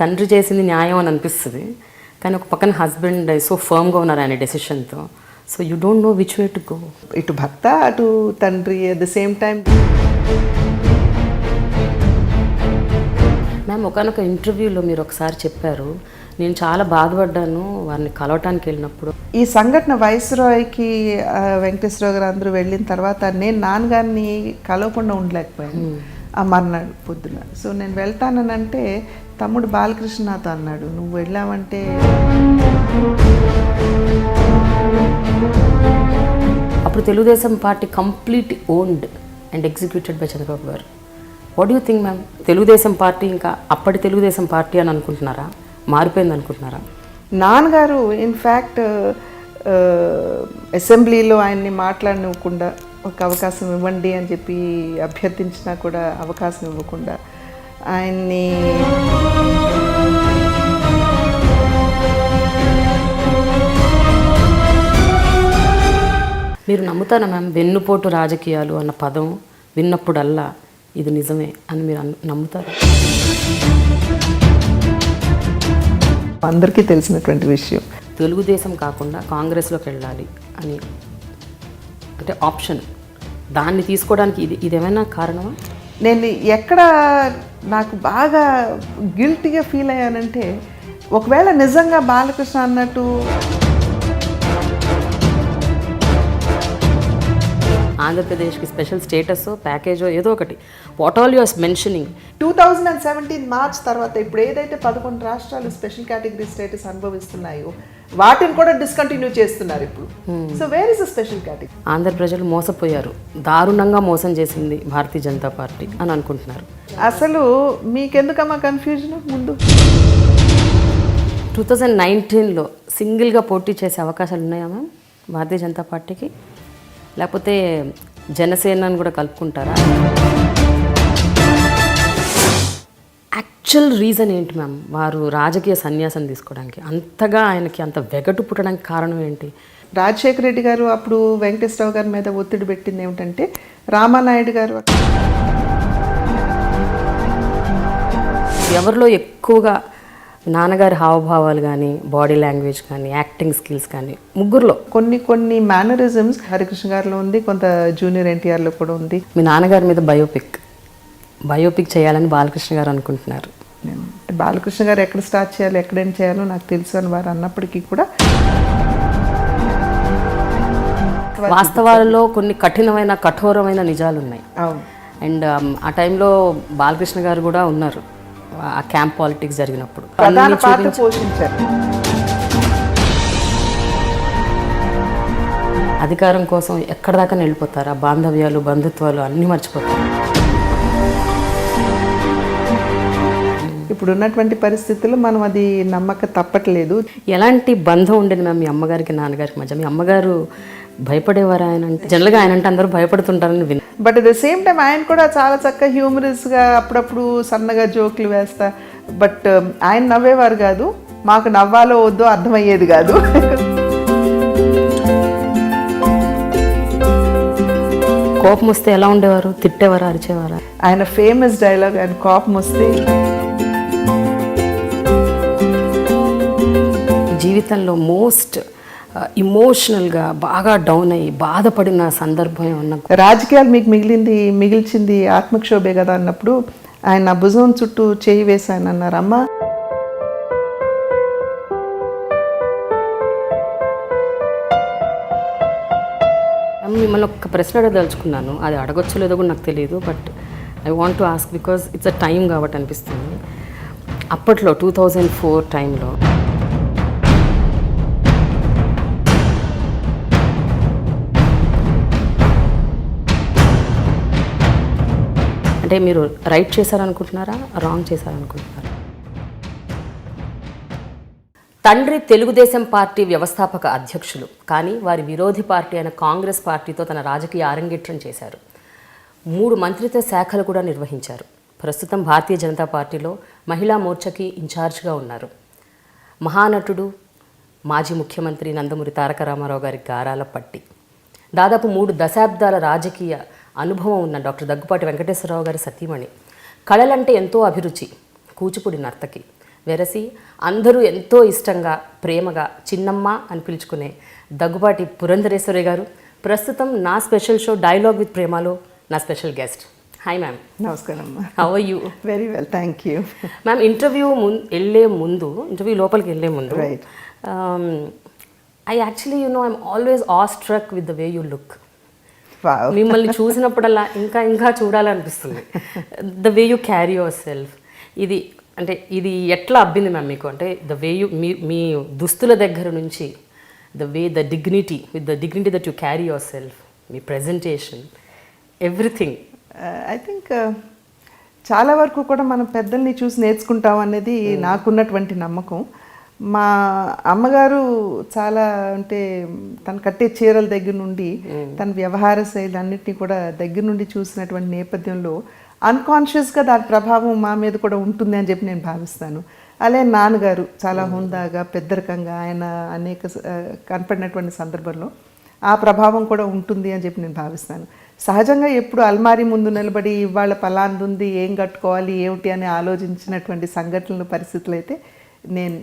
తండ్రి చేసింది న్యాయం అని అనిపిస్తుంది, కానీ ఒక పక్కన హస్బెండ్ సో ఫర్మ్గా ఉన్నారు ఆయన డెసిషన్తో. So you don't know which way to go. ఇటు భర్త అటు తండ్రి at the same time. Ma'am, ఒకనొక ఇంటర్వ్యూలో మీరు ఒకసారి చెప్పారు, నేను చాలా బాధపడ్డాను వారిని కలవటానికి వెళ్ళినప్పుడు. ఈ సంఘటన వైస్రాయ్కి వెంకటేశ్వరరావు గారు అందరూ వెళ్ళిన తర్వాత నేను నాన్నగారిని కలవకుండా ఉండలేకపోయాను ఆ మర్నాడు పొద్దున. సో నేను వెళ్తానంటే తమ్ముడు బాలకృష్ణ నాతో అన్నాడు, నువ్వు వెళ్ళావంటే. అప్పుడు Telugu Desam party complete owned and executed by Chandrababu garu. What do you think ma'am? Telugu Desam party ఇంకా అప్పటి తెలుగుదేశం పార్టీ అని అనుకుంటున్నారా, మారిపోయింది అనుకుంటున్నారా? నాన్నగారు ఇన్ఫ్యాక్ట్ అసెంబ్లీలో ఆయన్ని మాట్లాడనివ్వకుండా, ఒక అవకాశం ఇవ్వండి అని చెప్పి అభ్యర్థించినా కూడా అవకాశం ఇవ్వకుండా ఆయన్ని మీరు నమ్ముతారా మ్యామ్, వెన్నుపోటు రాజకీయాలు అన్న పదం విన్నప్పుడల్లా ఇది నిజమే అని మీరు నమ్ముతారా? అందరికీ తెలిసినటువంటి విషయం. తెలుగుదేశం కాకుండా కాంగ్రెస్లోకి వెళ్ళాలి అని అంటే ఆప్షన్, దాన్ని తీసుకోవడానికి ఇదేమైనా కారణమా? నేను ఎక్కడ నాకు బాగా గిల్టీగా ఫీల్ అయ్యానంటే, ఒకవేళ నిజంగా బాలకృష్ణ అన్నట్టు ఆంధ్రప్రదేశ్కి స్పెషల్ స్టేటస్ ప్యాకేజో ఏదో ఒకటి, what all you're mentioning. 2017 March తర్వాత ఇప్పుడు ఏదైతే 11 రాష్ట్రాలు స్పెషల్ కేటగిరీ స్టేటస్ అనుభవిస్తున్నాయో వాటిని కూడా డిస్కంటిన్యూ చేస్తున్నారు ఇప్పుడు. So where is the special category? Andhra ప్రజలు మోసపోయారు, దారుణంగా మోసం చేసింది భారతీయ జనతా పార్టీ అని అనుకుంటున్నారు. అసలు మీకెందుకమ్మా కన్ఫ్యూజన్? ముందు 2019లో సింగిల్గా పోటీ చేసే అవకాశాలు ఉన్నాయా మ్యామ్ భారతీయ జనతా పార్టీకి? లేకపోతే జనసేనని కూడా కలుపుకుంటారా? యాక్చువల్ రీజన్ ఏంటి మ్యామ్ వారు రాజకీయ సన్యాసం తీసుకోవడానికి, అంతగా ఆయనకి అంత వెగటు పుట్టడానికి కారణం ఏంటి? రాజశేఖర రెడ్డి గారు అప్పుడు వెంకటేశ్వరరావు గారి మీద ఒత్తిడి పెట్టింది ఏమిటంటే, రామానాయుడు గారు ఎవరిలో ఎక్కువగా నాన్నగారి హావభావాలు కానీ, బాడీ లాంగ్వేజ్ కానీ, యాక్టింగ్ స్కిల్స్ కానీ, ముగ్గురులో కొన్ని మేనరిజమ్స్ హరికృష్ణ గారిలో ఉంది, కొంత జూనియర్ ఎన్టీఆర్లో కూడా ఉంది. మీ నాన్నగారి మీద బయోపిక్ చేయాలని బాలకృష్ణ గారు అనుకుంటున్నారు. బాలకృష్ణ గారు ఎక్కడ స్టార్ట్ చేయాలి, ఎక్కడ ఎండ్ చేయాలో నాకు తెలుసు అని వారు అన్నప్పటికీ కూడా వాస్తవాలలో కొన్ని కఠోరమైన నిజాలు ఉన్నాయి. అండ్ ఆ టైంలో బాలకృష్ణ గారు కూడా ఉన్నారు ఆ క్యాంప్ పాలిటిక్స్ జరిగినప్పుడు. ప్రధాన పాత్ర పోషించారు. అధికారం కోసం ఎక్కడ దాకా వెళ్ళిపోతారు, ఆ బాంధవ్యాలు బంధుత్వాలు అన్నీ మర్చిపోతారు. ఇప్పుడు ఉన్నటువంటి పరిస్థితుల్లో మనం అది నమ్మక తప్పట్లేదు. ఎలాంటి బంధం ఉండేది మ్యామ్ మీ అమ్మగారికి నాన్నగారికి మధ్య? మీ అమ్మగారు భయపడేవారు ఆయన అంటే? జనరల్గా ఆయన అంటే అందరూ భయపడుతుంటారని విని. But at the same time ఆయన కూడా చాలా చక్కగా హ్యూమరస్గా అప్పుడప్పుడు సన్నగా జోకులు వేస్తా. బట్ ఆయన నవ్వేవారు కాదు, మాకు నవ్వాలో వద్దో అర్థమయ్యేది కాదు. కోపం వస్తే ఎలా ఉండేవారు? తిట్టేవారా, అరిచేవారా? ఆయన ఫేమస్ డైలాగ్, ఆయన కోపం వస్తే జీవితంలో మోస్ట్ ఇమోషనల్గా బాగా డౌన్ అయ్యి బాధపడిన సందర్భం ఏమన్నా? రాజకీయాలు మీకు మిగిల్చింది ఆత్మక్షోభే కదా అన్నప్పుడు ఆయన నా భుజం చుట్టూ చేయి వేసాను అన్నారు. అమ్మ మిమ్మల్ని ఒక ప్రశ్న అడగదలుచుకున్నాను, అది అడగొచ్చో లేదో కూడా నాకు తెలియదు, but I want to ask because it's a time కాబట్టి అనిపిస్తుంది. అప్పట్లో 2004 టైంలో అంటే మీరు రైట్ చేశారనుకుంటున్నారా, రాంగ్ చేశారనుకుంటున్నారా? తండ్రి తెలుగుదేశం పార్టీ వ్యవస్థాపక అధ్యక్షులు, కానీ వారి విరోధి పార్టీ అయిన కాంగ్రెస్ పార్టీతో తన రాజకీయ ఆరంగేట్రం చేశారు. 3 మంత్రిత్వ శాఖలు కూడా నిర్వహించారు. ప్రస్తుతం భారతీయ జనతా పార్టీలో మహిళా మోర్చాకి ఇన్ఛార్జ్గా ఉన్నారు. మహానటుడు, మాజీ ముఖ్యమంత్రి నందమూరి తారక రామారావు గారి గారాల పట్టి, దాదాపు 3 దశాబ్దాల రాజకీయ అనుభవం ఉన్న డాక్టర్ దగ్గుపాటి వెంకటేశ్వరరావు గారి సతీమణి, కళలంటే ఎంతో అభిరుచి, కూచిపూడి నర్తకి, వెరసి అందరూ ఎంతో ఇష్టంగా ప్రేమగా చిన్నమ్మ అని పిలుచుకునే దగ్గుబాటి పురంధరేశ్వరి గారు ప్రస్తుతం నా స్పెషల్ షో డైలాగ్ విత్ ప్రేమలో నా స్పెషల్ గెస్ట్. Hi ma'am. నమస్కారం. How are you? Very well, thank you. Ma'am, interview లోపలికి వెళ్ళే ముందు right, I actually I'm always all struck with the way you look. మిమ్మల్ని చూసినప్పుడల్లా ఇంకా ఇంకా చూడాలనిపిస్తుంది. The way you carry yourself. ఇది ఎట్లా అబ్బింది మ్యామ్ మీకు? అంటే ద వే యూ మీ దుస్తుల దగ్గర నుంచి the dignity that you carry your self, me presentation, everything. I think చాలా వరకు కూడా మనం పెద్దల్ని చూసి నేర్చుకుంటాం అనేది నాకున్నటువంటి నమ్మకం. మా అమ్మగారు చాలా, అంటే తను కట్టే చీరల దగ్గర నుండి తన వ్యవహార శైలి అన్నిటినీ కూడా దగ్గర నుండి చూసినటువంటి నేపథ్యంలో అన్కాన్షియస్గా దాని ప్రభావం మా మీద కూడా ఉంటుంది అని చెప్పి నేను భావిస్తాను. అలాగే నాన్నగారు చాలా హుందాగా పెద్దరికంగా ఆయన అనేక కనపడినటువంటి సందర్భంలో ఆ ప్రభావం కూడా ఉంటుంది అని చెప్పి నేను భావిస్తాను. సహజంగా ఎప్పుడు అల్మారీ ముందు నిలబడి ఇవాళ పలాంది ఏం కట్టుకోవాలి ఏమిటి అని ఆలోచించినటువంటి సంఘటనలు, పరిస్థితులు అయితే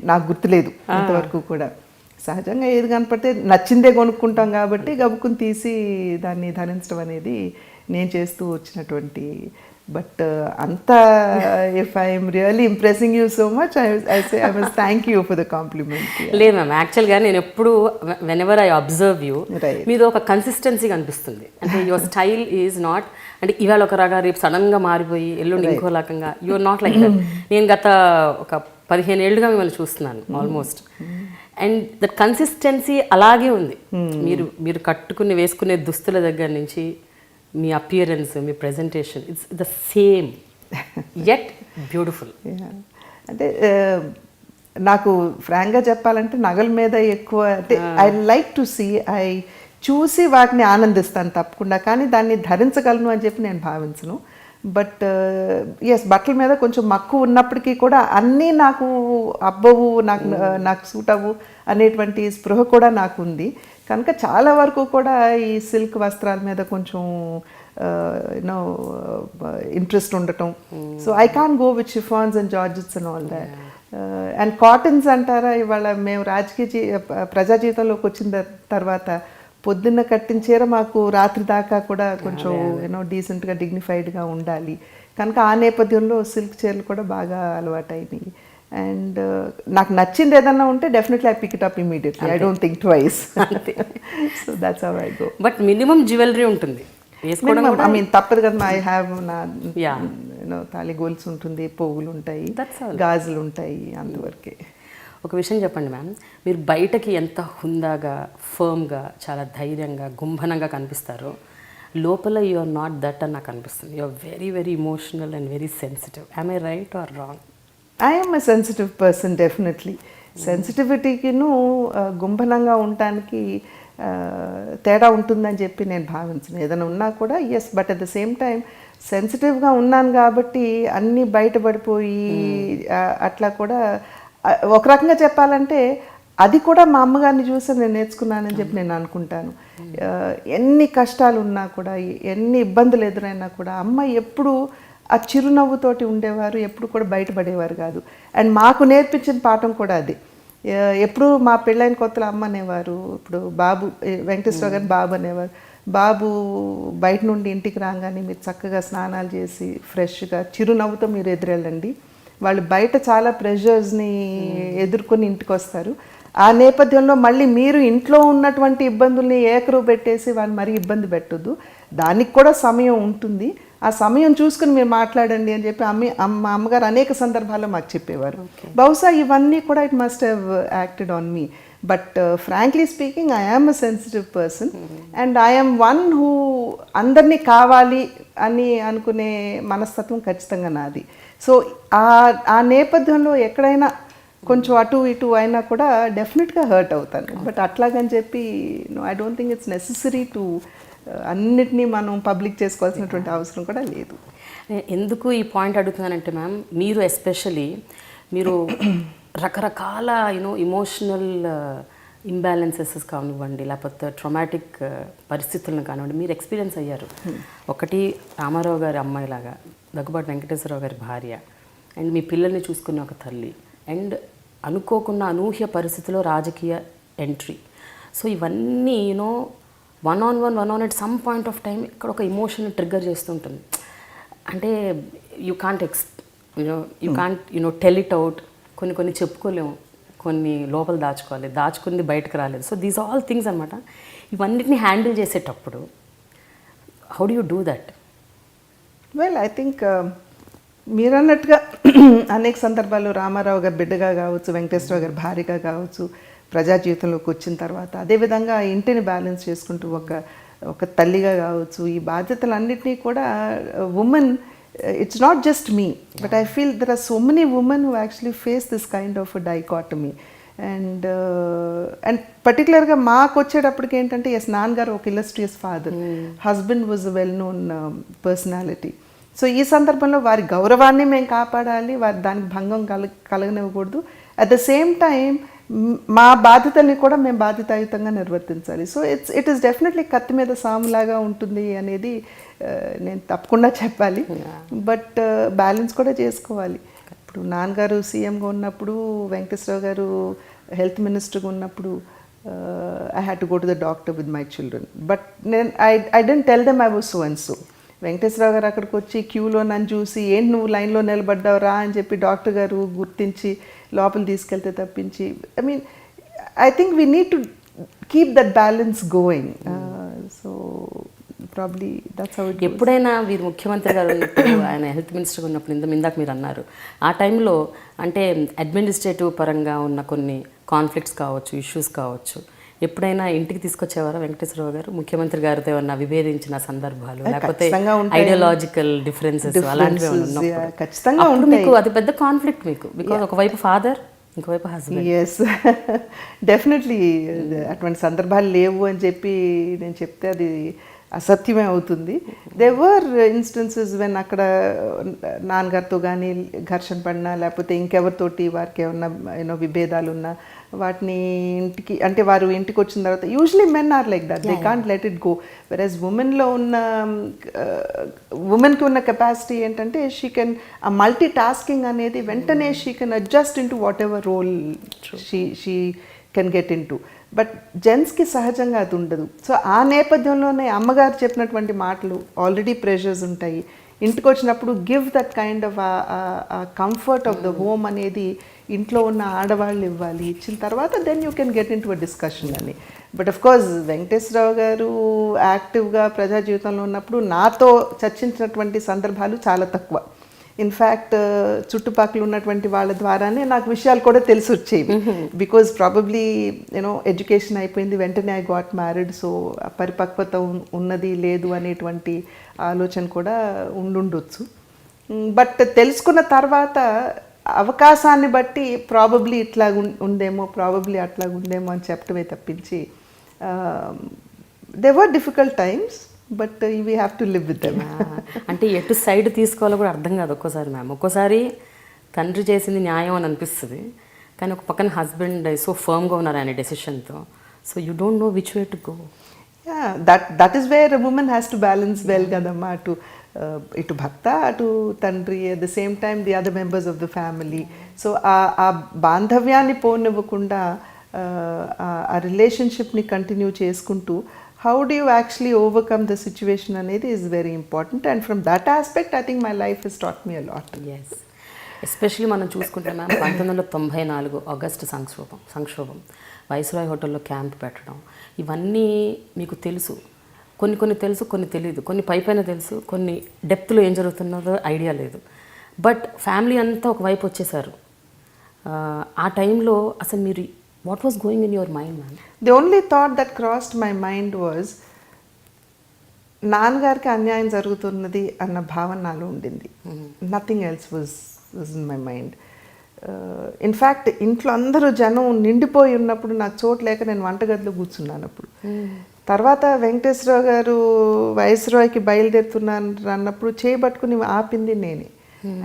నాకు గుర్తులేదు అంతవరకు కూడా. సహజంగా ఏది కనపడితే నచ్చిందే కొనుక్కుంటాం కాబట్టి గబుక్కుని తీసి దాన్ని ధరించడం అనేది నేను చేస్తూ వచ్చినటువంటి. బట్ అంతా, if I'm really impressing you so much, I must thank you for the complement. లేదు మ్యామ్, యాక్చువల్గా నేను ఎప్పుడు వెనెవర్ ఐ అబ్జర్వ్ యూ, మీది ఒక కన్సిస్టెన్సీ కనిపిస్తుంది. అంటే యువర్ స్టైల్ ఈజ్ నాట్, అంటే ఇవాళ ఒక రకంగా రేపు సడన్గా మారిపోయి ఎల్లుండి ఇంకో రకంగా, యువర్ నాట్ లైక్ దట్. నేను గత ఒక 15 ఏళ్ళుగా మిమ్మల్ని చూస్తున్నాను ఆల్మోస్ట్, అండ్ దట్ కన్సిస్టెన్సీ అలాగే ఉంది. మీరు కట్టుకుని వేసుకునే దుస్తుల దగ్గర నుంచి మీ అపియరెన్స్, మీ presentation, it's the same yet beautiful. అంటే నాకు ఫ్రాంక్గా చెప్పాలంటే నగల మీద ఎక్కువ, అంటే ఐ లైక్ టు సీ, చూసి వాటిని ఆనందిస్తాను తప్పకుండా, కానీ దాన్ని ధరించగలను అని చెప్పి నేను భావించను. బట్ ఎస్, బట్టల మీద కొంచెం మక్కువ ఉన్నప్పటికీ కూడా అన్నీ నాకు అబ్బవు, నాకు సూట్ అవ్వు అనేటువంటి స్పృహ కూడా నాకు ఉంది. కనుక చాలా వరకు కూడా ఈ సిల్క్ వస్త్రాల మీద కొంచెం యూనో ఇంట్రెస్ట్ ఉండటం. So I can go with chiffons and georgettes and all that. And cottons అంటారా, ఇవాళ మేము ప్రజా జీవితంలోకి వచ్చిన తర్వాత పొద్దున్న కట్టిన చీర మాకు రాత్రి దాకా కూడా కొంచెం యూనో డీసెంట్గా, డిగ్నిఫైడ్గా ఉండాలి. కనుక ఆ నేపథ్యంలో సిల్క్ చీరలు కూడా బాగా అలవాటైనాయి. అండ్ నాకు నచ్చింది ఏదన్నా ఉంటే definitely I pick it up immediately, I don't think twice. So that's how I go. But minimum jewellery ఉంటుంది, ఐ మీన్ తప్పదు కదా. ఐ హ్యావ్ నా తాళి గోల్స్ ఉంటుంది, పోగులు ఉంటాయి, గాజులు ఉంటాయి, అంతవరకే. ఒక విషయం చెప్పండి మ్యామ్, మీరు బయటకి ఎంత హుందాగా, ఫర్మ్గా, చాలా ధైర్యంగా, గుంభనంగా కనిపిస్తారో, లోపల యు ఆర్ నాట్ దట్ అని నాకు అనిపిస్తుంది. You are very very emotional and very sensitive. Am I right or wrong? I am a sensitive person, definitely. సెన్సిటివిటీకిను గుంభనంగా ఉండటానికి తేడా ఉంటుందని చెప్పి నేను భావించను. ఏదైనా ఉన్నా కూడా yes, but at the same time సెన్సిటివ్గా ఉన్నాను కాబట్టి అన్నీ బయటపడిపోయి అట్లా కూడా, ఒక రకంగా చెప్పాలంటే అది కూడా మా అమ్మగారిని చూసి నేను నేర్చుకున్నానని చెప్పి నేను అనుకుంటాను. ఎన్ని కష్టాలు ఉన్నా కూడా, ఎన్ని ఇబ్బందులు ఎదురైనా కూడా అమ్మ ఎప్పుడు ఆ చిరునవ్వుతోటి ఉండేవారు, ఎప్పుడు కూడా బయటపడేవారు కాదు. అండ్ మాకు నేర్పించిన పాఠం కూడా అది. ఎప్పుడు మా పెళ్ళైన కొత్తలో అమ్మ అనేవారు, ఇప్పుడు బాబు వెంకటేశ్వర గారిని బాబు అనేవారు, బాబు బయట నుండి ఇంటికి రాగానే మీరు చక్కగా స్నానాలు చేసి ఫ్రెష్గా చిరునవ్వుతో మీరు ఎదురెళ్ళండి. వాళ్ళు బయట చాలా ప్రెషర్స్ని ఎదుర్కొని ఇంటికి వస్తారు. ఆ నేపథ్యంలో మళ్ళీ మీరు ఇంట్లో ఉన్నటువంటి ఇబ్బందుల్ని ఏకరువు పెట్టేసి వాళ్ళు మరీ ఇబ్బంది పెట్టొద్దు. దానికి కూడా సమయం ఉంటుంది. ఆ సమయం చూసుకుని మీరు మాట్లాడండి అని చెప్పి మా అమ్మగారు అనేక సందర్భాల్లో మాకు చెప్పేవారు. బహుశా ఇవన్నీ కూడా it must have acted on me. But frankly speaking I am a sensitive person and I am one who అందరినీ కావాలి అని అనుకునే మనస్తత్వం ఖచ్చితంగా నాది. సో ఆ నేపథ్యంలో ఎక్కడైనా కొంచెం అటు ఇటు అయినా కూడా డెఫినెట్గా హర్ట్ అవుతాను. బట్ అట్లాగని చెప్పి I don't think it's necessary to అన్నిటినీ మనం పబ్లిక్ చేసుకోవాల్సినటువంటి అవసరం కూడా లేదు. ఎందుకు ఈ పాయింట్ అడుగుతున్నానంటే మ్యామ్, మీరు ఎస్పెషలీ మీరు రకరకాల ఇమోషనల్ ఇంబ్యాలెన్సెస్ కానివ్వండి, లేకపోతే ట్రొమాటిక్ పరిస్థితులను కానివ్వండి, మీరు ఎక్స్పీరియన్స్ అయ్యారు. ఒకటి రామారావు గారి అమ్మాయిలాగా, దగ్గుబాటి వెంకటేశ్వరరావు గారి భార్య, అండ్ మీ పిల్లల్ని చూసుకున్న ఒక తల్లి, అండ్ అనుకోకుండా అనూహ్య పరిస్థితిలో రాజకీయ ఎంట్రీ. సో ఇవన్నీ one on at some point of time ఇక్కడ ఒక ఎమోషన్ ట్రిగ్గర్ చేస్తుంటుంది. అంటే you can't tell it out. కొన్ని చెప్పుకోలేము, కొన్ని లోపల దాచుకుంది బయటకు రాలేదు. సో దీస్ ఆల్ థింగ్స్ అనమాట. ఇవన్నిటిని హ్యాండిల్ చేసేటప్పుడు how do you do that? Well, I think మీరు అన్నట్టుగా అనేక సందర్భాల్లో రామారావు గారి బిడ్డగా కావచ్చు, వెంకటేశ్వరరావు గారి భార్యగా కావచ్చు, ప్రజా జీవితంలోకి వచ్చిన తర్వాత అదేవిధంగా ఇంటిని బ్యాలెన్స్ చేసుకుంటూ ఒక తల్లిగా కావచ్చు, ఈ బాధ్యతలన్నింటినీ కూడా women, it's not just me, but I feel there are so many women who actually face this kind of dichotomy. And పర్టికులర్గా మాకు వచ్చేటప్పటికి ఏంటంటే, ఎస్, నాన్నగారు ఒక illustrious father, husband was a well known personality. So ఈ సందర్భంలో వారి గౌరవాన్ని మేము కాపాడాలి, వారి దానికి భంగం కలగనివ్వకూడదు. అట్ ద సేమ్ టైం మా బాధ్యతల్ని కూడా మేము బాధ్యతాయుతంగా నిర్వర్తించాలి. సో ఇట్ ఈస్ డెఫినెట్లీ కత్తి మీద సాములాగా ఉంటుంది అనేది నేను తప్పకుండా చెప్పాలి. బట్ బ్యాలెన్స్ కూడా చేసుకోవాలి. ఇప్పుడు నాన్నగారు సీఎంగా ఉన్నప్పుడు, వెంకటేశ్వరరావు గారు హెల్త్ మినిస్టర్గా ఉన్నప్పుడు I had to go to the doctor with my children. But I don't tell them I was so and so. Venkateswararao garu అక్కడికి వచ్చి క్యూలో నన్ను చూసి, ఏంటి నువ్వు లైన్లో నిలబడ్డావురా అని చెప్పి డాక్టర్ గారు గుర్తించి లోపల తీసుకెళ్తే తప్పించి, I mean, I think we need to keep that balance going. So probably that's how it. ఎప్పుడైనా మీరు ముఖ్యమంత్రి గారు ఉన్నప్పుడు, ఆయన హెల్త్ మినిస్టర్గా ఉన్నప్పుడు, ఇందాక మీరు అన్నారు, ఆ టైంలో అంటే అడ్మినిస్ట్రేటివ్ పరంగా ఉన్న కొన్ని కాన్ఫ్లిక్ట్స్ కావచ్చు, ఇష్యూస్ కావచ్చు, ఎప్పుడైనా ఇంటికి తీసుకొచ్చేవారా వెంకటేశ్వరరావు గారు? ముఖ్యమంత్రి గారితో ఏమన్నా విభేదించిన సందర్భాలు, లేకపోతే ఐడియాలజికల్ డిఫరెన్సెస్ అలాంటివి ఖచ్చితంగా మీకు అది పెద్ద కాన్ఫ్లిక్ట్ మీకు? బికాజ్ ఒకవైపు ఫాదర్, ఇంకోవైపు హస్బెండ్. ఎస్, డెఫినెట్లీ అటువంటి సందర్భాలు లేవు అని చెప్పి నేను చెప్తే అది అసత్యమే అవుతుంది. దే వర్ ఇన్స్టెన్సెస్ వెన్ అక్కడ నాన్నగారితో కానీ ఘర్షణ పడినా, లేకపోతే ఇంకెవరితోటి వారికి ఏమన్నా విభేదాలు ఉన్నా, వాటిని ఇంటికి, అంటే వారు ఇంటికి వచ్చిన తర్వాత, usually men are like that, they can't let it go. Whereas ఉమెన్కి ఉన్న కెపాసిటీ ఏంటంటే, షీ కెన్, ఆ మల్టీ టాస్కింగ్ అనేది వెంటనే she can adjust into whatever role she can get in to. But జెంట్స్కి సహజంగా అది ఉండదు. సో ఆ నేపథ్యంలోనే అమ్మగారు చెప్పినటువంటి మాటలు, ఆల్రెడీ ప్రెషర్స్ ఉంటాయి, ఇంటికి వచ్చినప్పుడు give that kind of comfort of the home అనేది ఇంట్లో ఉన్న ఆడవాళ్ళు ఇవ్వాలి. ఇచ్చిన తర్వాత then you can get in to a discussion అని. But of course Venkateswararao garu యాక్టివ్గా ప్రజా జీవితంలో ఉన్నప్పుడు నాతో చర్చించినటువంటి సందర్భాలు చాలా తక్కువ. ఇన్ఫ్యాక్ట్ చుట్టుపక్కల ఉన్నటువంటి వాళ్ళ ద్వారానే నాకు విషయాలు కూడా తెలిసి వచ్చేవి. బికాజ్ ప్రాబబ్లీ ఎడ్యుకేషన్ అయిపోయింది, వెంటనే ఐ గాట్ మ్యారీడ్. సో పరిపక్వత ఉన్నది లేదు అనేటువంటి ఆలోచన కూడా ఉండుండొచ్చు. బట్ తెలుసుకున్న తర్వాత అవకాశాన్ని బట్టి ప్రాబబ్లీ ఇట్లా ఉందేమో, ప్రాబబ్లీ అట్లా ఉందేమో అని చెప్పడమే తప్పించి, they were difficult times, but we have to live with them. అంటే ఎటు సైడ్ తీసుకోవాలో కూడా అర్థం కాదు ఒక్కోసారి మ్యామ్. ఒక్కోసారి తండ్రి చేసింది న్యాయం అని అనిపిస్తుంది, కానీ ఒక పక్కన హస్బెండ్ సో ఫర్మ్గా ఉన్నారు ఆయన డెసిషన్తో. So you don't know which way to go. That is where women has to balance well కదమ్మా. ఇటు భర్త, అటు తండ్రి, at the same time the other members of the family. So ఆ బాంధవ్యాన్ని పోనివ్వకుండా ఆ రిలేషన్షిప్ని కంటిన్యూ చేసుకుంటూ how do you actually overcome the situation అనేది is very important, and from that aspect I think my life has taught me a lot. Yes, especially మనం చూసుకుంటే ma'am 1994 August సంక్షోభం, వైస్రాయ్ హోటల్లో క్యాంప్ పెట్టడం, ఇవన్నీ మీకు తెలుసు. కొన్ని తెలుసు, కొన్ని తెలియదు, కొన్ని పైన తెలుసు, కొన్ని డెప్త్లో ఏం జరుగుతున్నదో ఐడియా లేదు. బట్ ఫ్యామిలీ అంతా ఒకవైపు వచ్చేసారు. ఆ టైంలో అసలు మీరు what was going in your mind ma'am? The only thought that crossed my mind was నాన్నగారికి అన్యాయం జరుగుతున్నది అన్న భావన నాలో ఉండింది. Nothing else was in my mind. In fact ఇంట్లో అందరూ జనం నిండిపోయి ఉన్నప్పుడు నాకు చోటు లేక నేను వంటగదిలో కూర్చున్నాను అప్పుడు. తర్వాత వెంకటేశ్వరరావు గారు వైస్రాయ్కి బయలుదేరుతున్నాను అన్నప్పుడు చేయబట్టుకుని ఆపింది నేనే.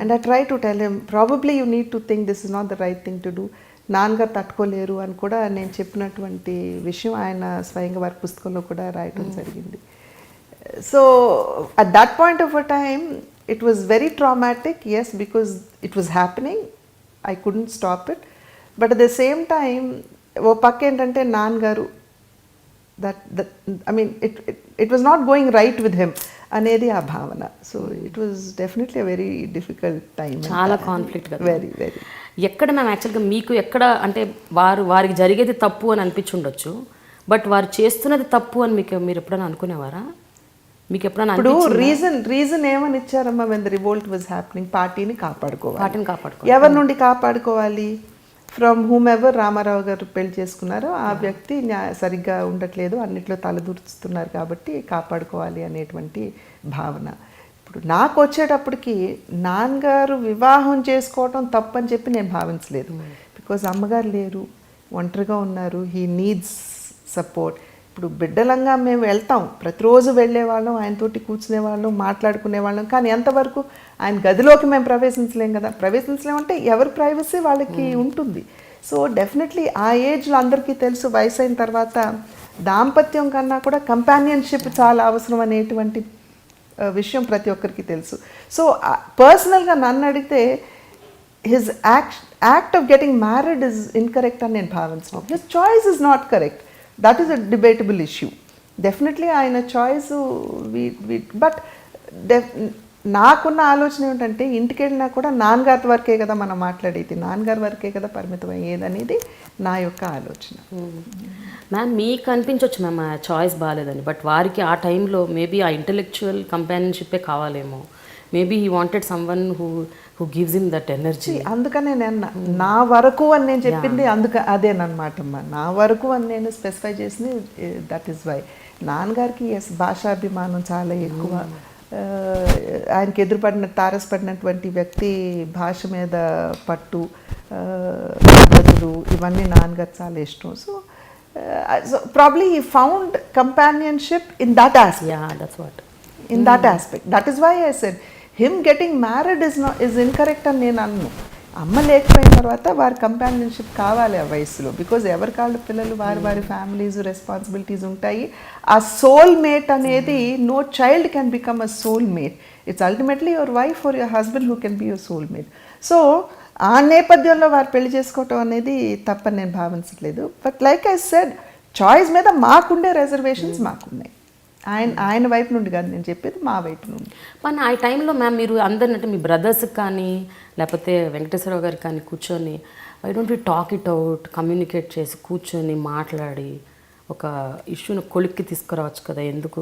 And I try to tell him probably you need to think this is not the right thing to do. నాన్నగారు తట్టుకోలేరు అని కూడా నేను చెప్పినటువంటి విషయం ఆయన స్వయంగా వారి పుస్తకంలో కూడా రాయటం జరిగింది. So at that point of a time it was very traumatic, yes, because it was happening. I couldn't stop it. But at the same time, ఓ పక్క ఏంటంటే నాన్నగారు it was not going right with him అనేది ఆ భావన. So it was definitely a very difficult time. చాలా conflict కదా. Very very. ఎక్కడ మ్యామ్ యాక్చువల్గా మీకు ఎక్కడ అంటే వారికి జరిగేది తప్పు అని అనిపించుండొచ్చు, బట్ వారు చేస్తున్నది తప్పు అని మీరు ఎప్పుడైనా అనుకునేవారా? మీకు ఎప్పుడైనా ఇప్పుడు రీజన్ ఏమని ఇచ్చారమ్మా? When the revolt was happening, పార్టీని కాపాడుకోవాలి. ఎవరి నుండి కాపాడుకోవాలి? ఫ్రమ్ హూమ్ ఎవర్ రామారావు గారు పెళ్లి చేసుకున్నారో ఆ వ్యక్తి సరిగ్గా ఉండట్లేదు, అన్నిట్లో తలదూర్చుతున్నారు కాబట్టి కాపాడుకోవాలి అనేటువంటి భావన. ఇప్పుడు నాకు వచ్చేటప్పటికి నాన్నగారు వివాహం చేసుకోవటం తప్పని చెప్పి నేను భావించలేదు. బికాజ్ అమ్మగారు లేరు, ఒంటరిగా ఉన్నారు, హీ నీడ్స్ సపోర్ట్. ఇప్పుడు బిడ్డలంగా మేము వెళ్తాం, ప్రతిరోజు వెళ్ళేవాళ్ళం, ఆయనతోటి కూర్చునేవాళ్ళం, మాట్లాడుకునేవాళ్ళం. కానీ ఎంతవరకు ఆయన గదిలోకి మేము ప్రవేశించలేం కదా. ప్రవేశించలేమంటే ఎవరి ప్రైవసీ వాళ్ళకి ఉంటుంది. సో డెఫినెట్లీ ఆ ఏజ్లో అందరికీ తెలుసు, వయసు అయిన తర్వాత దాంపత్యం కన్నా కూడా కంపానియన్షిప్ చాలా అవసరం అనేటువంటి విషయం ప్రతి ఒక్కరికి తెలుసు. సో పర్సనల్గా నన్ను అడిగితే his act of getting married is incorrect అని నేను భావించను. His choice is not correct. That is a debatable issue. Definitely ఆయన చాయిస్ బట్ నాకున్న ఆలోచన ఏమిటంటే ఇంటికి వెళ్ళినా కూడా నాన్నగారి వరకే కదా మనం మాట్లాడేది, నాన్నగారి వరకే కదా పరిమితం అయ్యేది అనేది నా యొక్క ఆలోచన. మ్యామ్ మీకు అనిపించవచ్చు మ్యామ్ ఆ చాయిస్ బాగాలేదని, బట్ వారికి ఆ టైంలో మేబీ ఆ ఇంటెలెక్చువల్ కంపానియన్షిప్పే కావాలేమో. Maybe he wanted someone who gives him that energy. అందుకనే నేను నా వరకు అని నేను చెప్పింది అదేనమాట అమ్మా. నా వరకు అని నేను స్పెసిఫై చేసింది దట్ ఈస్ వై. నాన్నగారికి ఎస్ భాషాభిమానం చాలా ఎక్కువ. ఆయనకి తారసపడినటువంటి వ్యక్తి భాష మీద పట్టు, పద్ధతులు, ఇవన్నీ నాన్నగారు చాలా ఇష్టం. So probably he found companionship in that aspect. In that aspect. That is why I said him getting married is incorrect అని నేను అన్ను. అమ్మ లేకపోయిన తర్వాత వారి కంపానియన్షిప్ కావాలి ఆ వయసులో. బికాజ్ ఎవరికాళ్ళు పిల్లలు వారి ఫ్యామిలీస్ రెస్పాన్సిబిలిటీస్ ఉంటాయి. ఆ సోల్ మేట్ అనేది no child can become a soul mate. It's ultimately your wife or your husband who can be your soul mate. So ఆ నేపథ్యంలో వారు పెళ్లి చేసుకోవటం అనేది తప్పని నేను భావించట్లేదు. But like I said, choice మీద మాకుండే రిజర్వేషన్స్ మాకున్నాయి. ఆయన వైపు నుండి కాదు నేను చెప్పేది, మా వైపు నుండి. మన ఆ టైంలో మ్యామ్ మీరు అందరిని అంటే మీ బ్రదర్స్కి కానీ లేకపోతే వెంకటేశ్వరరావు గారికి కానీ కూర్చొని why don't we talk it out, communicate చేసి కూర్చొని మాట్లాడి ఒక ఇష్యూని కొలిక్కి తీసుకురావచ్చు కదా, ఎందుకు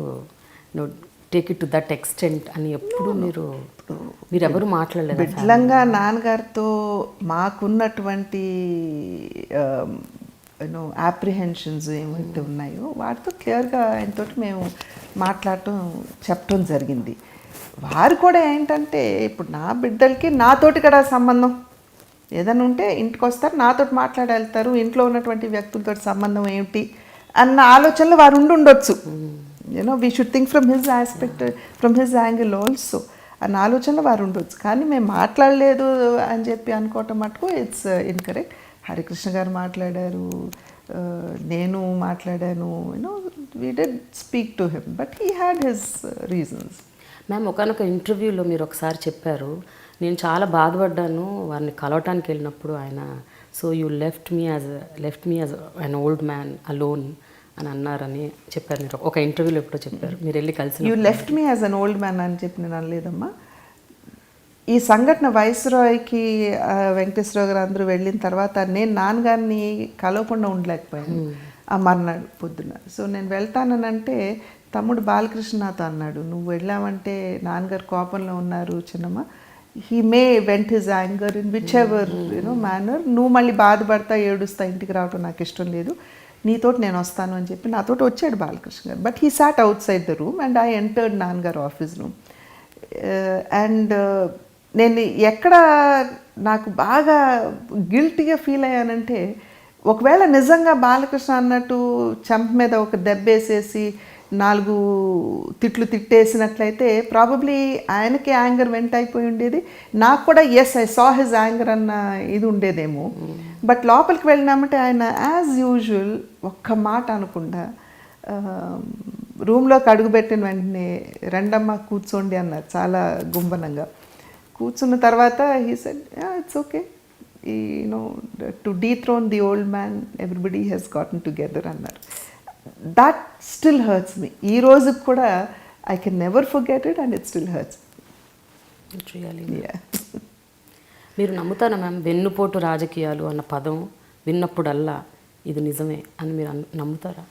take it to that extent అని ఎప్పుడు మీరు ఎవరు మాట్లాడలేదు? బిడ్లంగా నాన్నగారితో మాకున్నటువంటి యాప్రిహెన్షన్స్ ఏమైతే ఉన్నాయో వాటితో క్లియర్గా ఆయనతో మేము చెప్పడం జరిగింది. వారు కూడా ఏంటంటే ఇప్పుడు నా బిడ్డలకి నాతోటి కూడా సంబంధం ఏదైనా ఉంటే ఇంటికి వస్తారు, నాతోటి మాట్లాడి వెళ్తారు, ఇంట్లో ఉన్నటువంటి వ్యక్తులతో సంబంధం ఏమిటి అన్న ఆలోచనలు వారు ఉండొచ్చు. We should think from his aspect, from his angle also అన్న ఆలోచనలు వారు ఉండొచ్చు. కానీ మేము మాట్లాడలేదు అని చెప్పి అనుకోవటం మటుకు ఇట్స్ ఇన్కరెక్ట్. హరికృష్ణ గారు మాట్లాడారు, నేను మాట్లాడాను, we did speak to him, but he had his reasons. Ma'am ఒకనొక ఇంటర్వ్యూలో మీరు ఒకసారి చెప్పారు, నేను చాలా బాధపడ్డాను వారిని కలవటానికి వెళ్ళినప్పుడు ఆయన, so you left me as an old man alone అని అన్నారని చెప్పారు మీరు ఒక ఇంటర్వ్యూలో ఎప్పుడో చెప్పారు. మీరు వెళ్ళి కలిసి you left me as an old man అని చెప్పి నేను అనలేదమ్మా. ఈ సంఘటన వైస్రాయ్కి వెంకటేశ్వరరావు గారు అందరూ వెళ్ళిన తర్వాత నేను నాన్నగారిని కలవకుండా ఉండలేకపోయాను ఆ మర్నాడు పొద్దున. సో నేను వెళ్తానంటే తమ్ముడు బాలకృష్ణ నాతో అన్నాడు, నువ్వు వెళ్ళావంటే నాన్నగారు కోపంలో ఉన్నారు చిన్నమ్మ, he may vent his anger in which ever manner, నువ్వు మళ్ళీ బాధపడతా ఏడుస్తా ఇంటికి రావటం నాకు ఇష్టం లేదు, నీతోటి నేను వస్తాను అని చెప్పి నాతోటి వచ్చాడు Balakrishna garu. But he sat outside the room and I entered నాన్నగారు ఆఫీస్ రూమ్. అండ్ నేను ఎక్కడ నాకు బాగా గిల్టీగా ఫీల్ అయ్యానంటే, ఒకవేళ నిజంగా బాలకృష్ణ అన్నట్టు చెంప మీద ఒక దెబ్బేసేసి 4 తిట్లు తిట్టేసినట్లయితే ప్రాబబ్లీ ఆయనకి యాంగర్ వెంట అయిపోయి ఉండేది, నాకు కూడా yes I saw his anger అన్న ఇది ఉండేదేమో. బట్ లోపలికి వెళ్ళినామంటే ఆయన యాజ్ యూజువల్ ఒక్క మాట అనకుండా రూమ్లోకి అడుగుపెట్టిన వెంటనే రెండమ్మ కూర్చోండి అన్నారు చాలా గుంభనంగా. కూర్చున్న తర్వాత he said it's okay, to dethrone the old man everybody has gotten together అన్నారు. That still hurts me. ఈ రోజుకి కూడా I can never forget it and it still hurts. మీరు నమ్ముతారా మ్యామ్, వెన్నుపోటు రాజకీయాలు అన్న పదం విన్నప్పుడల్లా ఇది నిజమే అని మీరు నమ్ముతారా?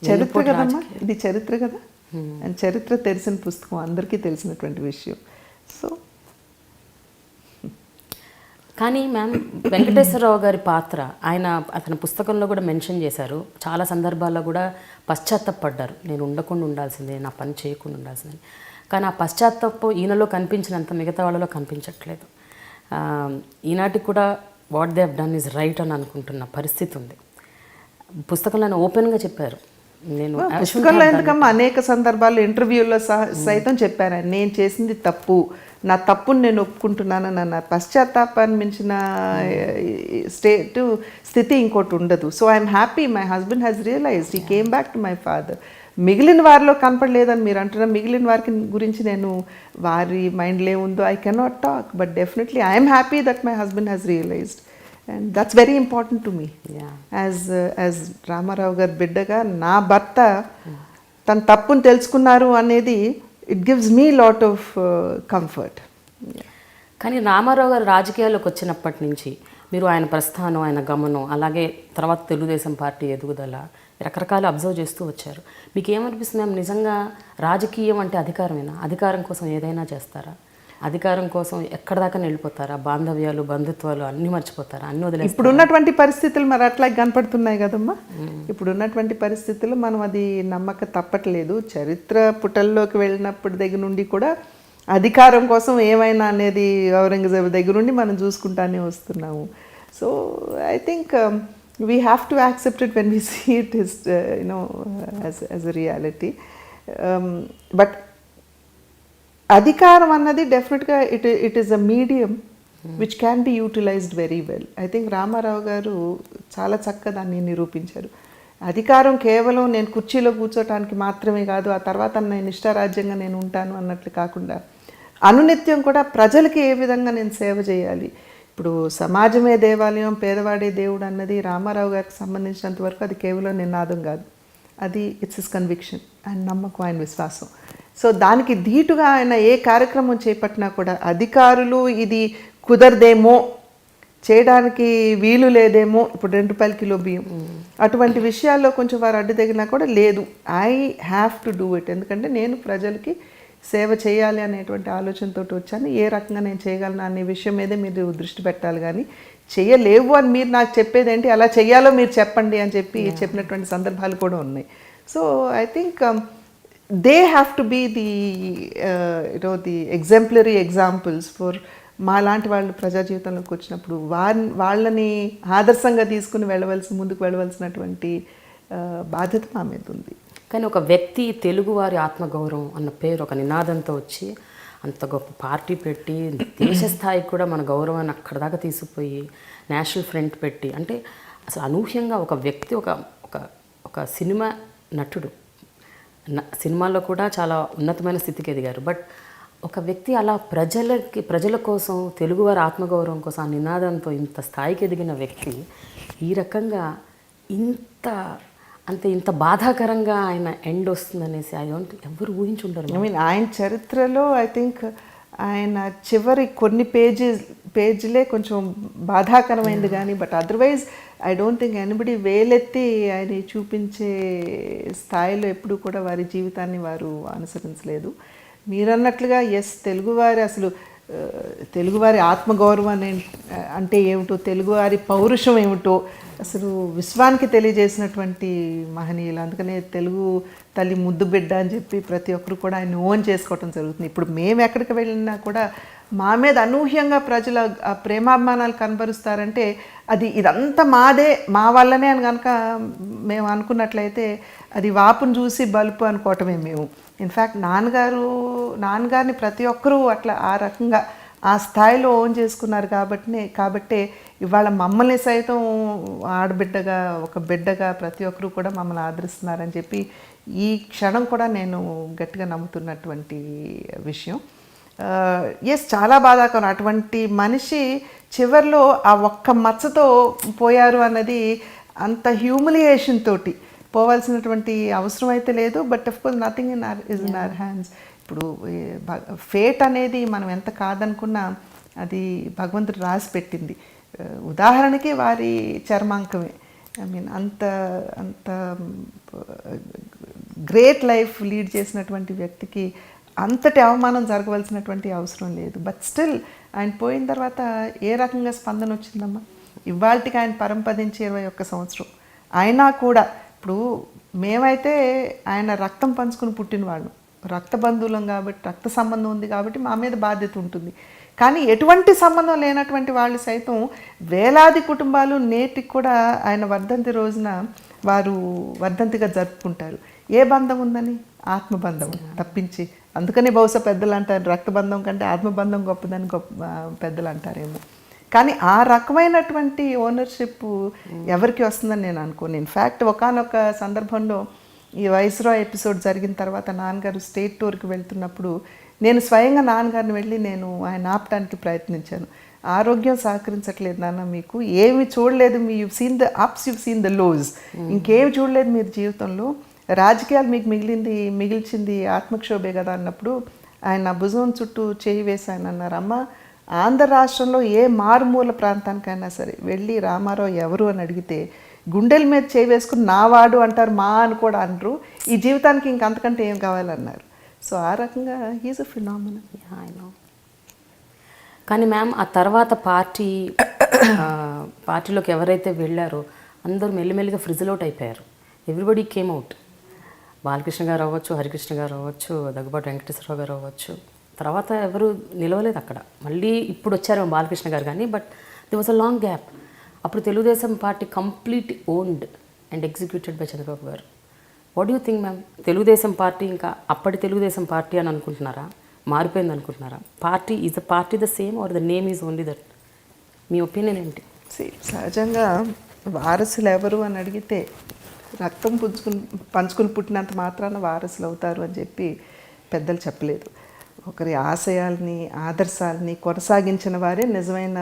చరిత్ర కదమ్మా, ఇది చరిత్ర కదా, అండ్ చరిత్ర తెలిసిన పుస్తకం, అందరికీ తెలిసినటువంటి విషయం. సో కానీ మ్యామ్, వెంకటేశ్వరరావు గారి పాత్ర అతని పుస్తకంలో కూడా మెన్షన్ చేశారు, చాలా సందర్భాల్లో కూడా పశ్చాత్తాపడ్డారు, నేను ఉండకుండా ఉండాల్సిందే, నా పని చేయకుండా ఉండాల్సిందే. కానీ ఆ పశ్చాత్తాపం ఈయనలో కనిపించినంత మిగతా వాళ్ళలో కనిపించట్లేదు. ఈనాటికి కూడా what they have done is right అని అనుకుంటున్న పరిస్థితి ఉంది. పుస్తకంలో ఓపెన్గా చెప్పారు. నేను పుస్తకంలో ఎందుకమ్మా అనేక సందర్భాల్లో ఇంటర్వ్యూల్లో సైతం చెప్పాను, నేను చేసింది తప్పు, నా తప్పుని నేను ఒప్పుకుంటున్నాను అన్న పశ్చాత్తాపాన్ని మించిన స్థితి ఇంకోటి ఉండదు. So I'm happy my husband has realised, he came back to my father. మిగిలిన వారిలో కనపడలేదని మీరు అంటున్నారు, మిగిలిన వారికి గురించి నేను వారి మైండ్లో ఏముందో I cannot talk, but definitely I'm happy that my husband has realised and that's very important to me. As Ramarao గారి బిడ్డగా నా భర్త తన తప్పును తెలుసుకున్నారు అనేది it gives me lot of comfort. కానీ రామారావు గారు రాజకీయాల్లోకి వచ్చినప్పటి నుంచి మీరు ఆయన ప్రస్థానం, ఆయన గమనం, అలాగే తర్వాత తెలుగుదేశం పార్టీ ఎదుగుదల రకరకాలు అబ్జర్వ్ చేస్తూ వచ్చారు. మీకు ఏమనిపిస్తుంది మ్యామ్, నిజంగా రాజకీయం అంటే అధికారమేనా? అధికారం కోసం ఏదైనా చేస్తారా? అధికారం కోసం ఎక్కడ దాకా వెళ్ళిపోతారా? బాంధవ్యాలు, బంధుత్వాలు అన్నీ మర్చిపోతారా? అన్నీ వదిలేస్తారు? ఇప్పుడు ఉన్నటువంటి పరిస్థితులు మరి అట్లా కనపడుతున్నాయి కదమ్మా. ఇప్పుడు ఉన్నటువంటి పరిస్థితులు మనం అది నమ్మక తప్పట్లేదు. చరిత్ర పుటల్లోకి వెళ్ళినప్పటి దగ్గర నుండి కూడా అధికారం కోసం ఏమైనా అనేది ఔరంగజేబు దగ్గర నుండి మనం చూసుకుంటానే వస్తున్నాము. So I think we have to accept it when we see it is as a reality. But అధికారం అన్నది డెఫినెట్గా it is a medium which can be utilised very well. I think Ramarao garu చాలా చక్కగా దాన్ని నిరూపించారు. అధికారం కేవలం నేను కుర్చీలో కూర్చోటానికి మాత్రమే కాదు, ఆ తర్వాత నేను ఇష్టారాజ్యంగా నేను ఉంటాను అన్నట్లు కాకుండా అనునిత్యం కూడా ప్రజలకి ఏ విధంగా నేను సేవ చేయాలి. ఇప్పుడు సమాజమే దేవాలయం, పేదవాడే దేవుడు అన్నది రామారావు గారికి సంబంధించినంత వరకు అది కేవలం నినాదం కాదు, అది ఇట్స్ హిస్ కన్విక్షన్, ఆయన నమ్మకం, ఆయన విశ్వాసం. సో దానికి ధీటుగా ఆయన ఏ కార్యక్రమం చేపట్టినా కూడా అధికారులు ఇది కుదరదేమో, చేయడానికి వీలు లేదేమో, ఇప్పుడు 2 రూపాయల కిలో బియ్యం అటువంటి విషయాల్లో కొంచెం వారు అడ్డు తగిలినా కూడా లేదు, I have to do it, ఎందుకంటే నేను ప్రజలకి సేవ చేయాలి అనేటువంటి ఆలోచనతో వచ్చాను. ఏ రకంగా నేను చేయగలను అనే విషయం మీదే మీరు దృష్టి పెట్టాలి, కానీ చేయలేవు అని మీరు నాకు చెప్పేది ఏంటి, అలా చెయ్యాలో మీరు చెప్పండి అని చెప్పినటువంటి సందర్భాలు కూడా ఉన్నాయి. So I think they have to be the exemplary examples for మా లాంటి వాళ్ళు ప్రజా జీవితంలోకి వచ్చినప్పుడు వాళ్ళని ఆదర్శంగా తీసుకుని ముందుకు వెళ్ళవలసినటువంటి బాధ్యత మా మీద ఉంది. కానీ ఒక వ్యక్తి తెలుగువారి ఆత్మగౌరవం అన్న పేరు ఒక నినాదంతో వచ్చి అంత గొప్ప పార్టీ పెట్టి దేశ స్థాయికి కూడా మన గౌరవాన్ని అక్కడ దాకా తీసుకుపోయి నేషనల్ ఫ్రంట్ పెట్టి, అంటే అసలు అనూహ్యంగా ఒక వ్యక్తి ఒక సినిమా నటుడు, సినిమాల్లో కూడా చాలా ఉన్నతమైన స్థితికి ఎదిగారు. బట్ ఒక వ్యక్తి అలా ప్రజల కోసం, తెలుగువారి ఆత్మగౌరవం కోసం ఆ నినాదంతో ఇంత స్థాయికి ఎదిగిన వ్యక్తి ఈ రకంగా ఇంత బాధాకరంగా ఆయన ఎండ్ వస్తుందనేసి ఎవరు ఊహించుంటారు. ఐ మీన్ ఆయన చరిత్రలో ఐ థింక్ ఆయన చివరి కొన్ని పేజీలే కొంచెం బాధాకరమైంది కానీ, but otherwise I don't think anybody వేలెత్తి ఆయన చూపించే స్థాయిలో ఎప్పుడు కూడా వారి జీవితాన్ని వారు అనుసరించలేదు. మీరన్నట్లుగా తెలుగువారి అసలు తెలుగువారి ఆత్మగౌరవం అంటే ఏమిటో, తెలుగువారి పౌరుషం ఏమిటో అసలు విశ్వానికి తెలియజేసినటువంటి మహనీయులు. అందుకనే తెలుగు తల్లి ముద్దు బిడ్డ అని చెప్పి ప్రతి ఒక్కరు కూడా ఆయన ఓన్ చేసుకోవటం జరుగుతుంది. ఇప్పుడు మేము ఎక్కడికి వెళ్ళినా కూడా మా మీద అనూహ్యంగా ప్రజలు ఆ ప్రేమాభిమానాలు కనబరుస్తారంటే ఇదంతా మాదే, మా వల్లనే అని కనుక మేము అనుకున్నట్లయితే అది వాపును చూసి బలుపు అనుకోవటమే మేము. ఇన్ఫ్యాక్ట్ నాన్నగారిని ప్రతి ఒక్కరూ అట్లా ఆ రకంగా ఆ స్థాయిలో ఓన్ చేసుకున్నారు కాబట్టే ఇవాళ మమ్మల్ని సైతం ఆడబిడ్డగా, ఒక బిడ్డగా ప్రతి ఒక్కరూ కూడా మమ్మల్ని ఆదరిస్తున్నారని చెప్పి ఈ క్షణం కూడా నేను గట్టిగా నమ్ముతున్నటువంటి విషయం. చాలా బాధాకరం. అటువంటి మనిషి చివరిలో ఆ ఒక్క మచ్చతో పోయారు అన్నది అంత హ్యూమిలియేషన్ తోటి పోవాల్సినటువంటి అవసరం అయితే లేదు. But of course nothing is in our hands. ఇప్పుడు ఫేట్ అనేది మనం ఎంత కాదనుకున్నా అది భగవంతుడు రాసి పెట్టింది. ఉదాహరణకి వారి చర్మాంకమే, అంత గ్రేట్ లైఫ్ లీడ్ చేసినటువంటి వ్యక్తికి అంతటి అవమానం జరగవలసినటువంటి అవసరం లేదు. బట్ స్టిల్ ఆయన పోయిన తర్వాత ఏ రకంగా స్పందన వచ్చిందమ్మా? ఇవాళకి ఆయన పరంపదించి 21 సంవత్సరం అయినా కూడా ఇప్పుడు మేమైతే ఆయన రక్తం పంచుకుని పుట్టిన వాళ్ళు, రక్త బంధువులం కాబట్టి, రక్త సంబంధం ఉంది కాబట్టి మా మీద బాధ్యత ఉంటుంది. కానీ ఎటువంటి సంబంధం లేనటువంటి వాళ్ళు సైతం వేలాది కుటుంబాలు నేటికి కూడా ఆయన వర్ధంతి రోజున వారు వర్ధంతిగా జరుపుకుంటారు. ఏ బంధం ఉందని? ఆత్మబంధం తప్పించి. అందుకనే బహుశా పెద్దలు అంటారు రక్తబంధం కంటే ఆత్మబంధం గొప్పదని పెద్దలు అంటారేమో. కానీ ఆ రకమైనటువంటి ఓనర్షిప్ ఎవరికి వస్తుందని నేను అనుకోను. ఇన్ఫ్యాక్ట్ ఒకానొక సందర్భంలో ఈ వైస్రాయ్ ఎపిసోడ్ జరిగిన తర్వాత నాన్నగారు స్టేట్ టూర్కి వెళ్తున్నప్పుడు నేను స్వయంగా నాన్నగారిని వెళ్ళి నేను ఆయన ఆపడానికి ప్రయత్నించాను. ఆరోగ్యం సహకరించట్లేదు నాన్న, మీకు ఏమి చూడలేదు, you seen the ups, you seen the lows, ఇంకేమి చూడలేదు మీరు జీవితంలో, రాజకీయాలు మీకు మిగిల్చింది ఆత్మక్షోభే కదా అన్నప్పుడు ఆయన నా భుజం చుట్టూ చేయి వేసి ఆయన అన్నారు, అమ్మ ఆంధ్ర రాష్ట్రంలో ఏ మారుమూల ప్రాంతానికైనా సరే వెళ్ళి రామారావు ఎవరు అని అడిగితే గుండెల మీద చేయి వేసుకుని నావాడు అంటారు, మా అని కూడా అనరు, ఈ జీవితానికి ఇంకంతకంటే ఏం కావాలన్నారు. సో ఆ రకంగా హీజ్ అ ఫినామినన్. కానీ మ్యామ్ ఆ తర్వాత పార్టీలోకి ఎవరైతే వెళ్ళారో అందరూ మెల్లిమెల్లిగా ఫ్రిజిల్ అవుట్ అయిపోయారు. Everybody came out. Balakrishna garu అవ్వచ్చు, హరికృష్ణ గారు అవ్వచ్చు, దగ్గుబాటి వెంకటేశ్వరరావు గారు అవ్వచ్చు. తర్వాత ఎవరు నిలవలేదు అక్కడ. మళ్ళీ ఇప్పుడు వచ్చారు బాలకృష్ణ గారు కానీ, but the was a long gap. అప్పుడు Telugu Desam party complete owned and executed by Chandrababu garu. What you think ma'am? Telugu Desam party ఇంకా అప్పటి తెలుగుదేశం పార్టీ అని అనుకుంటున్నారా? మారిపోయింది అనుకుంటున్నారా? Party is the party the same or the name is only that? మీ ఒపీనియన్ ఏంటి? సహజంగా వారసులు ఎవరు అని అడిగితే రక్తం పంచుకుని పుట్టినంత మాత్రాన వారసులు అవుతారు అని చెప్పి పెద్దలు చెప్పలేదు. ఒకరి ఆశయాల్ని, ఆదర్శాలని కొనసాగించిన వారే నిజమైన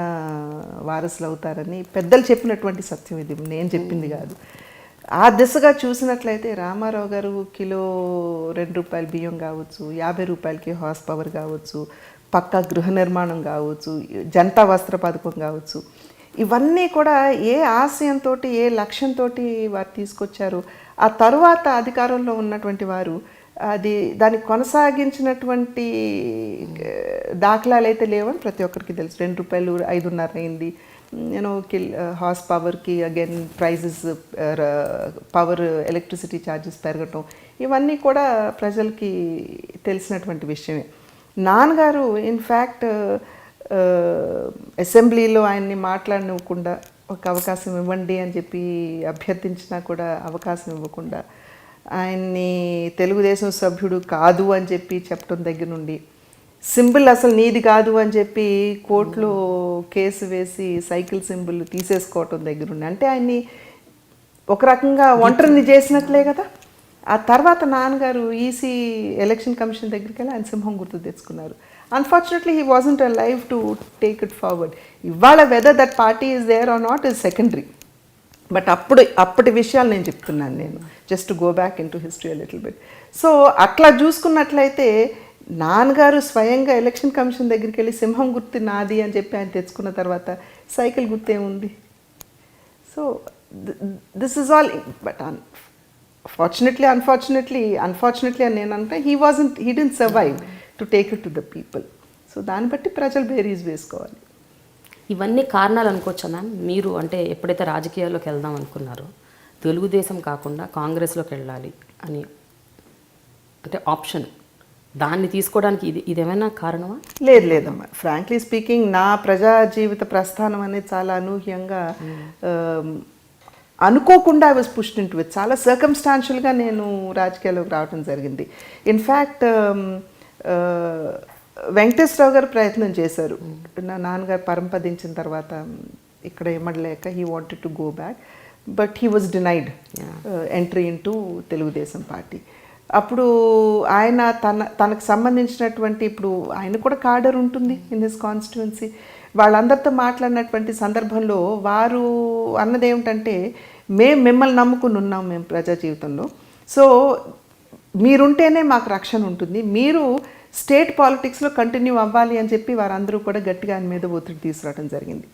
వారసులు అవుతారని పెద్దలు చెప్పినటువంటి సత్యం ఇది, నేను చెప్పింది కాదు. ఆ దిశగా చూసినట్లయితే రామారావు గారు కిలో ₹2 బియ్యం కావచ్చు, 50 రూపాయలకి హార్స్ పవర్ కావచ్చు, పక్కా గృహ నిర్మాణం కావచ్చు, జనతా వస్త్ర పథకం కావచ్చు, ఇవన్నీ కూడా ఏ ఆశయంతో, ఏ లక్ష్యంతో వారు తీసుకొచ్చారు. ఆ తరువాత అధికారంలో ఉన్నటువంటి వారు దాన్ని కొనసాగించినటువంటి దాఖలాలు అయితే లేవని ప్రతి ఒక్కరికి తెలుసు. ₹2 5.5 అయింది. హార్స్ పవర్కి again prices, power electricity charges పెరగటం, ఇవన్నీ కూడా ప్రజలకి తెలిసినటువంటి విషయమే. నాన్నగారు ఇన్ఫ్యాక్ట్ అసెంబ్లీలో ఆయన్ని మాట్లాడనివ్వకుండా, ఒక అవకాశం ఇవ్వండి అని చెప్పి అభ్యర్థించినా కూడా అవకాశం ఇవ్వకుండా, ఆయన్ని తెలుగుదేశం సభ్యుడు కాదు అని చెప్పి చెప్పడం దగ్గర నుండి, సింబల్ అసలు నీది కాదు అని చెప్పి కోర్టులో కేసు వేసి సైకిల్ సింబల్ తీసేసుకోవటం దగ్గర నుండి, అంటే ఆయన్ని ఒక రకంగా ఒంటరిని చేసినట్లే కదా. ఆ తర్వాత నాన్నగారు ఈసీ ఎలక్షన్ కమిషన్ దగ్గరికి వెళ్ళి ఆయన సింహం గుర్తు తెచ్చుకున్నారు. Unfortunately he wasn't alive to take it forward. ఇవాళ whether that party is there or not is secondary. But అప్పటి విషయాలు నేను చెప్తున్నాను, నేను just go back in to history a little bit. So అట్లా చూసుకున్నట్లయితే నాన్నగారు స్వయంగా ఎలక్షన్ కమిషన్ దగ్గరికి వెళ్ళి సింహం గుర్తు నాది అని చెప్పి ఆయన తెచ్చుకున్న తర్వాత సైకిల్ గుర్తు ఏముంది? So this is all, but unfortunately అని నేను అంటే he didn't survive to take it to the people. So దాన్ని బట్టి ప్రజలు బేరీస్ వేసుకోవాలి. ఇవన్నీ కారణాలు అనుకోవచ్చా మ్యామ్? మీరు అంటే ఎప్పుడైతే రాజకీయాల్లోకి వెళ్దాం అనుకున్నారో తెలుగుదేశం కాకుండా కాంగ్రెస్లోకి వెళ్ళాలి అని అంటే ఆప్షన్, దాన్ని తీసుకోవడానికి ఇదేమైనా కారణమా? లేదమ్మా, ఫ్రాంక్లీ స్పీకింగ్ నా ప్రజా జీవిత ప్రస్థానం అనేది చాలా అనూహ్యంగా అనుకోకుండా I was pushed into it. చాలా సర్కమ్స్టాన్షియల్గా నేను రాజకీయాల్లోకి రావడం జరిగింది. ఇన్ఫ్యాక్ట్ వెంకటేశ్వరరావు గారు ప్రయత్నం చేశారు, నా నాన్నగారు పరంపదించిన తర్వాత ఇక్కడ ఇమ్మడలేక he wanted to go back, but he was denied entry into Telugu Desam party. అప్పుడు ఆయన తనకు సంబంధించినటువంటి, ఇప్పుడు ఆయన కూడా కాడర్ ఉంటుంది ఇన్ హిస్ కాన్స్టిట్యువెన్సీ, వాళ్ళందరితో మాట్లాడినటువంటి సందర్భంలో వారు అన్నది ఏమిటంటే, మిమ్మల్ని నమ్ముకుని ఉన్నాం మేము ప్రజా జీవితంలో, సో మీరుంటేనే మాకు రక్షణ ఉంటుంది, మీరు స్టేట్ పాలిటిక్స్లో కంటిన్యూ అవ్వాలి అని చెప్పి వారందరూ కూడా గట్టిగా ఆయన మీద ఒత్తిడి తీసుకురావడం జరిగింది.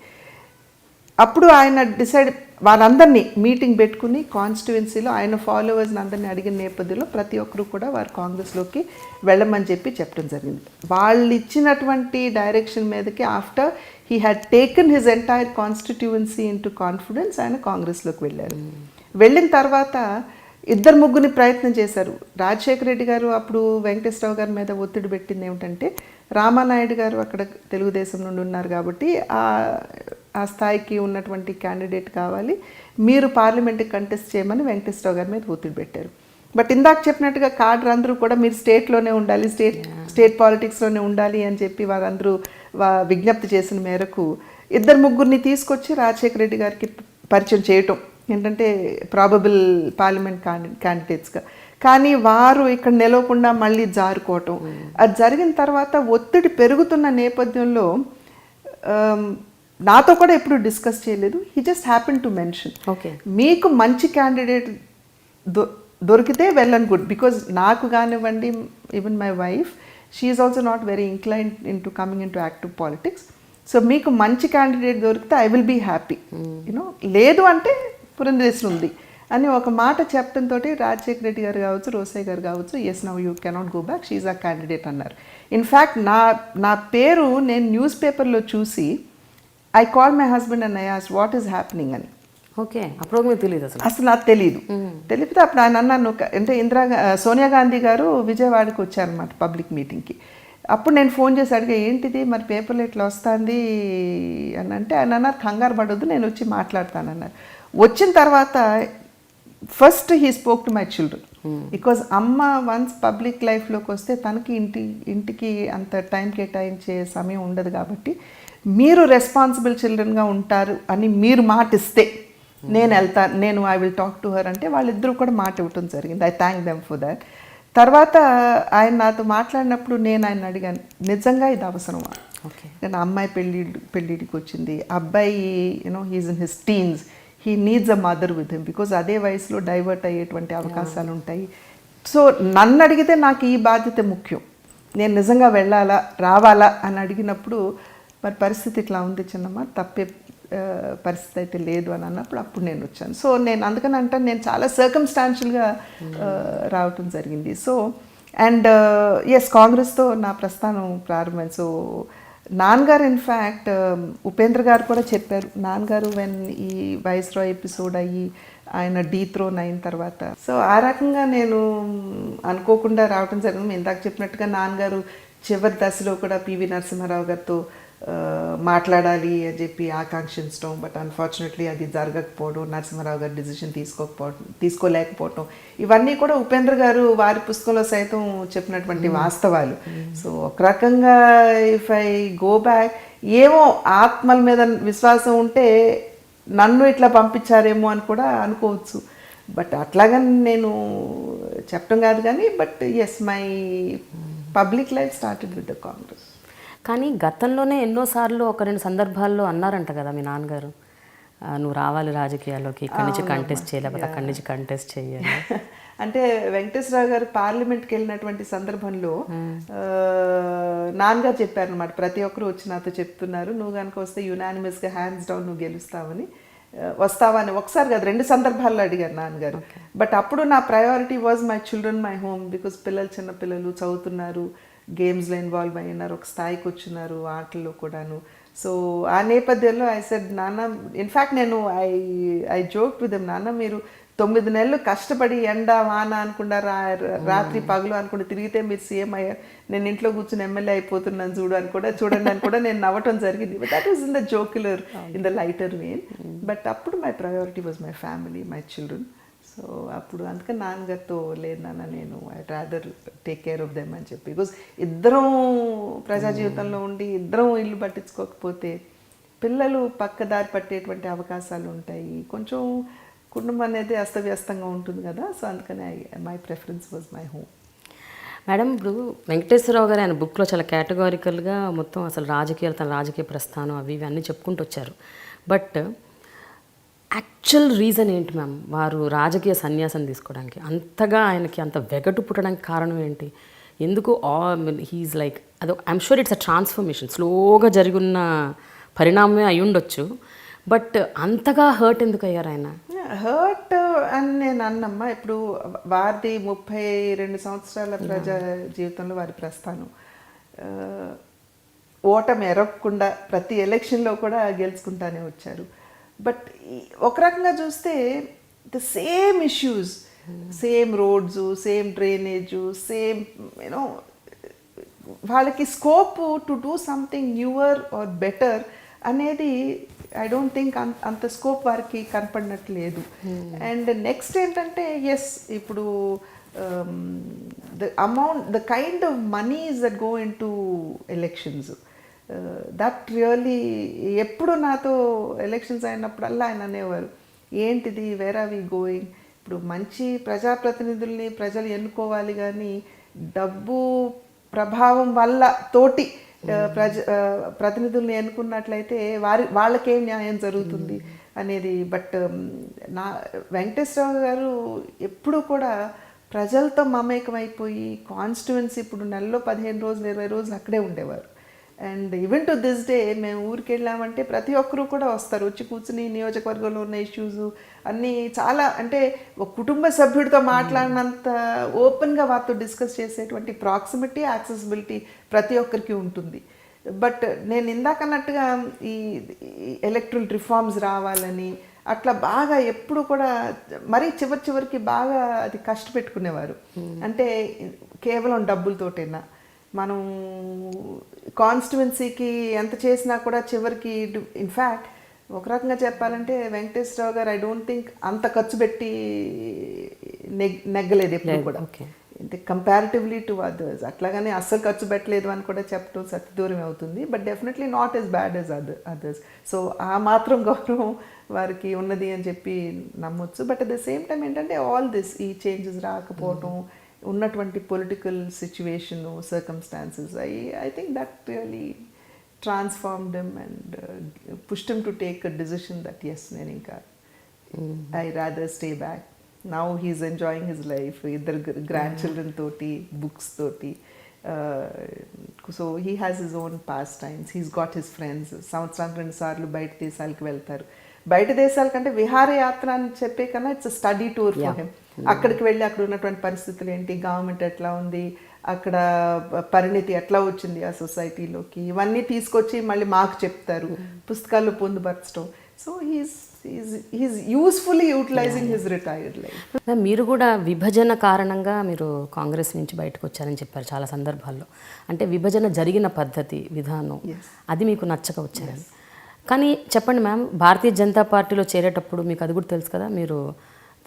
అప్పుడు ఆయన డిసైడ్, వాళ్ళందరినీ మీటింగ్ పెట్టుకుని కాన్స్టిట్యువెన్సీలో ఆయన ఫాలోవర్స్ని అందరినీ అడిగిన నేపథ్యంలో ప్రతి ఒక్కరు కూడా వారు కాంగ్రెస్లోకి వెళ్ళమని చెప్పడం జరిగింది. వాళ్ళు ఇచ్చినటువంటి డైరెక్షన్ మీదకి after he had taken his entire constituency into confidence ఆయన కాంగ్రెస్లోకి వెళ్ళారు. వెళ్ళిన తర్వాత ఇద్దరు ముగ్గురిని ప్రయత్నం చేశారు. రాజశేఖర రెడ్డి గారు అప్పుడు వెంకటేశ్వరరావు గారి మీద ఒత్తిడి పెట్టింది ఏమిటంటే, రామానాయుడు గారు అక్కడ తెలుగుదేశం నుండి ఉన్నారు కాబట్టి ఆ స్థాయికి ఉన్నటువంటి క్యాండిడేట్ కావాలి, మీరు పార్లమెంట్కి కంటెస్ట్ చేయమని వెంకటేశ్వరరావు గారి మీద ఒత్తిడి పెట్టారు. బట్ ఇందాక చెప్పినట్టుగా కాడర్ అందరూ కూడా మీరు స్టేట్లోనే ఉండాలి, స్టేట్ పాలిటిక్స్లోనే ఉండాలి అని చెప్పి వారందరూ విజ్ఞప్తి చేసిన మేరకు ఇద్దరు ముగ్గురిని తీసుకొచ్చి రాజశేఖర రెడ్డి గారికి పరిచయం చేయటం ఏంటంటే ప్రాబబుల్ పార్లమెంట్ క్యాండిడేట్స్గా. కానీ వారు ఇక్కడ నిలవకుండా మళ్ళీ జారుకోవటం అది జరిగిన తర్వాత ఒత్తిడి పెరుగుతున్న నేపథ్యంలో నాతో కూడా ఎప్పుడు డిస్కస్ చేయలేదు. He just happen to mention, మీకు మంచి క్యాండిడేట్ దొరికితే వెల్ అండ్ గుడ్, బికాజ్ నాకు కానివ్వండి, even my wife, she is also not very inclined in to coming in to active politics. So మీకు మంచి క్యాండిడేట్ దొరికితే I will be happy, you know, లేదు అంటే పురంధేశ్వరి ఉంది అని ఒక మాట చెప్పడంతో రాజశేఖర రెడ్డి గారు కావచ్చు, రోసయ్య గారు కావచ్చు, yes now you cannot go back, she's a candidate అన్నారు. ఇన్ఫ్యాక్ట్ నా పేరు నేను న్యూస్ పేపర్లో చూసి I call my husband and I asked what is happening అని. ఓకే, అప్పుడు మీకు తెలియదు అసలు నాకు తెలియదు. అప్పుడు ఆయన అన్నాను, అంటే సోనియా గాంధీ గారు విజయవాడకి వచ్చారనమాట పబ్లిక్ మీటింగ్కి. అప్పుడు నేను ఫోన్ చేసి అడిగా, ఏంటిది మరి పేపర్లో ఇట్లా వస్తుంది అని అంటే ఆయన అన్నారు, కంగారు పడొద్దు, నేను వచ్చి మాట్లాడతానన్నారు. వచ్చిన తర్వాత first he spoke to my children, because అమ్మ వన్స్ పబ్లిక్ లైఫ్లోకి వస్తే తనకి ఇంటికి అంత టైం కేటాయించే సమయం ఉండదు కాబట్టి మీరు రెస్పాన్సిబుల్ చిల్డ్రన్గా ఉంటారు అని మీరు మాట ఇస్తే నేను వెళ్తాను, I will talk to her అంటే వాళ్ళిద్దరూ కూడా మాట ఇవ్వటం జరిగింది. I thank them for that. తర్వాత ఆయన నాతో మాట్లాడినప్పుడు నేను ఆయన అడిగాను, నిజంగా ఇది అవసరమా? నేను అమ్మాయి పెళ్ళిడికి వచ్చింది, అబ్బాయి you know he's in his teens, he needs a mother with him, because అదే వయసులో డైవర్ట్ అయ్యేటువంటి అవకాశాలు ఉంటాయి. సో నన్ను అడిగితే నాకు ఈ బాధ్యత ముఖ్యం, నేను నిజంగా వెళ్ళాలా రావాలా అని అడిగినప్పుడు, మరి పరిస్థితి ఇట్లా ఉంది చిన్నమ్మ, తప్పే పరిస్థితి అయితే లేదు అని అన్నప్పుడు అప్పుడు నేను వచ్చాను. సో నేను అందుకని అంటాను, నేను చాలా సర్కమ్స్టాన్షియల్గా రావటం జరిగింది. సో అండ్ ఎస్, కాంగ్రెస్తో నా ప్రస్థానం ప్రారంభమైంది. సో నాన్నగారు ఇన్ఫ్యాక్ట్ ఉపేంద్ర గారు కూడా చెప్పారు, నాన్నగారు వెన్ ఈ వైస్రాయ్ ఎపిసోడ్ అయ్యి ఆయన డీథ్రోన్ అయిన తర్వాత, సో ఆ రకంగా నేను అనుకోకుండా రావటం జరిగింది. ఇందాక చెప్పినట్టుగా నాన్నగారు చివరి దశలో కూడా పివి నరసింహారావు గారితో మాట్లాడాలి అని చెప్పి ఆకాంక్షించడం, బట్ అన్ఫార్చునేట్లీ అది జరగకపోవడం, నరసింహారావు గారు డిసిషన్ తీసుకోలేకపోవటం, ఇవన్నీ కూడా ఉపేంద్ర గారు వారి పుస్తకంలో సైతం చెప్పినటువంటి వాస్తవాలు. సో ఒక రకంగా ఇఫ్ ఐ గో బ్యాక్, ఏమో ఆత్మల మీద విశ్వాసం ఉంటే నన్ను ఇట్లా పంపించారేమో అని కూడా అనుకోవచ్చు. బట్ అట్లాగని నేను చెప్పడం కాదు కానీ, but yes, my public life started with the Congress. కానీ గతంలోనే ఎన్నోసార్లు ఒక రెండు సందర్భాల్లో అన్నారంట కదా మీ నాన్నగారు, నువ్వు రావాలి రాజకీయాల్లోకి, ఇక్కడి నుంచి కంటెస్ట్ చేయలేకపోతే అక్కడి నుంచి కంటెస్ట్ చేయాలి అంటే వెంకటేశ్వరరావు గారు పార్లమెంట్కి వెళ్ళినటువంటి సందర్భంలో నాన్నగారు చెప్పారనమాట, ప్రతి ఒక్కరు వచ్చి నాతో చెప్తున్నారు, నువ్వు కనుక వస్తే యునానిమస్గా హ్యాండ్స్ డౌన్ నువ్వు గెలుస్తావని. వస్తావా అని ఒకసారి కాదు 2 సందర్భాల్లో అడిగారు నాన్నగారు. బట్ అప్పుడు నా priority was my children my home, because చిన్న పిల్లలు చదువుతున్నారు, గేమ్స్లో ఇన్వాల్వ్ అయినారు, ఒక స్థాయికి వచ్చినారు ఆటల్లో కూడాను. సో ఆ నేపథ్యంలో ఐ సెడ్ నాన్న, ఇన్ఫ్యాక్ట్ నేను ఐ జోక్ విత్ దెమ్, నాన్న మీరు 9 నెలలు కష్టపడి ఎండ వాన అనుకుండా రాత్రి పగలు అనుకుంటే తిరిగితే మీరు సీఎం అయ్యారు, నేను ఇంట్లో కూర్చుని ఎమ్మెల్యే అయిపోతున్నాను చూడండి అని కూడా నేను నవ్వటం జరిగింది. But that was in the jocular, in the lighter vein. But అప్పుడు my priority was my family, my children. So అప్పుడు అందుకని నాన్నగారితో లేదు నాన్న, నేను I rather take care of them అని చెప్పి, బికాజ్ ఇద్దరం ప్రజా జీవితంలో ఉండి ఇద్దరం ఇల్లు పట్టించుకోకపోతే పిల్లలు పక్కదారి పట్టేటువంటి అవకాశాలు ఉంటాయి, కొంచెం కుటుంబం అనేది అస్తవ్యస్తంగా ఉంటుంది కదా. సో అందుకని my preference was my home. Madam, ఇప్పుడు వెంకటేశ్వరరావు గారు ఆయన బుక్లో చాలా కేటగారికల్గా మొత్తం అసలు రాజకీయాలు, తన రాజకీయ ప్రస్థానం అవి ఇవి అన్నీ చెప్పుకుంటూ వచ్చారు. బట్ యాక్చువల్ రీజన్ ఏంటి మ్యామ్ వారు రాజకీయ సన్యాసం తీసుకోవడానికి అంతగా ఆయనకి అంత వెగటు పుట్టడానికి కారణం ఏంటి? ఎందుకు హీఈస్ లైక్ అదో I'm sure it's a transformation, స్లోగా జరిగిన పరిణామమే అయి ఉండొచ్చు. బట్ అంతగా హర్ట్ ఎందుకు అయ్యారు ఆయన? హర్ట్ అని నేను అన్నమ్మా, ఇప్పుడు వారిది 32 సంవత్సరాల ప్రజా జీవితంలో వారి ప్రస్థానం, ఓటమి ఎరగకుండా ప్రతి ఎలక్షన్లో కూడా గెలుచుకుంటానే వచ్చారు. బట్ ఒక రకంగా చూస్తే the same issues, same roads, same drainage, same you know, వాళ్ళకి scope to do something newer or better అనేది ఐ డోంట్ థింక్ అంత స్కోప్ వారికి కనపడినట్లేదు. అండ్ నెక్స్ట్ ఏంటంటే ఎస్, ఇప్పుడు the kind of monies that go into elections, that really, ఎప్పుడు నాతో elections అయినప్పుడల్లా ఆయన అనేవారు, ఏంటిది, వేర్ ఆర్ వి గోయింగ్, ఇప్పుడు మంచి ప్రజాప్రతినిధుల్ని ప్రజలు ఎన్నుకోవాలి కానీ డబ్బు ప్రభావం వల్ల తోటి ప్రతినిధుల్ని ఎన్నుకున్నట్లయితే వాళ్ళకేం న్యాయం జరుగుతుంది అనేది. బట్ నా వెంకటేశ్వరరావు గారు ఎప్పుడు కూడా ప్రజలతో మమేకమైపోయి కాన్స్టిట్యువెన్సీ, ఇప్పుడు నెలలో 15 రోజులు 20 రోజులు అక్కడే ఉండేవారు. And even to this day మేము ఊరికి వెళ్ళామంటే ప్రతి ఒక్కరు కూడా వస్తారు, వచ్చి కూర్చుని నియోజకవర్గంలో ఉన్న ఇష్యూస్ అన్నీ చాలా, అంటే ఒక కుటుంబ సభ్యుడితో మాట్లాడినంత ఓపెన్గా వారితో డిస్కస్ చేసేటువంటి ప్రాక్సిమిటీ, యాక్సెసిబిలిటీ ప్రతి ఒక్కరికి ఉంటుంది. బట్ నేను ఇందాకన్నట్టుగా ఈ ఎలక్ట్రల్ రిఫార్మ్స్ రావాలని అట్లా బాగా ఎప్పుడు కూడా మరీ చివరికి బాగా అది కష్టపెట్టుకునేవారు. అంటే కేవలం డబ్బులతోటేనా, మనం కాన్స్టిట్యువెన్సీకి ఎంత చేసినా కూడా చివరికి, ఇన్ఫ్యాక్ట్ ఒక రకంగా చెప్పాలంటే వెంకటేశ్వరరావు గారు ఐ డోంట్ థింక్ అంత ఖర్చు పెట్టి నెగ్గలేదు ఎప్పుడు కూడా, అంటే కంపారిటివ్లీ టు అదర్స్. అట్లాగనే అస్సలు ఖర్చు పెట్టలేదు అని కూడా చెప్పడం సత్యదూరం అవుతుంది. But definitely not as bad as others. So ఆ మాత్రం గౌరవం వారికి ఉన్నది అని చెప్పి నమ్మొచ్చు. But at the same time ఏంటంటే ఆల్ దిస్, ఈ చేంజెస్ రాకపోవటం, ఉన్నటువంటి political situation, circumstances, I think that really transformed him and pushed him to take a decision that yes, నేను ఇంకా I rather stay back. Now he's enjoying his life, ఇద్దరు grand children తోటి, books తోటి. So he has his own pastimes, he's got his friends. సంవత్సరానికి 2 సార్లు బయట దేశాలకు వెళ్తారు. బయట దేశాల కంటే విహారయాత్ర అని చెప్పే కన్నా it's study tour for him. అక్కడికి వెళ్ళి అక్కడ ఉన్నటువంటి పరిస్థితులు ఏంటి, గవర్నమెంట్ ఎట్లా ఉంది, అక్కడ పరిణితి ఎట్లా వచ్చింది ఆ సొసైటీలోకి, ఇవన్నీ తీసుకొచ్చి మళ్ళీ మాకు చెప్తారు, పుస్తకాల్లో పొందుపరచడం. So he's usefully utilising his retired life. మీరు కూడా విభజన కారణంగా మీరు కాంగ్రెస్ నుంచి బయటకు వచ్చారని చెప్పారు చాలా సందర్భాల్లో. అంటే విభజన జరిగిన పద్ధతి, విధానం అది మీకు నచ్చక వచ్చారని. కానీ చెప్పండి మ్యామ్, భారతీయ జనతా పార్టీలో చేరేటప్పుడు మీకు అది కూడా తెలుసు కదా, మీరు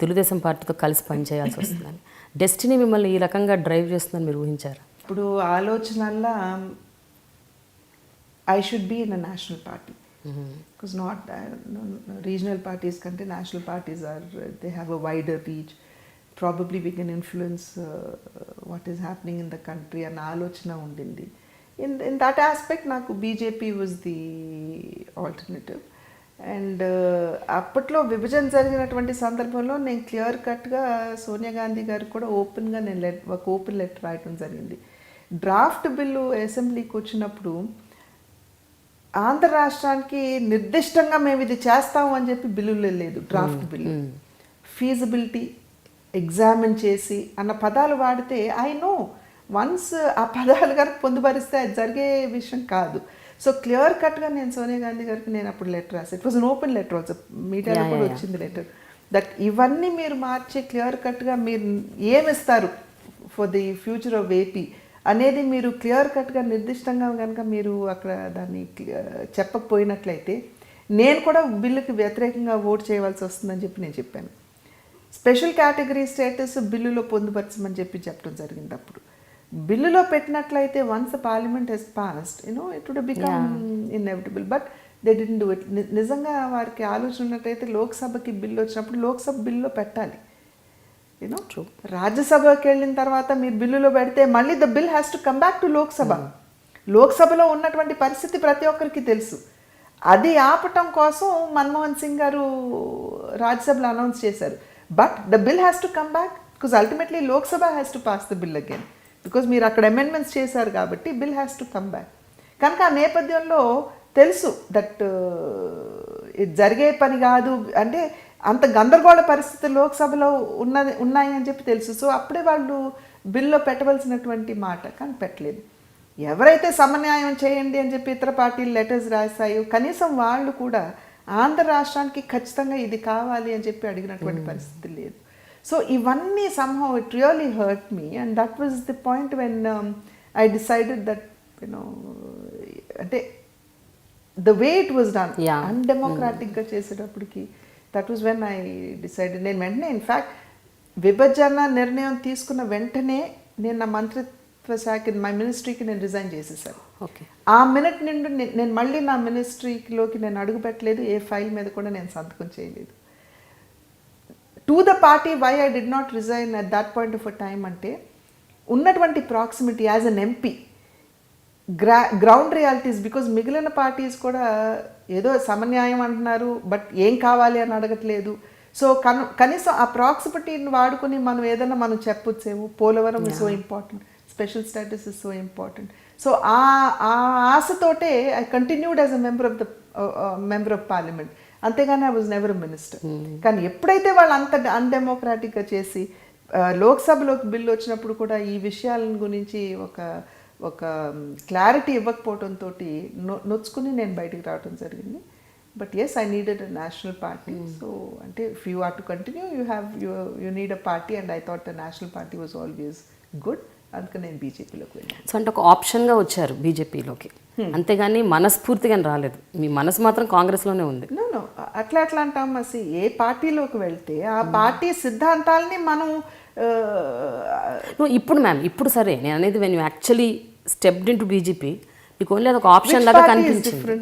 తెలుగుదేశం పార్టీతో కలిసి పనిచేయాల్సి వస్తుందని. డెస్టినీ మిమ్మల్ని ఈ రకంగా డ్రైవ్ చేస్తుందని మీరు ఊహించారా? ఇప్పుడు ఆలోచనల్లా I should be in a national party, because not regional parties కంటే national parties are, they have a wider reach, probably we can influence what is happening in the country అన్న ఆలోచన ఉండింది. ఇన్ దట్ ఆస్పెక్ట్ నాకు BJP was the alternative. And అప్పట్లో విభజన జరిగినటువంటి సందర్భంలో నేను క్లియర్ కట్గా సోనియా గాంధీ గారికి కూడా ఓపెన్గా నేను ఒక ఓపెన్ లెటర్ రాయటం జరిగింది. డ్రాఫ్ట్ బిల్లు అసెంబ్లీకి వచ్చినప్పుడు ఆంధ్ర రాష్ట్రానికి నిర్దిష్టంగా మేము ఇది చేస్తాము అని చెప్పి బిల్లులో లేదు, డ్రాఫ్ట్ బిల్లు. ఫీజిబిలిటీ ఎగ్జామిన్ చేసి అన్న పదాలు వాడితే ఐ నో వన్స్ ఆ పదాలు కనుక పొందుపరిస్తే అది జరిగే విషయం కాదు. సో క్లియర్ కట్గా నేను సోనియా గాంధీ గారికి నేను అప్పుడు లెటర్ రాసి, it was an open letter also, మీడియాలో కూడా వచ్చింది లెటర్, దట్ ఇవన్నీ మీరు మార్చి క్లియర్ కట్గా మీరు ఏమిస్తారు for the future of AP అనేది మీరు క్లియర్ కట్గా నిర్దిష్టంగా కనుక మీరు అక్కడ దాన్ని చెప్పకపోయినట్లయితే నేను కూడా బిల్లుకి వ్యతిరేకంగా ఓటు చేయవలసి వస్తుందని చెప్పి నేను చెప్పాను. స్పెషల్ కేటగిరీ స్టేటస్ బిల్లులో పొందుపరచమని చెప్పడం జరిగింది. అప్పుడు బిల్లులో పెట్టినట్లయితే once parliament has passed it would become inevitable, but they didn't do it. నిజంగా వారికి ఆలోచన ఉన్నట్టయితే లోక్సభకి బిల్లు వచ్చినప్పుడు లోక్సభ బిల్లులో పెట్టాలి. రాజ్యసభకి వెళ్ళిన తర్వాత మీరు బిల్లులో పెడితే మళ్ళీ the bill has to come back to Lok Sabha. లోక్సభలో ఉన్నటువంటి పరిస్థితి ప్రతి ఒక్కరికి తెలుసు. అది ఆపటం కోసం మన్మోహన్ సింగ్ గారు రాజ్యసభలో అనౌన్స్ చేశారు. But the bill has to come back because ultimately Lok Sabha has to pass the bill again, because మీరు అక్కడ అమెండ్మెంట్స్ చేశారు కాబట్టి bill has to come back. కనుక ఆ నేపథ్యంలో తెలుసు దట్ ఇది జరిగే పని కాదు, అంటే అంత గందరగోళ పరిస్థితి లోక్సభలో ఉన్నాయి అని చెప్పి తెలుసు. సో అప్పుడే వాళ్ళు బిల్లో పెట్టవలసినటువంటి మాట, కానీ పెట్టలేదు. ఎవరైతే సమన్యాయం చేయండి అని చెప్పి ఇతర పార్టీలు లెటర్స్ రాశాయో కనీసం వాళ్ళు కూడా ఆంధ్ర రాష్ట్రానికి ఖచ్చితంగా ఇది కావాలి అని చెప్పి అడిగినటువంటి పరిస్థితి లేదు. సో ఇవన్నీ somehow it really hurt me, and that was the point when I decided that అంటే the way it was done, undemocratic గా చేసేటప్పటికి that was when I decided. నేను వెంటనే ఇన్ఫ్యాక్ట్ విభజన నిర్ణయం తీసుకున్న వెంటనే నేను నా మంత్రిత్వ శాఖ మై మినిస్ట్రీకి నేను రిజైన్ చేసేసాను. ఆ మినిట్ నుండి నేను మళ్ళీ నా మినిస్ట్రీలోకి నేను అడుగు పెట్టలేదు, ఏ ఫైల్ మీద కూడా నేను సంతకం చేయలేదు. To the party why I did not resign at that point of a time అంటే ఉన్నటువంటి proximity as an MP, ground realities, because మిగిలిన పార్టీస్ కూడా ఏదో సమన్యాయం అంటున్నారు బట్ ఏం కావాలి అని అడగట్లేదు. సో కనీసం ఆ ప్రాక్సిమిటీని వాడుకొని మనం ఏదైనా మనం చెప్పొచ్చేమో. Polavaram is so important, special status is so important. So ఆ ఆశతోటే I continued as a member of parliament, అంతేగాని I was never a minister. కానీ ఎప్పుడైతే వాళ్ళు అంత అన్డెమోక్రాటిక్గా చేసి లోక్సభలోకి బిల్లు వచ్చినప్పుడు కూడా ఈ విషయాల గురించి ఒక క్లారిటీ ఇవ్వకపోవడంతో నొచ్చుకుని నేను బయటికి రావడం జరిగింది. But yes, I needed a national party. So అంటే if you are to continue you need a party, and I thought the national party was always good. అందుకని నేను బీజేపీలోకి వెళ్ళాను. సో అంటే ఒక ఆప్షన్గా వచ్చారు బీజేపీలోకి, అంతేగాని మనస్ఫూర్తిగా రాలేదు. మీ మనసు మాత్రం కాంగ్రెస్లోనే ఉంది. నో అట్లా అంటాం. అసలు ఏ పార్టీలోకి వెళ్తే ఆ పార్టీ సిద్ధాంతాలని మనం ఇప్పుడు మ్యామ్ ఇప్పుడు సరే నేను అనేది when you actually stepped into BJP మీకు ఓన్లీ అదొక ఆప్షన్ లాగా కనిపించింది.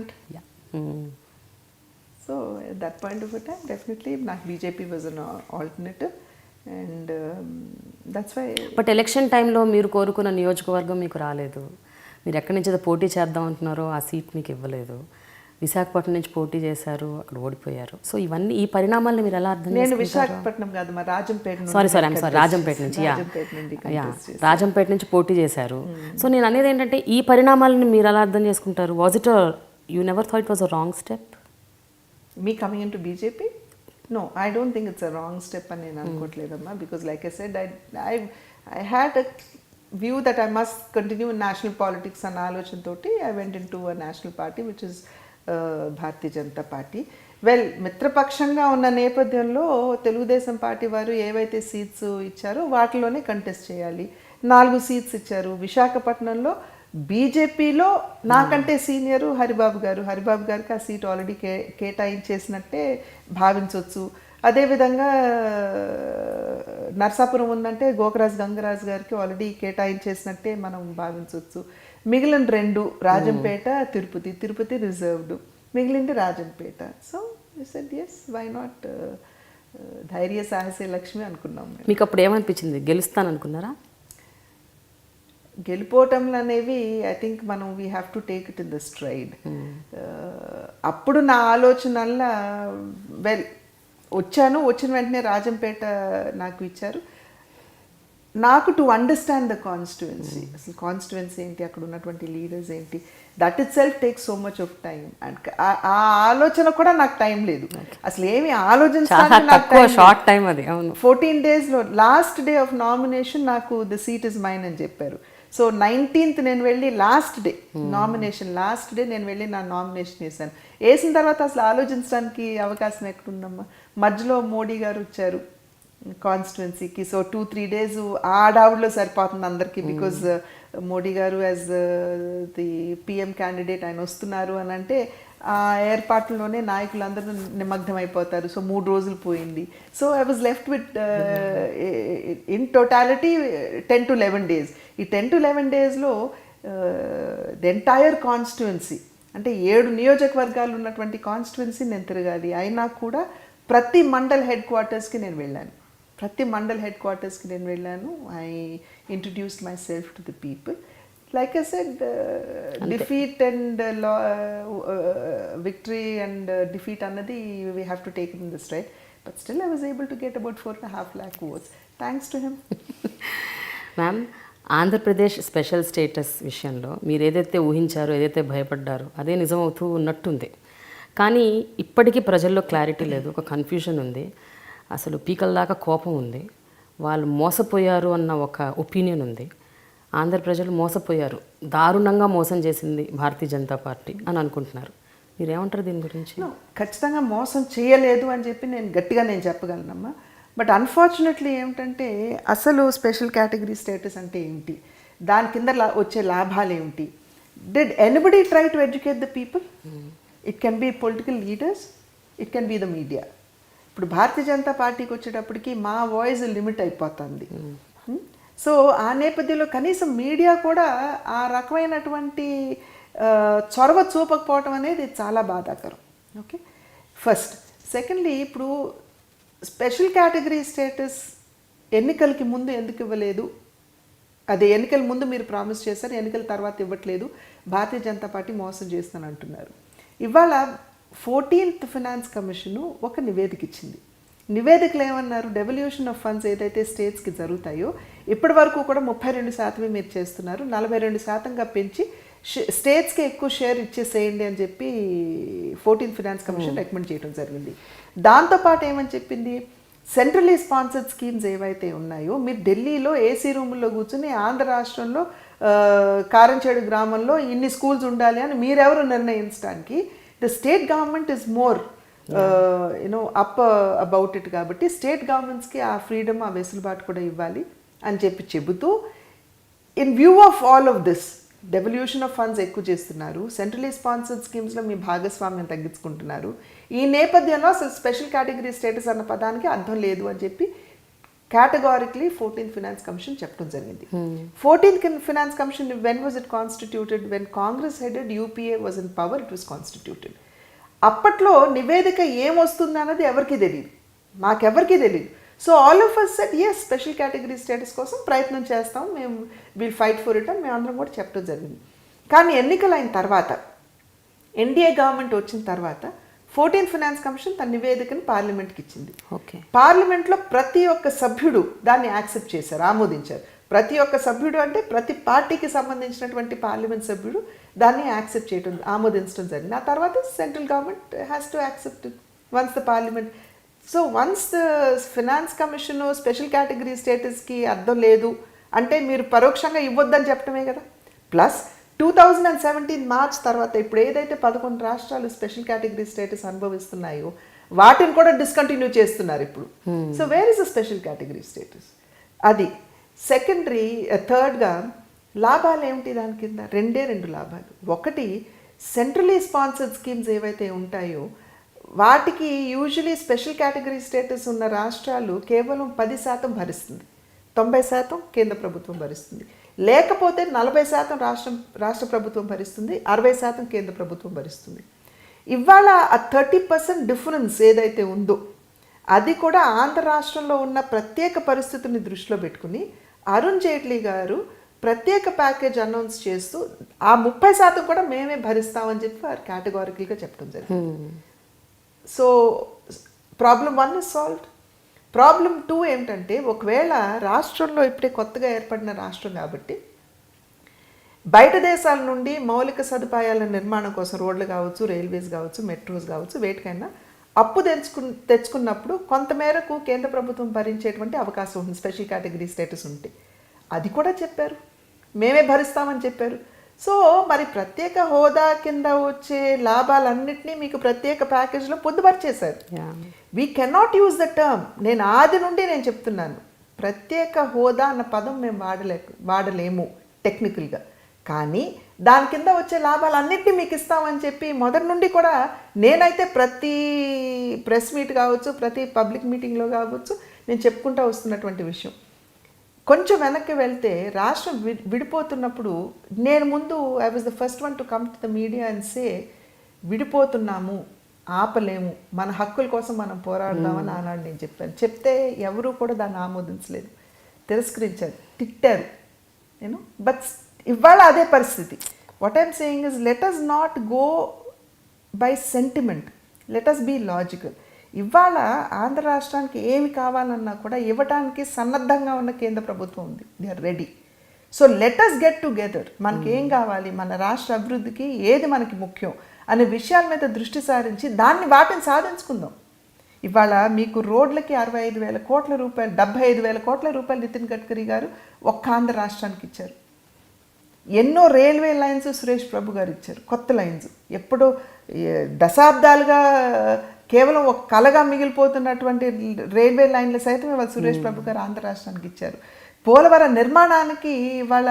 So at that point of time definitely నాకు BJP was an alternative, and that's why. But election టైంలో మీరు కోరుకున్న నియోజకవర్గం మీకు రాలేదు. మీరు ఎక్కడి నుంచి పోటీ చేద్దాం అంటున్నారో ఆ సీట్ మీకు ఇవ్వలేదు. విశాఖపట్నం నుంచి పోటీ చేశారు, అక్కడ ఓడిపోయారు. సో ఇవన్నీ ఈ పరిణామాలను మీరు ఎలా అర్థం చేసుకుంటారు? నేను విశాఖపట్నం కాదు, మా రాజంపేట. సారీ రాజంపేట నుంచి రాజంపేట నుంచి పోటీ చేశారు. సో నేను అనేది ఏంటంటే ఈ పరిణామాలను మీరు ఎలా అర్థం చేసుకుంటారు? Was it you never thought it was a wrong step me coming in to BJP? No, I don't think it's a wrong step అని నేను అనుకోవట్లేదమ్మా. Because like I said, I had a view that I must continue in national politics అన్న ఆలోచనతోటి I went into a national party which is Bharatiya Janata party. Well, మిత్రపక్షంగా ఉన్న నేపథ్యంలో Telugu Desam party వారు ఏవైతే సీట్స్ ఇచ్చారో వాటిలోనే కంటెస్ట్ చేయాలి. 4 సీట్స్ ఇచ్చారు. విశాఖపట్నంలో బీజేపీలో నాకంటే సీనియరు హరిబాబు గారికి ఆ సీట్ ఆల్రెడీ కేటాయించేసినట్టే భావించవచ్చు. అదేవిధంగా నర్సాపురం ఉందంటే గోకరాజు గంగరాజు గారికి ఆల్రెడీ కేటాయించేసినట్టే మనం భావించవచ్చు. మిగిలిన 2 రాజంపేట, తిరుపతి రిజర్వ్డ్, మిగిలింది Rajampet. So you said yes, why not, ధైర్య సాహసే లక్ష్మి అనుకున్నాం. మీకు అప్పుడు ఏమనిపించింది? గెలుస్తాను అనుకున్నారా? గెలిపోవటంలు అనేవి ఐ థింక్ మనం we have to take it in the stride. అప్పుడు నా ఆలోచనల్లా వచ్చిన వెంటనే రాజంపేట నాకు ఇచ్చారు. నాకు టు అండర్స్టాండ్ ద కాన్స్టిట్యుయెన్సీ, అసలు కాన్స్టిట్యుయెన్సీ ఏంటి, అక్కడ ఉన్నటువంటి లీడర్స్ ఏంటి, that it self takes so much of time. And ఆ ఆలోచన కూడా నాకు టైం లేదు, అసలు ఏమి ఆలోచించడానికి నాకు time లేదు. షార్ట్ టైం అది. అవును. 14 daysలో లాస్ట్ డే ఆఫ్ నామినేషన్ నాకు ద సీట్ ఇస్ మైన్ అని చెప్పారు. సో 19th నేను వెళ్ళి last day nomination, last day నేను వెళ్ళి నా నామినేషన్ వేసాను. వేసిన తర్వాత అసలు ఆలోచించడానికి అవకాశం ఎక్కడుందమ్మా. మధ్యలో మోడీ గారు వచ్చారు కాన్స్టిట్యున్సీకి. సో 2-3 days ఆ డావుడ్లో సరిపోతుంది అందరికీ. బికాజ్ మోడీ గారు యాజ్ ది పిఎం క్యాండిడేట్ ఆయన వస్తున్నారు అని అంటే ఆ ఏర్పాట్లలోనే నాయకులందరూ నిమగ్నం అయిపోతారు. సో 3 రోజులు పోయింది. So I was left with in totality 10 to 11 days. ఈ 10 to 11 daysలో ది ఎంటైర్ కాన్స్టిట్యున్సీ అంటే 7 నియోజకవర్గాలు ఉన్నటువంటి కాన్స్టిట్యున్సీ నేను తిరగాలి. అయినా కూడా ప్రతి మండల్ హెడ్ క్వార్టర్స్కి నేను వెళ్ళాను. I introduced my self to the people. Like I said, defeat and victory and defeat annadi we have to take it in the stride. But still I was able to get about 4.5 lakh votes. Thanks to him. Ma'am, Andhra Pradesh special status విషయంలో మీరు ఏదైతే ఊహించారో, ఏదైతే భయపడ్డారో అదే నిజమవుతూ ఉన్నట్టుంది. కానీ ఇప్పటికీ ప్రజల్లో clarity లేదు, ఒక కన్ఫ్యూజన్ ఉంది, అసలు పీకల దాకా కోపం ఉంది, వాళ్ళు మోసపోయారు అన్న ఒక ఒపీనియన్ ఉంది. ఆంధ్ర ప్రజలు మోసపోయారు, దారుణంగా మోసం చేసింది భారతీయ జనతా పార్టీ అని అనుకుంటున్నారు. మీరేమంటారు దీని గురించి? ఖచ్చితంగా మోసం చేయలేదు అని చెప్పి నేను గట్టిగా చెప్పగలనమ్మా. బట్ అన్ఫార్చునేట్లీ ఏమిటంటే అసలు స్పెషల్ కేటగిరీ స్టేటస్ అంటే ఏంటి, దాని కింద వచ్చే లాభాలు ఏమిటి, did anybody try to educate the people? It can be political leaders, it can be the media. ఇప్పుడు భారతీయ జనతా పార్టీకి వచ్చేటప్పటికి మా వాయిస్ లిమిట్ అయిపోతుంది. సో ఆ నేపథ్యంలో కనీసం మీడియా కూడా ఆ రకమైనటువంటి చొరవ చూపకపోవటం అనేది చాలా బాధాకరం. Okay, first. సెకండ్లీ, ఇప్పుడు స్పెషల్ కేటగిరీ స్టేటస్ ఎన్నికలకి ముందు ఎందుకు ఇవ్వలేదు? అదే ఎన్నికల ముందు మీరు ప్రామిస్ చేశారు, ఎన్నికల తర్వాత ఇవ్వట్లేదు, భారతీయ జనతా పార్టీ మోసం చేస్తాను అంటున్నారు. ఇవాళ 14th ఫైనాన్స్ కమిషను ఒక నివేదిక ఇచ్చింది. నివేదికలు ఏమన్నారు, డెవల్యూషన్ ఆఫ్ ఫండ్స్ ఏదైతే స్టేట్స్కి జరుగుతాయో ఇప్పటి వరకు కూడా 32% మీరు చేస్తున్నారు, 42%గా పెంచి స్టేట్స్కి ఎక్కువ షేర్ ఇచ్చేసేయండి అని చెప్పి 14th ఫైనాన్స్ కమిషన్ రికమెండ్ చేయడం జరిగింది. దాంతోపాటు ఏమని చెప్పింది, సెంట్రలీ స్పాన్సర్డ్ స్కీమ్స్ ఏవైతే ఉన్నాయో మీరు ఢిల్లీలో ఏసీ రూముల్లో కూర్చుని ఆంధ్ర రాష్ట్రంలో కారంచేడు గ్రామంలో ఇన్ని స్కూల్స్ ఉండాలి అని మీరెవరు నిర్ణయించడానికి, the state government is more up about it. కాబట్టి స్టేట్ గవర్నమెంట్స్కి ఆ ఫ్రీడమ్, ఆ వెసులుబాటు కూడా ఇవ్వాలి అని చెప్పి చెబుతూ, in view of all of this, devolution of funds ఎక్కువ చేస్తున్నారు, సెంట్రలీ స్పాన్సర్డ్ స్కీమ్స్లో మీ భాగస్వామ్యం తగ్గించుకుంటున్నారు, ఈ నేపథ్యంలో అసలు స్పెషల్ కేటగిరీ స్టేటస్ అన్న పదానికి అర్థం లేదు అని చెప్పి categorically 14th ఫైనాన్స్ కమిషన్ చెప్పడం జరిగింది. 14th finance commission when was it constituted? When Congress headed UPA was in power, it was constituted. అప్పట్లో నివేదిక ఏమొస్తుంది అన్నది ఎవరికి తెలియదు, మాకెవరికి తెలియదు. So all of us said yes, special category status కోసం ప్రయత్నం చేస్తాం, మేము విల్ ఫైట్ ఫర్ ఇట్ అని మేము అందరం కూడా చెప్పడం జరిగింది. కానీ ఎన్నికలు అయిన తర్వాత, ఎన్డీఏ గవర్నమెంట్ వచ్చిన తర్వాత 14th ఫైనాన్స్ కమిషన్ తన నివేదికను పార్లమెంట్కి ఇచ్చింది. ఓకే, పార్లమెంట్లో ప్రతి ఒక్క సభ్యుడు దాన్ని యాక్సెప్ట్ చేశారు, ఆమోదించారు. ప్రతి ఒక్క సభ్యుడు అంటే ప్రతి పార్టీకి సంబంధించినటువంటి పార్లమెంట్ సభ్యుడు దాన్ని యాక్సెప్ట్ చేయడం, ఆమోదించడం జరిగింది. ఆ తర్వాత central government has to accept once the parliament. So once the finance commission special category స్టేటస్కి అర్థం లేదు అంటే మీరు పరోక్షంగా ఇవ్వద్దని చెప్పడమే కదా. ప్లస్ 2017 మార్చ్ తర్వాత ఇప్పుడు ఏదైతే 11 రాష్ట్రాలు స్పెషల్ కేటగిరీ స్టేటస్ అనుభవిస్తున్నాయో వాటిని కూడా డిస్కంటిన్యూ చేస్తున్నారు ఇప్పుడు. So where is the special category status? అది సెకండరీ. థర్డ్గా లాభాలు ఏమిటి దాని కింద? రెండు లాభాలు. ఒకటి, సెంట్రలీ స్పాన్సర్డ్ స్కీమ్స్ ఏవైతే ఉంటాయో వాటికి యూజువలీ స్పెషల్ కేటగిరీ స్టేటస్ ఉన్న రాష్ట్రాలు కేవలం 10% భరిస్తుంది, 90% కేంద్ర ప్రభుత్వం భరిస్తుంది. లేకపోతే 40% రాష్ట్ర ప్రభుత్వం భరిస్తుంది, 60% కేంద్ర ప్రభుత్వం భరిస్తుంది. ఇవాళ ఆ 30% డిఫరెన్స్ ఏదైతే ఉందో అది కూడా ఆంధ్ర రాష్ట్రంలో ఉన్న ప్రత్యేక పరిస్థితుల్ని దృష్టిలో పెట్టుకుని అరుణ్ జైట్లీ గారు ప్రత్యేక ప్యాకేజ్ అనౌన్స్ చేస్తూ ఆ 30% కూడా మేమే భరిస్తామని చెప్పి వారు కేటగారికల్గా చెప్పడం జరిగింది. So problem 1 is solved. Problem 2 ఏమిటంటే, ఒకవేళ రాష్ట్రంలో ఇప్పుడే కొత్తగా ఏర్పడిన రాష్ట్రం కాబట్టి బయట దేశాల నుండి మౌలిక సదుపాయాల నిర్మాణం కోసం రోడ్లు కావచ్చు, రైల్వేస్ కావచ్చు, మెట్రోస్ కావచ్చు, వేటికైనా అప్పు తెచ్చుకున్నప్పుడు కొంతమేరకు కేంద్ర ప్రభుత్వం భరించేటువంటి అవకాశం ఉంటుంది, స్పెషల్ కేటగిరీ స్టేటస్ ఉంటే. అది కూడా చెప్పారు, మేమే భరిస్తామని చెప్పారు. సో మరి ప్రత్యేక హోదా కింద వచ్చే లాభాలన్నింటినీ మీకు ప్రత్యేక ప్యాకేజ్లో పొందుపరిచేశారు. We cannot use the term, నేను ఆది నుండి నేను చెప్తున్నాను, ప్రత్యేక హోదా అన్న పదం మేము వాడలేము టెక్నికల్గా. కానీ దాని కింద వచ్చే లాభాలన్నింటినీ మీకు ఇస్తామని చెప్పి మొదటి నుండి కూడా నేనైతే ప్రతి ప్రెస్ మీట్ కావచ్చు, ప్రతి పబ్లిక్ మీటింగ్లో కావచ్చు నేను చెప్పుకుంటూ వస్తున్నటువంటి విషయం. కొంచెం వెనక్కి వెళ్తే రాష్ట్రం విడిపోతున్నప్పుడు నేను ముందు I was the first one to come to the media and say, విడిపోతున్నాము, ఆపలేము, మన హక్కుల కోసం మనం పోరాడదామని ఆనాడు నేను చెప్పాను. చెప్తే ఎవరూ కూడా దాన్ని ఆమోదించలేదు, తిరస్కరించారు, తిట్టారు. నేను బట్ ఇవాళ అదే పరిస్థితి. What I'm saying is, let us not go by sentiment, let us be logical. ఇవాళ ఆంధ్ర రాష్ట్రానికి ఏమి కావాలన్నా కూడా ఇవ్వడానికి సన్నద్ధంగా ఉన్న కేంద్ర ప్రభుత్వం ఉంది, they are ready. So let us get together, మనకి ఏం కావాలి, మన రాష్ట్ర అభివృద్ధికి ఏది మనకి ముఖ్యం అనే విషయాల మీద దృష్టి సారించి వాటిని సాధించుకుందాం. ఇవాళ మీకు రోడ్లకి 65,000 కోట్ల రూపాయలు, 75,000 కోట్ల రూపాయలు నితిన్ గడ్కరీ గారు ఒక్క ఆంధ్ర రాష్ట్రానికి ఇచ్చారు. ఎన్నో రైల్వే లైన్స్ సురేష్ ప్రభు గారు ఇచ్చారు, కొత్త లైన్స్. ఎప్పుడో దశాబ్దాలుగా కేవలం ఒక కలగా మిగిలిపోతున్నటువంటి రైల్వే లైన్లు సైతం ఇవాళ సురేష్ ప్రభు గారు ఆంధ్ర రాష్ట్రానికి ఇచ్చారు. పోలవరం నిర్మాణానికి ఇవాళ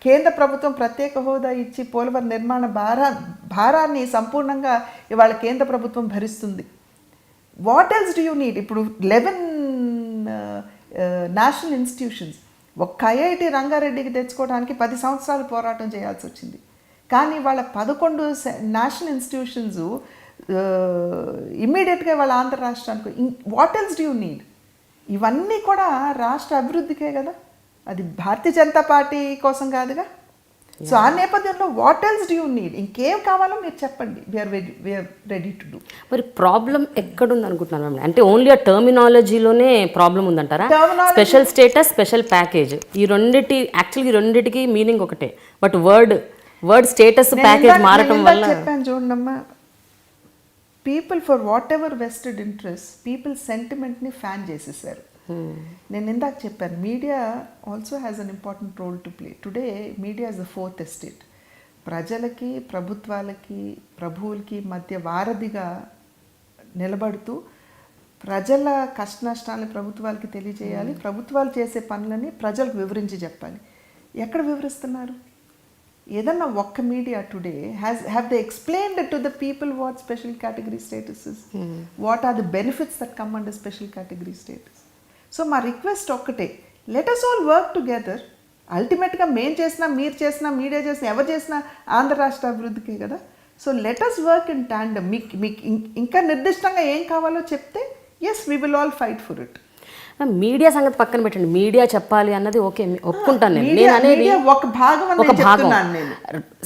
కేంద్ర ప్రభుత్వం ప్రత్యేక హోదా ఇచ్చి పోలవరం నిర్మాణ భారాన్ని సంపూర్ణంగా ఇవాళ కేంద్ర ప్రభుత్వం భరిస్తుంది. What else do you need? ఇప్పుడు 11 నేషనల్ ఇన్స్టిట్యూషన్స్, ఒక్క ఐఐటి రంగారెడ్డికి తెచ్చుకోవడానికి 10 సంవత్సరాలు పోరాటం చేయాల్సి వచ్చింది. కానీ వాళ్ళ 11 నేషనల్ ఇన్స్టిట్యూషన్స్ ఇమ్మీడియట్గా వాళ్ళ ఆంధ్ర రాష్ట్రానికి. What else do you need? ఇవన్నీ కూడా రాష్ట్ర అభివృద్ధికే కదా, అది భారతీయ జనతా పార్టీ కోసం కాదుగా. సో ఆ నేపథ్యంలో what else do you need? ఇంకేం కావాలో మీరు చెప్పండి, వీఆర్ రెడీ టు డూ. మరి ప్రాబ్లం ఎక్కడుంది అనుకుంటున్నాను? అంటే ఓన్లీ ఆ టర్మినాలజీలోనే ప్రాబ్లం ఉందంటారా? స్పెషల్ స్టేటస్, స్పెషల్ ప్యాకేజ్, ఈ రెండిటికి మీనింగ్ ఒకటే, బట్ వర్డ్ స్టేటస్ ప్యాకేజ్ మారటం వల్ల చెప్పాను చూడమ్మా, people for whatever vested interest, people సెంటిమెంట్ని ఫ్యాన్ చేసేసారు. నేను ఇందాక చెప్పాను, media also has an important role to play. Today media is the fourth estate. ప్రజలకి, ప్రభుత్వాలకి, ప్రభువులకి మధ్య వారధిగా నిలబడుతూ ప్రజల కష్ట నష్టాలని ప్రభుత్వాలకి తెలియజేయాలి, ప్రభుత్వాలు చేసే పనులని ప్రజలకు వివరించి చెప్పాలి. ఎక్కడ వివరిస్తున్నారు? ఏదన్నా ఒక్క media today have they explained to the people what special category status is, what are the benefits that come under special category status. So మా రిక్వెస్ట్ ఒక్కటే, let us all work together. అల్టిమేట్గా మేము చేసినా, మీరు చేసినా, మీడియా చేసినా, ఎవరు చేసినా ఆంధ్ర రాష్ట్ర అభివృద్ధికే కదా. So let us work in tandem. మీకు ఇంకా నిర్దిష్టంగా ఏం కావాలో చెప్తే yes we will all fight for it. Media సంగతి పక్కన పెట్టండి, మీడియా చెప్పాలి అన్నది ఓకే, ఒప్పుకుంటాను నేను అనేది ఒక భాగం.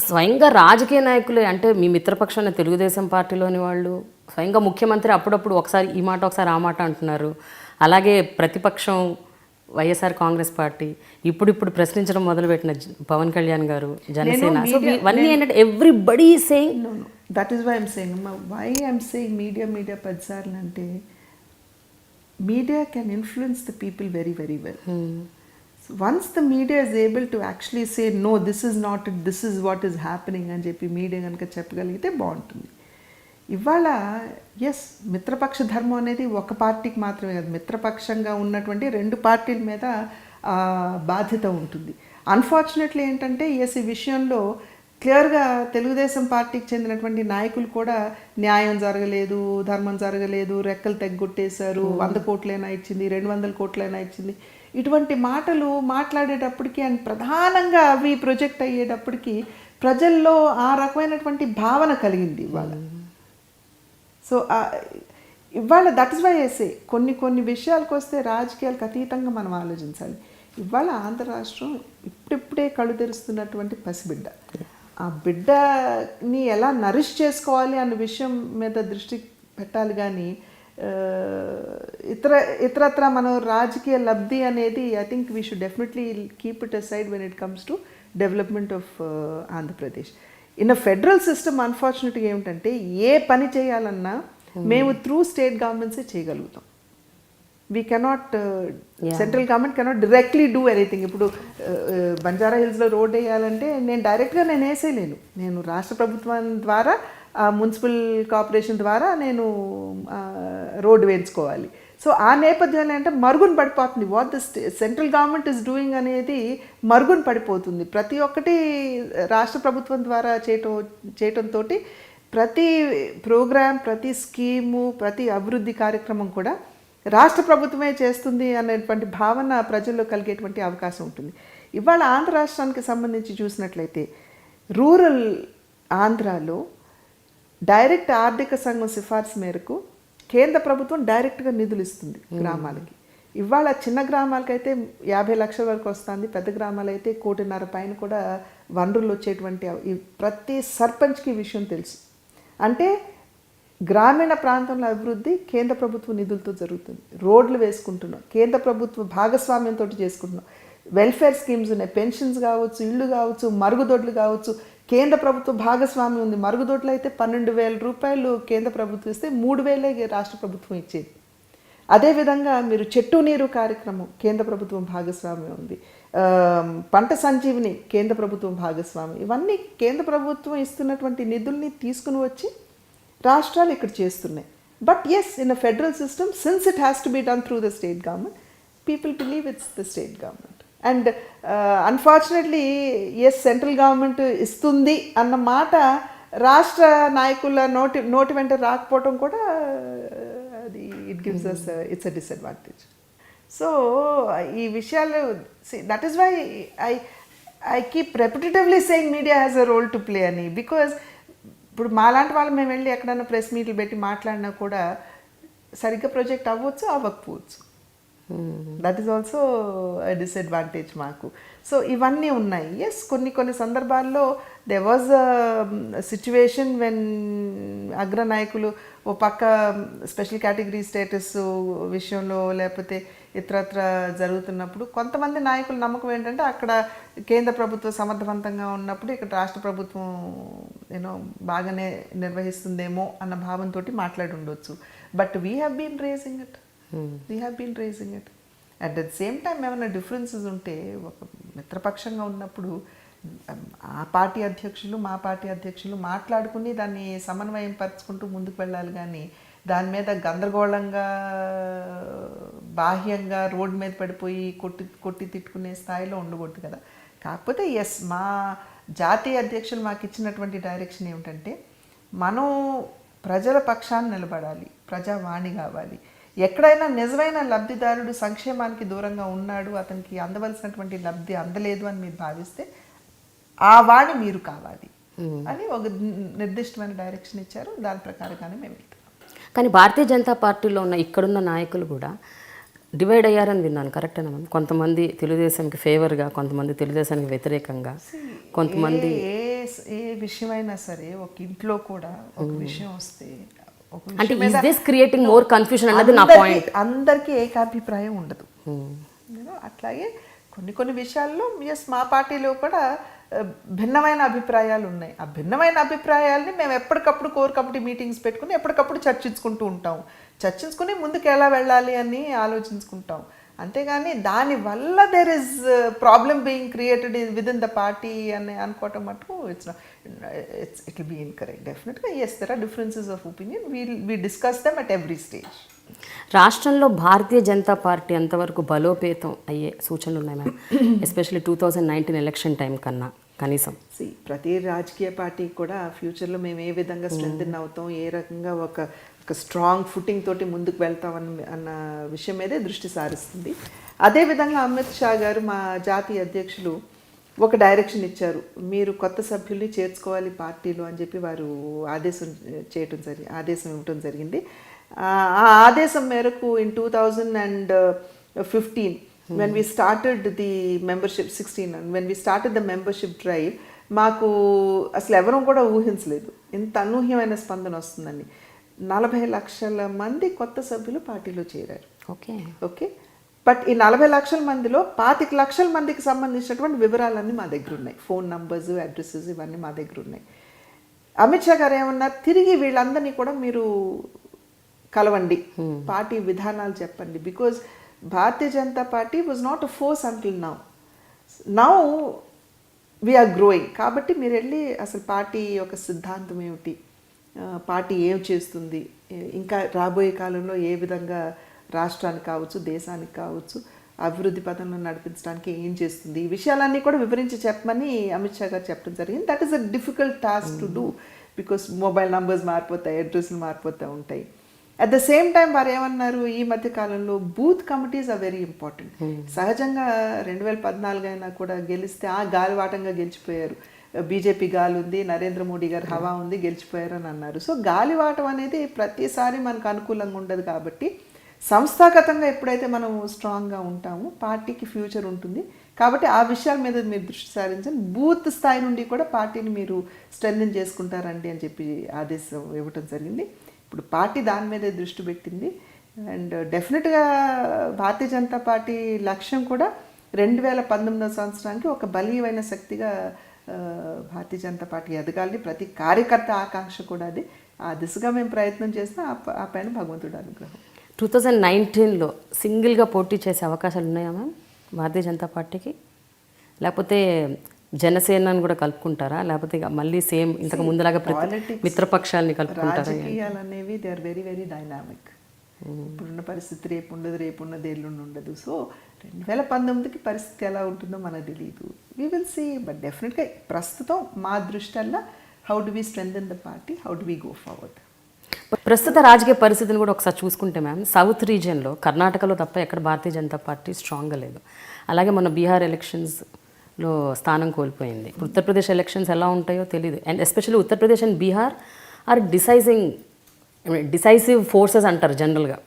స్వయంగా రాజకీయ నాయకులే, అంటే మీ మిత్రపక్షాన్ని తెలుగుదేశం పార్టీలోని వాళ్ళు, స్వయంగా ముఖ్యమంత్రి అప్పుడప్పుడు ఒకసారి ఈ మాట ఒకసారి ఆ మాట అంటున్నారు. అలాగే ప్రతిపక్షం వైఎస్ఆర్ కాంగ్రెస్ పార్టీ, ఇప్పుడు ప్రశ్నించడం మొదలుపెట్టిన పవన్ కళ్యాణ్ గారు, జనసేన, ఇవన్నీ ఏంటంటే everybody saying. That is why I'm saying, why I'm saying media పదిసార్లు అంటే, media can influence the people very, very well. So once the media is able to actually say, no, this is not it, this is what is happening అని చెప్పి media కనుక చెప్పగలిగితే బాగుంటుంది. ఇవాళ yes, మిత్రపక్ష ధర్మం అనేది ఒక పార్టీకి మాత్రమే కాదు, మిత్రపక్షంగా ఉన్నటువంటి 2 పార్టీల మీద బాధ్యత ఉంటుంది. అన్ఫార్చునేట్లీ ఏంటంటే ఎస్, ఈ విషయంలో క్లియర్గా తెలుగుదేశం పార్టీకి చెందినటువంటి నాయకులు కూడా న్యాయం జరగలేదు, ధర్మం జరగలేదు, రెక్కలు తెగ్గొట్టేశారు, 100 కోట్లైనా ఇచ్చింది, 200 కోట్లైనా ఇచ్చింది, ఇటువంటి మాటలు మాట్లాడేటప్పటికి అండ్ ప్రధానంగా అవి ప్రొజెక్ట్ అయ్యేటప్పటికి ప్రజల్లో ఆ రకమైనటువంటి భావన కలిగింది ఇవాళ. సో ఇవాళ దట్ ఇస్ వై ఐసే, కొన్ని విషయాలకు వస్తే రాజకీయాలకు అతీతంగా మనం ఆలోచించాలి. ఇవాళ ఆంధ్ర రాష్ట్రం ఇప్పుడిప్పుడే కళ్ళు తెరుస్తున్నటువంటి పసిబిడ్డ. ఆ బిడ్డని ఎలా నరిష్ చేసుకోవాలి అన్న విషయం మీద దృష్టి పెట్టాలి. కానీ ఇతరత్ర మనం రాజకీయ లబ్ధి అనేది I think we should definitely keep it aside when it comes to development of Andhra Pradesh. In a federal system అన్ఫార్చునేట్గా ఏమిటంటే ఏ పని చేయాలన్నా మేము త్రూ స్టేట్ గవర్నమెంట్సే చేయగలుగుతాం. We cannot central government cannot directly do anything. ఇప్పుడు బంజారా హిల్స్లో రోడ్ వేయాలంటే నేను డైరెక్ట్గా నేను వేసేయలేను. నేను రాష్ట్ర ప్రభుత్వం ద్వారా మున్సిపల్ కార్పొరేషన్ ద్వారా నేను రోడ్డు వేయించుకోవాలి. సో ఆ నేపథ్యంలో అంటే మరుగున పడిపోతుంది. What the central government is doing అనేది మరుగున పడిపోతుంది. ప్రతి ఒక్కటి రాష్ట్ర ప్రభుత్వం ద్వారా చేయటంతో ప్రతి ప్రోగ్రామ్, ప్రతి స్కీము, ప్రతి అభివృద్ధి కార్యక్రమం కూడా రాష్ట్ర ప్రభుత్వమే చేస్తుంది అనేటువంటి భావన ప్రజల్లో కలిగేటువంటి అవకాశం ఉంటుంది. ఇవాళ ఆంధ్ర రాష్ట్రానికి సంబంధించి చూసినట్లయితే రూరల్ ఆంధ్రాలో డైరెక్ట్ ఆర్థిక సంఘం సిఫార్సు మేరకు కేంద్ర ప్రభుత్వం డైరెక్ట్గా నిధులు ఇస్తుంది గ్రామాలకి. ఇవాళ చిన్న గ్రామాలకైతే 50 లక్షల వరకు వస్తుంది, పెద్ద గ్రామాలు అయితే 1.5 కోటి పైన కూడా వనరులు వచ్చేటువంటి ప్రతి సర్పంచ్కి విషయం తెలుసు. అంటే గ్రామీణ ప్రాంతంలో అభివృద్ధి కేంద్ర ప్రభుత్వ నిధులతో జరుగుతుంది. రోడ్లు వేసుకుంటున్నాం, కేంద్ర ప్రభుత్వ భాగస్వామ్యంతో చేసుకుంటున్నాం. వెల్ఫేర్ స్కీమ్స్ ఉన్నాయి, పెన్షన్స్ కావచ్చు, ఇళ్ళు కావచ్చు, మరుగుదొడ్లు కావచ్చు, కేంద్ర ప్రభుత్వ భాగస్వామ్యం ఉంది. మరుగుదొడ్లు అయితే 12,000 రూపాయలు కేంద్ర ప్రభుత్వం ఇస్తే 3,000 రాష్ట్ర ప్రభుత్వం ఇచ్చేది. అదేవిధంగా మీరు చెట్టు నీరు కార్యక్రమం కేంద్ర ప్రభుత్వం భాగస్వామ్యం ఉంది. పంట సంజీవిని కేంద్ర ప్రభుత్వం భాగస్వామ్యం. ఇవన్నీ కేంద్ర ప్రభుత్వం ఇస్తున్నటువంటి నిధుల్ని తీసుకుని వచ్చి రాష్ట్రాలు ఇక్కడ చేస్తున్నాయి. But yes, in a federal system, since it has to be done through the state government, people believe it's the state government. And unfortunately yes, central government ఇస్తుంది అన్న మాట రాష్ట్ర నాయకుల నోటి వెంట రాకపోవటం కూడా అది it gives us it's a disadvantage. So ఈ విషయాలు that is why I keep repetitively saying media has a role to play అని. బికాజ్ ఇప్పుడు మాలాంటి వాళ్ళు మేము వెళ్ళి ఎక్కడైనా ప్రెస్ మీట్లు పెట్టి మాట్లాడినా కూడా సరిగ్గా ప్రొజెక్ట్ అవ్వచ్చు, అవ్వకపోవచ్చు. దట్ ఈస్ ఆల్సో డిసడ్వాంటేజ్ మాకు. సో ఇవన్నీ ఉన్నాయి. ఎస్, కొన్ని సందర్భాల్లో దే వాజ్ సిచ్యువేషన్ వెన్ అగ్రనాయకులు ఓ పక్క స్పెషల్ కేటగిరీ స్టేటస్ విషయంలో లేకపోతే ఇతరత్ర జరుగుతున్నప్పుడు కొంతమంది నాయకుల నమ్మకం ఏంటంటే అక్కడ కేంద్ర ప్రభుత్వం సమర్థవంతంగా ఉన్నప్పుడు ఇక్కడ రాష్ట్ర ప్రభుత్వం బాగానే నిర్వహిస్తుందేమో అన్న భావంతో మాట్లాడి ఉండొచ్చు. But we have been raising it. At the same time ఏమైనా డిఫరెన్సెస్ ఉంటే ఒక మిత్రపక్షంగా ఉన్నప్పుడు ఆ పార్టీ అధ్యక్షులు మా పార్టీ అధ్యక్షులు మాట్లాడుకుని దాన్ని సమన్వయం పరుచుకుంటూ ముందుకు వెళ్ళాలి. కానీ దాని మీద గందరగోళంగా బాహ్యంగా రోడ్డు మీద పడిపోయి కొట్టి తిట్టుకునే స్థాయిలో ఉండకూడదు కదా. కాకపోతే ఎస్, మా జాతీయ అధ్యక్షులు మాకు ఇచ్చినటువంటి డైరెక్షన్ ఏమిటంటే మనం ప్రజల పక్షాన్ని నిలబడాలి, ప్రజావాణి కావాలి. ఎక్కడైనా నిజమైన లబ్ధిదారుడు సంక్షేమానికి దూరంగా ఉన్నాడు, అతనికి అందవలసినటువంటి లబ్ధి అందలేదు అని మీరు భావిస్తే ఆ వాణి మీరు కావాలి అని ఒక నిర్దిష్టమైన డైరెక్షన్ ఇచ్చారు. దాని ప్రకారంగానే మేము వెళ్తాం. కానీ భారతీయ జనతా పార్టీలో ఉన్న ఇక్కడున్న నాయకులు కూడా డివైడ్ అయ్యారని విన్నాను. కరెక్టేనా మ్యామ్? కొంతమంది తెలుగుదేశంకి ఫేవర్గా, కొంతమంది తెలుగుదేశానికి వ్యతిరేకంగా, కొంతమంది ఏ విషయమైనా సరే ఒక ఇంట్లో కూడా ఒక విషయం వస్తే అంటే is this creating more confusion అన్నది నా పాయింట్. అందరికీ ఏకాభిప్రాయం ఉండదు. అట్లాగే కొన్ని విషయాల్లో ఎస్, మా పార్టీలో కూడా భిన్నమైన అభిప్రాయాలు ఉన్నాయి. ఆ భిన్నమైన అభిప్రాయాలని మేము ఎప్పటికప్పుడు కోర్ కమిటీ మీటింగ్స్ పెట్టుకుని ఎప్పటికప్పుడు చర్చించుకుంటూ ఉంటాం. చర్చించుకుని ముందుకు ఎలా వెళ్ళాలి అని ఆలోచించుకుంటాం. అంతేగాని దానివల్ల there is problem being created within the party అని అనుకోవటం మటుకు ఇట్ విల్ బీ ఇన్కరెక్ట్. డెఫినెట్గా yes, there are differences of opinion. We discuss them at every stage. రాష్ట్రంలో భారతీయ జనతా పార్టీ ఎంతవరకు బలోపేతం అయ్యే సూచనలు ఉన్నాయి మ్యామ్? ఎస్పెషల్లీ 2019 ఎలక్షన్ టైం కన్నా కనీసం. ప్రతి రాజకీయ పార్టీ కూడా ఫ్యూచర్లో మేము ఏ విధంగా స్ట్రెంథెన్ అవుతాం, ఏ రకంగా ఒక స్ట్రాంగ్ ఫుటింగ్ తోటి ముందుకు వెళ్తామని అన్న విషయం మీదే దృష్టి సారిస్తుంది. అదేవిధంగా అమిత్ షా గారు, మా జాతీయ అధ్యక్షులు, ఒక డైరెక్షన్ ఇచ్చారు. మీరు కొత్త సభ్యుల్ని చేర్చుకోవాలి పార్టీలో అని చెప్పి వారు ఆదేశం ఇవ్వటం జరిగింది. ఆ ఆదేశం మేరకు in 2015 when we started the membership 16 and when we started the membership drive, మాకు అసలు ఎవరూ కూడా ఊహించలేదు ఇంత అనూహ్యమైన స్పందన వస్తుందని. 40 లక్షల మంది కొత్త సభ్యులు పార్టీలో చేరారు. ఓకే. ఓకే, బట్ ఈ 40 లక్షల మందిలో 25 లక్షల మందికి సంబంధించినటువంటి వివరాలన్నీ మా దగ్గర ఉన్నాయి. ఫోన్ నంబర్స్, అడ్రసెస్ ఇవన్నీ మా దగ్గర ఉన్నాయి. అమిత్ షా గారు ఏమన్నారు, తిరిగి వీళ్ళందరినీ కూడా మీరు కలవండి, పార్టీ విధానాలు చెప్పండి. Because Bharatiya Janata party was not a force until now we're growing. కాబట్టి మీరు వెళ్ళి అసలు పార్టీ యొక్క సిద్ధాంతం ఏమిటి, పార్టీ ఏం చేస్తుంది, ఇంకా రాబోయే కాలంలో ఏ విధంగా రాష్ట్రానికి కావచ్చు, దేశానికి కావచ్చు, అభివృద్ధి పథంలో నడిపించడానికి ఏం చేస్తుంది, ఈ విషయాలన్నీ కూడా వివరించి చెప్పమని అమిత్ షా గారు చెప్పడం జరిగింది. That is a difficult task to do because mobile numbers మారిపోతాయి, అడ్రస్లు మారిపోతూ ఉంటాయి. అట్ ద సేమ్ టైం వారు ఏమన్నారు, ఈ మధ్య కాలంలో booth committees are very important. సహజంగా 2014 అయినా కూడా గెలిస్తే గాలివాటంగా గెలిచిపోయారు, బీజేపీ గాలి ఉంది, నరేంద్ర మోడీ గారు హవా ఉంది, గెలిచిపోయారు అని అన్నారు. సో గాలివాటం అనేది ప్రతిసారి మనకు అనుకూలంగా ఉండదు. కాబట్టి సంస్థాగతంగా ఎప్పుడైతే మనం స్ట్రాంగ్గా ఉంటామో పార్టీకి ఫ్యూచర్ ఉంటుంది. కాబట్టి ఆ విషయాల మీద మీరు దృష్టి సారించండి, బూత్ స్థాయి నుండి కూడా పార్టీని మీరు స్ట్రెంథెన్ చేసుకుంటారండి అని చెప్పి ఆదేశం ఇవ్వటం జరిగింది. ఇప్పుడు పార్టీ దాని మీదే దృష్టి పెట్టింది. అండ్ డెఫినెట్గా భారతీయ జనతా పార్టీ లక్ష్యం కూడా 2019 సంవత్సరానికి ఒక బలీయమైన శక్తిగా భారతీయ జనతా పార్టీ ఎదగాలి. ప్రతి కార్యకర్త ఆకాంక్ష కూడా అది. ఆ దిశగా మేము ప్రయత్నం చేసినా ఆ పైన భగవంతుడు అనుగ్రహం. 2019లో సింగిల్గా పోటీ చేసే అవకాశాలు ఉన్నాయా మ్యామ్ భారతీయ జనతా పార్టీకి? లేకపోతే జనసేనను కూడా కలుపుకుంటారా? లేకపోతే మళ్ళీ సేమ్ ఇంతకు ముందులాగా మిత్రపక్షాలని కలుపుకుంటారా? రాజకీయాలు అనేవి they are very very dynamic. ఇప్పుడున్న పరిస్థితి రేపు ఉండదు, రేపు ఉన్నది ఎల్లుండి ఉండదు. సో 2019కి పరిస్థితి ఎలా ఉంటుందో మనకు తెలియదు. We will see. బట్ డెఫినెట్గా ప్రస్తుతం మా దృష్టల్లా how do we strengthen the party, how do we go forward. ప్రస్తుత రాజకీయ పరిస్థితిని కూడా ఒకసారి చూసుకుంటే మ్యామ్, సౌత్ రీజియన్లో కర్ణాటకలో తప్ప ఎక్కడ భారతీయ జనతా పార్టీ స్ట్రాంగ్గా లేదు. అలాగే మన బీహార్ ఎలక్షన్స్లో స్థానం కోల్పోయింది. ఉత్తరప్రదేశ్ ఎలక్షన్స్ ఎలా ఉంటాయో తెలియదు. And especially Uttar Pradesh and Bihar are decisive forces అంటారు జనరల్గా.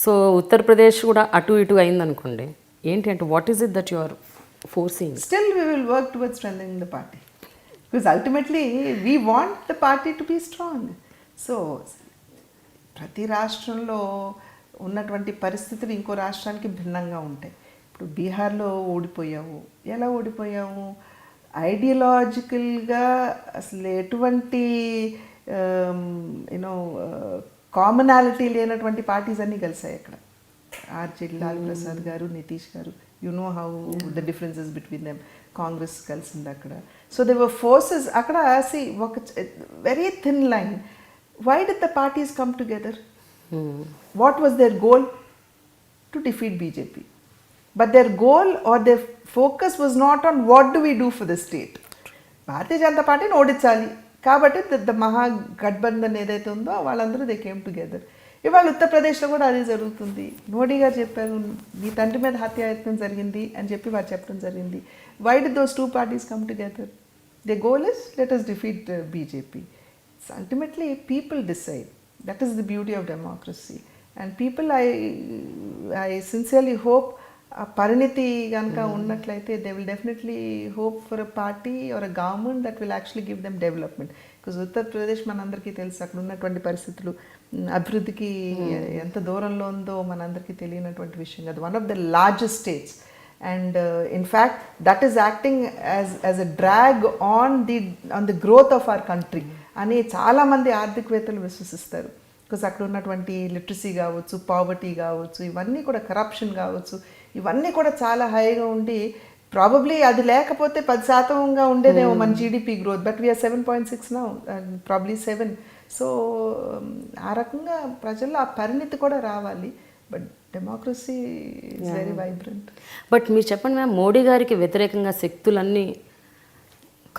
సో ఉత్తరప్రదేశ్ కూడా అటు ఇటు అయిందనుకోండి, ఏంటి అంటే what is it that you are forcing? Still we will work towards strengthening the party because ultimately we want the party to be strong. So ప్రతి రాష్ట్రంలో ఉన్నటువంటి పరిస్థితులు ఇంకో రాష్ట్రానికి భిన్నంగా ఉంటాయి. ఇప్పుడు బీహార్లో ఓడిపోయావు, ఎలా ఓడిపోయావు? ఐడియలాజికల్గా అసలు ఎటువంటి యూనో కామనాలిటీ లేనటువంటి పార్టీస్ అన్నీ కలిసాయి అక్కడ. ఆర్జేడీ లాలూ ప్రసాద్ గారు, నితీష్ గారు, you know how the differences between them. Congress కలిసింది అక్కడ. సో దే వర్ ఫోర్సెస్ అక్కడ. సి ఒక very thin line. Why did the parties come together? What was their goal? To defeat BJP. But their goal or their focus was not on what do we do for the state. Bharatiya Janata పార్టీని ఓడించాలి కాబట్టి the Mahagathbandhan ఏదైతే ఉందో వాళ్ళందరూ they came together. ఇవాళ ఉత్తరప్రదేశ్లో కూడా అదే జరుగుతుంది. మోడీ గారు చెప్పారు, నీ తండ్రి మీద హత్యాయత్నం జరిగింది అని చెప్పి వారు చెప్పడం జరిగింది. Why did those two parties come together? Their goal is let us defeat BJP. So ultimately people decide. That is the beauty of democracy. And people, I sincerely hope a pariniti ganaka unnatlaithe they will definitely hope for a party or a government that will actually give them development. Because Uttar Pradesh manandariki telusu akkada unnatuvanti paristhitulu abhiruddhiki enta dooranlo undo manandariki తెలియనటువంటి విషయం కాదు. One of the largest states. And in fact that is acting as a drag on the growth of our country అని చాలామంది ఆర్థికవేత్తలు విశ్వసిస్తారు. Because అక్కడ ఉన్నటువంటి literacy కావచ్చు, పావర్టీ కావచ్చు, ఇవన్నీ కూడా కరప్షన్ కావచ్చు, ఇవన్నీ కూడా చాలా హైగా ఉండి ప్రాబబ్లీ అది లేకపోతే 10%గా ఉండేదేమో మన GDP growth. But we are 7.6 now and probably 7. So ఆ రకంగా ప్రజల్లో ఆ పరిణితి కూడా రావాలి. But democracy is very vibrant. But మీరు చెప్పండి మ్యామ్, మోడీ గారికి వ్యతిరేకంగా శక్తులన్నీ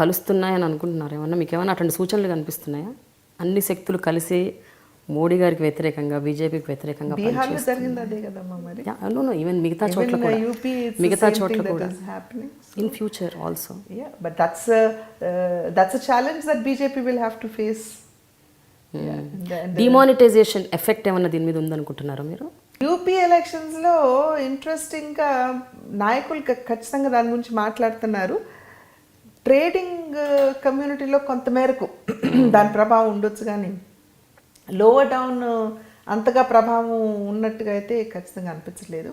కలుస్తున్నాయని అనుకుంటున్నారు ఏమన్నా? మీకు ఏమైనా అటువంటి సూచనలు కనిపిస్తున్నాయా? అన్ని శక్తులు కలిసి మోడీ గారికి వ్యతిరేకంగా, బీజేపీకి వ్యతిరేకంగా బీహార్లో జరిగింది అదే కదమ్మా మరి. ఈవెన్ మిగతా చోట్ల కూడా, in future also. But that's a challenge that BJP will have to face. Demonetisation effect ఏమన్నా దీని మీద ఉందనుకుంటున్నారా మీరు? యూపీ ఎలక్షన్స్లో ఇంట్రెస్టింగ్గా నాయకులు ఖచ్చితంగా దాని గురించి మాట్లాడుతున్నారు. ట్రేడింగ్ కమ్యూనిటీలో కొంతమేరకు దాని ప్రభావం ఉండొచ్చు, కానీ లోవర్ డౌన్ అంతగా ప్రభావం ఉన్నట్టుగా అయితే ఖచ్చితంగా అనిపించలేదు.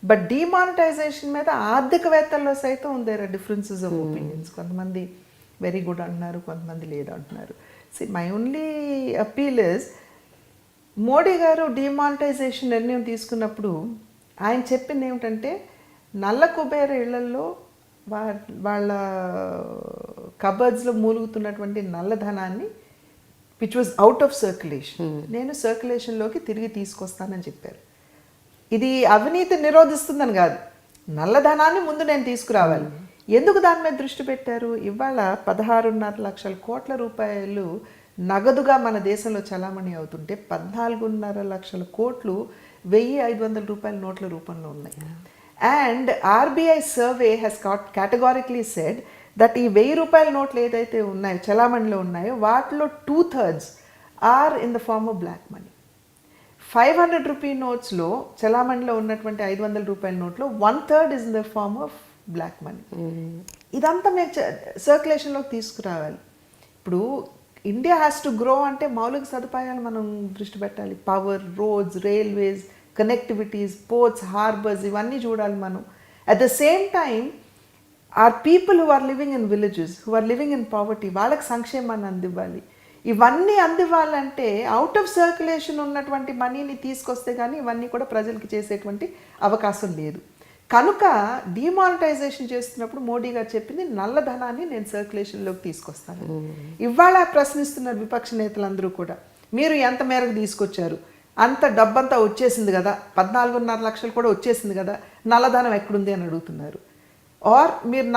బట్ డిమానిటైజేషన్ మీద ఆర్థికవేత్తల్లో సైతం there are differences of opinions. కొంతమంది వెరీ గుడ్ అంటున్నారు, కొంతమంది లేదు అంటున్నారు. My only appeal is, Modi గారు డిమానిటైజేషన్ నిర్ణయం తీసుకున్నప్పుడు ఆయన చెప్పింది ఏమిటంటే, నల్ల కుబేర ఇళ్లలో వాళ్ళ కబర్డ్స్లో మూలుగుతున్నటువంటి నల్లధనాన్ని which was out of circulation, నేను సర్క్యులేషన్లోకి తిరిగి తీసుకొస్తానని చెప్పారు. ఇది అవినీతి నిరోధిస్తుందని కాదు, నల్లధనాన్ని ముందు నేను తీసుకురావాలి. ఎందుకు దాని మీద దృష్టి పెట్టారు? ఇవాళ 16.5 లక్షల కోట్ల రూపాయలు నగదుగా మన దేశంలో చలామణి అవుతుంటే 14.5 లక్షల కోట్లు 1,500 రూపాయల నోట్ల రూపంలో ఉన్నాయి. And RBI survey has categorically said that ఈ 1,000 రూపాయల నోట్లు ఏదైతే ఉన్నాయో చలామణిలో ఉన్నాయో వాటిలో 2/3 are in the form of black money. 500 rupee నోట్స్లో చలామణిలో ఉన్నటువంటి 500 రూపాయల నోట్లో 1/3 is in the form of black money. ఇదంతా మేము సర్క్యులేషన్లోకి తీసుకురావాలి. ఇప్పుడు ఇండియా హ్యాస్ టు గ్రో అంటే మౌలిక సదుపాయాలు మనం దృష్టి పెట్టాలి. Power, roads, railways, connectivities, ports, harbours, ఇవన్నీ చూడాలి మనం. At the same time are people who are living in villages, who are living in poverty, వాళ్ళకి సంక్షేమాన్ని అందివ్వాలి. ఇవన్నీ అందివ్వాలంటే అవుట్ ఆఫ్ సర్క్యులేషన్ ఉన్నటువంటి మనీని తీసుకొస్తే కానీ ఇవన్నీ కూడా ప్రజలకి చేసేటువంటి అవకాశం లేదు. కనుక డిమానిటైజేషన్ చేస్తున్నప్పుడు మోడీ గారు చెప్పింది, నల్లధనాన్ని నేను సర్క్యులేషన్లోకి తీసుకొస్తాను. ఇవాళ ప్రశ్నిస్తున్నారు విపక్ష నేతలందరూ కూడా, మీరు ఎంత మేరకు తీసుకొచ్చారు, అంత డబ్బంతా వచ్చేసింది కదా, 14.5 లక్షలు కూడా వచ్చేసింది కదా, నల్లధనం ఎక్కడుంది అని అడుగుతున్నారు. ఆర్ మీరు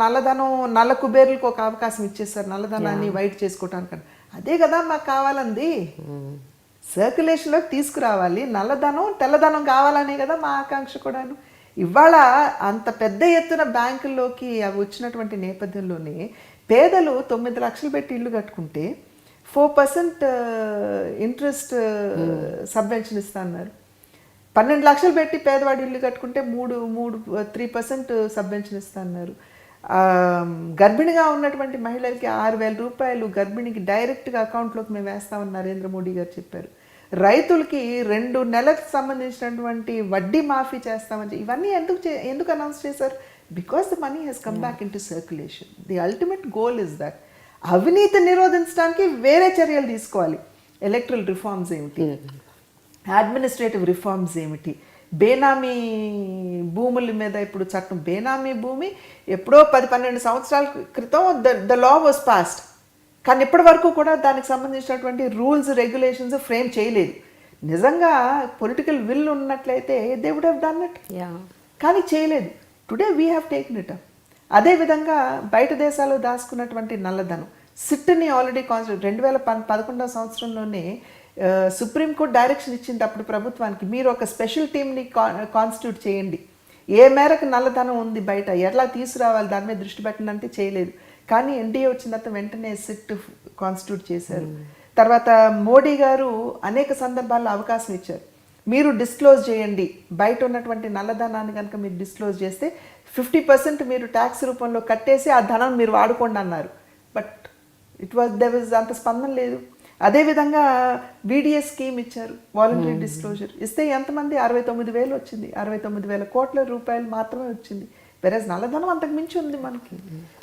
నల్లధనం నల్ల కుబేర్లకు ఒక అవకాశం ఇచ్చేస్తారు నల్లధనాన్ని వైట్ చేసుకోవటానికి. అదే కదా మాకు కావాలంది, సర్క్యులేషన్లోకి తీసుకురావాలి. నల్లధనం తెల్లధనం కావాలనే కదా మా ఆకాంక్ష కూడాను. ఇవాళ అంత పెద్ద ఎత్తున బ్యాంకుల్లోకి అవి వచ్చినటువంటి నేపథ్యంలోనే పేదలు 9 లక్షలు పెట్టి ఇల్లు కట్టుకుంటే 4% ఇంట్రెస్ట్ సబ్వెన్షన్ ఇస్తా అన్నారు. 12 లక్షలు పెట్టి పేదవాడి ఇల్లు కట్టుకుంటే 3% సబ్వెన్షన్ ఇస్తా అన్నారు. గర్భిణిగా ఉన్నటువంటి మహిళలకి 6,000 రూపాయలు గర్భిణికి డైరెక్ట్గా అకౌంట్లోకి మేము వేస్తామని నరేంద్ర మోడీ గారు చెప్పారు. రైతులకి 2 నెలలకు సంబంధించినటువంటి వడ్డీ మాఫీ చేస్తామని. ఇవన్నీ ఎందుకు అనౌన్స్ చేశారు? Because the money has come back in to circulation. The ultimate goal is that. అవినీతి నిరోధించడానికి వేరే చర్యలు తీసుకోవాలి. ఎలక్ట్రల్ రిఫార్మ్స్ ఏమిటి, అడ్మినిస్ట్రేటివ్ రిఫార్మ్స్ ఏమిటి, బేనామీ భూముల మీద ఇప్పుడు చట్టం, బేనామీ భూమి ఎప్పుడో 10-12 సంవత్సరాల క్రితం ద లా వాజ్ పాస్డ్, కానీ ఇప్పటి వరకు కూడా దానికి సంబంధించినటువంటి రూల్స్, రెగ్యులేషన్స్ ఫ్రేమ్ చేయలేదు. నిజంగా పొలిటికల్ విల్ ఉన్నట్లయితే they would have done it, కానీ చేయలేదు. Today we have taken it up. అదేవిధంగా బయట దేశాల్లో దాచుకున్నటువంటి నల్లధనం, సిట్ని ఆల్రెడీ 2011 సంవత్సరంలోనే సుప్రీంకోర్టు డైరెక్షన్ ఇచ్చింది అప్పుడు ప్రభుత్వానికి, మీరు ఒక స్పెషల్ టీమ్ని కాన్స్టిట్యూట్ చేయండి, ఏ మేరకు నల్లధనం ఉంది బయట ఎట్లా తీసుకురావాలి దాని మీద దృష్టి పెట్టండి. చేయలేదు. కానీ ఎన్డీఏ వచ్చిన తర్వాత వెంటనే సిట్ కాన్స్టిట్యూట్ చేశారు. తర్వాత మోడీ గారు అనేక సందర్భాల్లో అవకాశం ఇచ్చారు, మీరు డిస్క్లోజ్ చేయండి, బయట ఉన్నటువంటి నల్లధనాన్ని కనుక మీరు డిస్క్లోజ్ చేస్తే 50% మీరు ట్యాక్స్ రూపంలో కట్టేసి ఆ ధనం మీరు వాడుకోండి అన్నారు. బట్ దెర్ వాజ్ అంత స్పందన లేదు. అదేవిధంగా వీడిఎస్ స్కీమ్ ఇచ్చారు, వాలంటరీ డిస్క్లోజర్ ఇస్తే ఎంతమంది 69,000 వచ్చింది, 69,000 కోట్ల రూపాయలు మాత్రమే వచ్చింది. వెరస్ నల్లధనం అంతకు మించి ఉంది మనకి.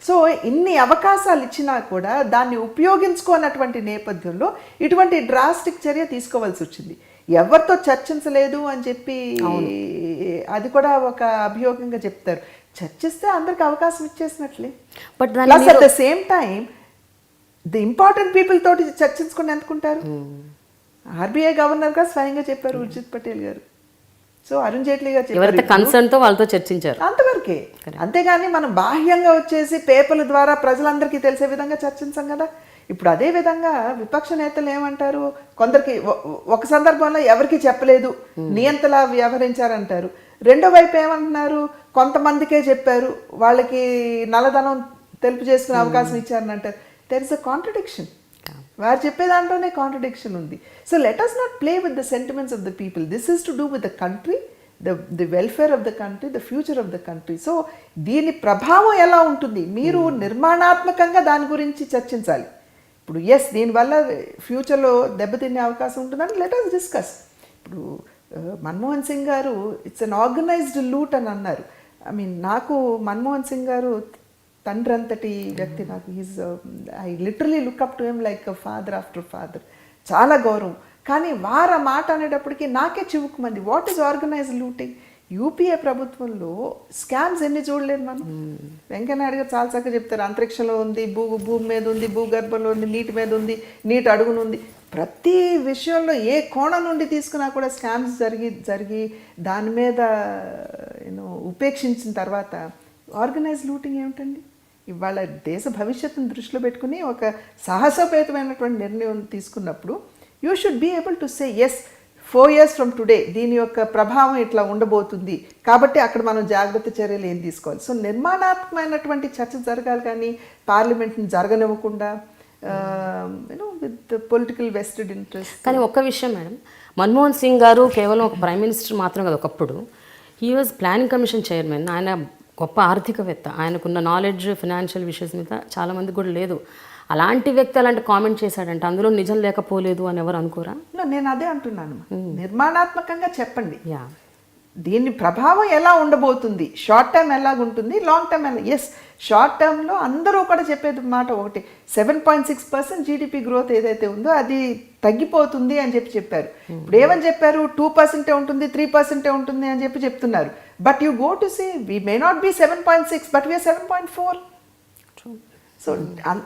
సో ఇన్ని అవకాశాలు ఇచ్చినా కూడా దాన్ని ఉపయోగించుకోనటువంటి నేపథ్యంలో ఇటువంటి డ్రాస్టిక్ చర్య తీసుకోవాల్సి వచ్చింది. ఎవరితో చర్చించలేదు అని చెప్పి అది కూడా ఒక అభియోగంగా చెప్తారు. చర్చిస్తే అందరికి అవకాశం ఇచ్చేసినట్లే. But plus at the same time the important people తోటి చర్చించుకుని ఎందుకుంటారు? ఆర్బీఐ గవర్నర్గా స్వయంగా చెప్పారు ఉర్జిత్ పటేల్ గారు. సో అరుణ్ జైట్లీ గారు చెప్పారు, కన్సర్న్తో వాళ్ళతో చర్చించారు, అంతవరకే. అంతేగాని మనం బాహ్యంగా వచ్చేసి పేపర్ల ద్వారా ప్రజలందరికీ తెలిసే విధంగా చర్చించాం కదా. ఇప్పుడు అదే విధంగా విపక్ష నేతలు ఏమంటారు, కొందరికి ఒక సందర్భంలో ఎవరికి చెప్పలేదు, నియంతలా వ్యవహరించారంటారు. రెండో వైపు ఏమంటున్నారు, కొంతమందికే చెప్పారు, వాళ్ళకి నల్లధనం తెలుపు చేసుకునే అవకాశం ఇచ్చారని అంటారు. There is a contradiction. వారు చెప్పే దాంట్లోనే కాంట్రడిక్షన్ ఉంది. So let us not play with the sentiments of the people. This is to do with the country, the welfare of the country, the future of the country. So దీని ప్రభావం ఎలా ఉంటుంది, మీరు నిర్మాణాత్మకంగా దాని గురించి చర్చించాలి. ఇప్పుడు ఎస్ దీనివల్ల ఫ్యూచర్లో దెబ్బతినే అవకాశం ఉంటుందని లెట్ us డిస్కస్. ఇప్పుడు మన్మోహన్ సింగ్ గారు ఇట్స్ అన్ ఆర్గనైజ్డ్ లూట్ అని అన్నారు. ఐ మీన్ నాకు మన్మోహన్ సింగ్ గారు తండ్రి అంతటి వ్యక్తి. నాకు I literally look up to him like father after father. చాలా గౌరవం. కానీ వారు మాట అనేటప్పటికీ నాకే చివుకుమంది. What is organised looting? UPA ప్రభుత్వంలో స్కామ్స్ ఎన్ని చూడలేదు మనం. వెంకయ్యనాయుడు గారు చాలా చక్కగా చెప్తారు, అంతరిక్షంలో ఉంది, భూమి మీద ఉంది, భూగర్భంలో ఉంది, నీటి మీద ఉంది, నీటి అడుగున ఉంది. ప్రతి విషయంలో ఏ కోణం నుండి తీసుకున్నా కూడా స్కామ్స్ జరిగి దాని మీద ఉపేక్షించిన తర్వాత ఆర్గనైజ్ లూటింగ్ ఏమిటండి? ఇవాళ దేశ భవిష్యత్తును దృష్టిలో పెట్టుకుని ఒక సాహసోపేతమైనటువంటి నిర్ణయం తీసుకున్నప్పుడు you should be able to say yes 4 years from today దీని యొక్క ప్రభావం ఇట్లా ఉండబోతుంది కాబట్టి అక్కడ మనం జాగ్రత్త చర్యలు ఏం తీసుకోవాలి. సో నిర్మాణాత్మకమైనటువంటి చర్చ జరగాలి, కానీ పార్లమెంట్ని జరగనివ్వకుండా విత్ పొలిటికల్ వెస్టెడ్ ఇంట్రెస్ట్. కానీ ఒక్క విషయం మేడం, మన్మోహన్ సింగ్ గారు కేవలం ఒక ప్రైమ్ మినిస్టర్ మాత్రం కదా, ఒకప్పుడు he was planning commission chairman. ఆయన గొప్ప ఆర్థికవేత్త, ఆయనకున్న నాలెడ్జ్ ఫినాన్షియల్ విషయస్ మీద చాలామంది కూడా లేదు. అలాంటి వ్యక్తి అలాంటి కామెంట్ చేశాడంటే అందులో నిజం లేకపోలేదు అని ఎవరు అనుకోరా? నేను అదే అంటున్నాను, నిర్మాణాత్మకంగా చెప్పండి. యా, దీని ప్రభావం ఎలా ఉండబోతుంది, షార్ట్ టర్మ్ ఎలాగుంటుంది, లాంగ్ టర్మ్ ఎలా. ఎస్, షార్ట్ టర్మ్లో అందరూ కూడా చెప్పేది మాట ఒకటి, 7.6% జీడిపి గ్రోత్ ఏదైతే ఉందో అది తగ్గిపోతుంది అని చెప్పారు. ఇప్పుడు ఏమని చెప్పారు, 2% ఉంటుంది, 3% ఉంటుంది అని చెప్తున్నారు. But you go to say we may not be 7.6 but we are 7.4. So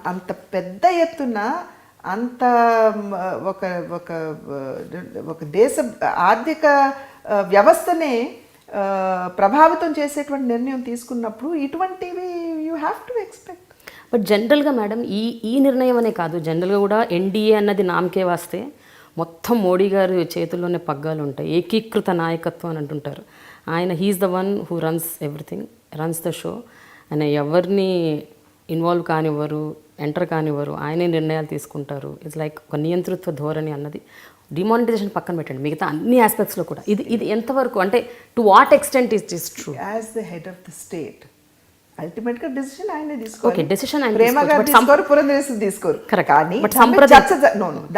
అంత పెద్ద ఎత్తున అంత ఒక ఒక ఒక దేశ ఆర్థిక వ్యవస్థనే ప్రభావితం చేసేటువంటి నిర్ణయం తీసుకున్నప్పుడు ఇటువంటివి you have to expect. But జనరల్గా మేడం ఈ నిర్ణయం అనే కాదు, జనరల్గా కూడా ఎన్డీఏ అన్నది నామకే వాస్తే మొత్తం మోడీ గారి చేతుల్లోనే పగ్గాలు ఉంటాయి, ఏకీకృత నాయకత్వం అని అంటుంటారు. ఆయన he's the one who runs everything, runs the show. ఆయన ఎవరిని ఇన్వాల్వ్ కానివ్వరు, ఎంటర్ కానివ్వరు, ఆయనే నిర్ణయాలు తీసుకుంటారు. ఇట్స్ లైక్ ఒక నియంతృత్వ ధోరణి అన్నది. డిమానిటైజేషన్ పక్కన పెట్టండి, మిగతా అన్ని ఆస్పెక్ట్స్లో కూడా ఇది ఎంతవరకు, అంటే to what extent is this true? As the head of the state అల్టిమేట్గా డెసిషన్ ఆయనే తీసుకోవాలి. ఓకే, డెసిషన్ ఆయన ప్రేమ గారు తీసుకోరు, పురంధరేశ్వరి తీసుకోరు. కానీ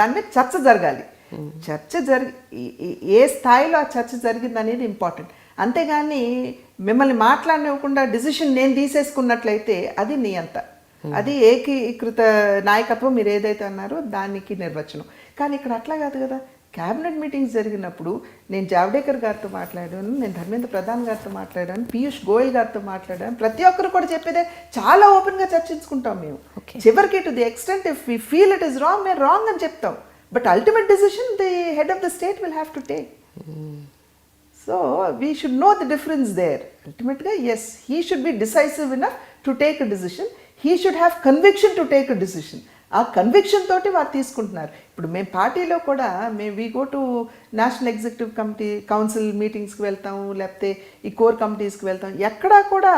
దాని మీద చర్చ జరగాలి. చర్చ ఏ స్థాయిలో ఆ చర్చ జరిగింది అనేది ఇంపార్టెంట్. అంతేగాని మిమ్మల్ని మాట్లాడనివ్వకుండా డిసిషన్ నేను తీసేసుకున్నట్లయితే అది నియంత, అది ఏకీకృత నాయకత్వం మీరు ఏదైతే అన్నారో దానికి నిర్వచనం. కానీ ఇక్కడ అట్లా కాదు కదా. క్యాబినెట్ మీటింగ్స్ జరిగినప్పుడు నేను జావడేకర్ గారితో మాట్లాడాను, నేను ధర్మేంద్ర ప్రధాన్ గారితో మాట్లాడాను, పీయూష్ గోయల్ గారితో మాట్లాడాను. ప్రతి ఒక్కరు కూడా చెప్పేదే చాలా ఓపెన్గా చర్చించుకుంటాం మేము. చివరికి to the extent if we feel it is wrong, మేము రాంగ్ అని చెప్తాం. But ultimate decision the head of the state will have to take. So we should know the difference there. Ultimately, yes, he should be decisive enough to take a decision. He should have conviction to take a decision. ఆ conviction తోటి వారు తీసుకుంటున్నారు. ఇప్పుడు మేము పార్టీలో కూడా we go to national executive committee council మీటింగ్స్కి వెళ్తాము, లేకపోతే ఈ కోర్ కమిటీస్కి వెళ్తాం. ఎక్కడా కూడా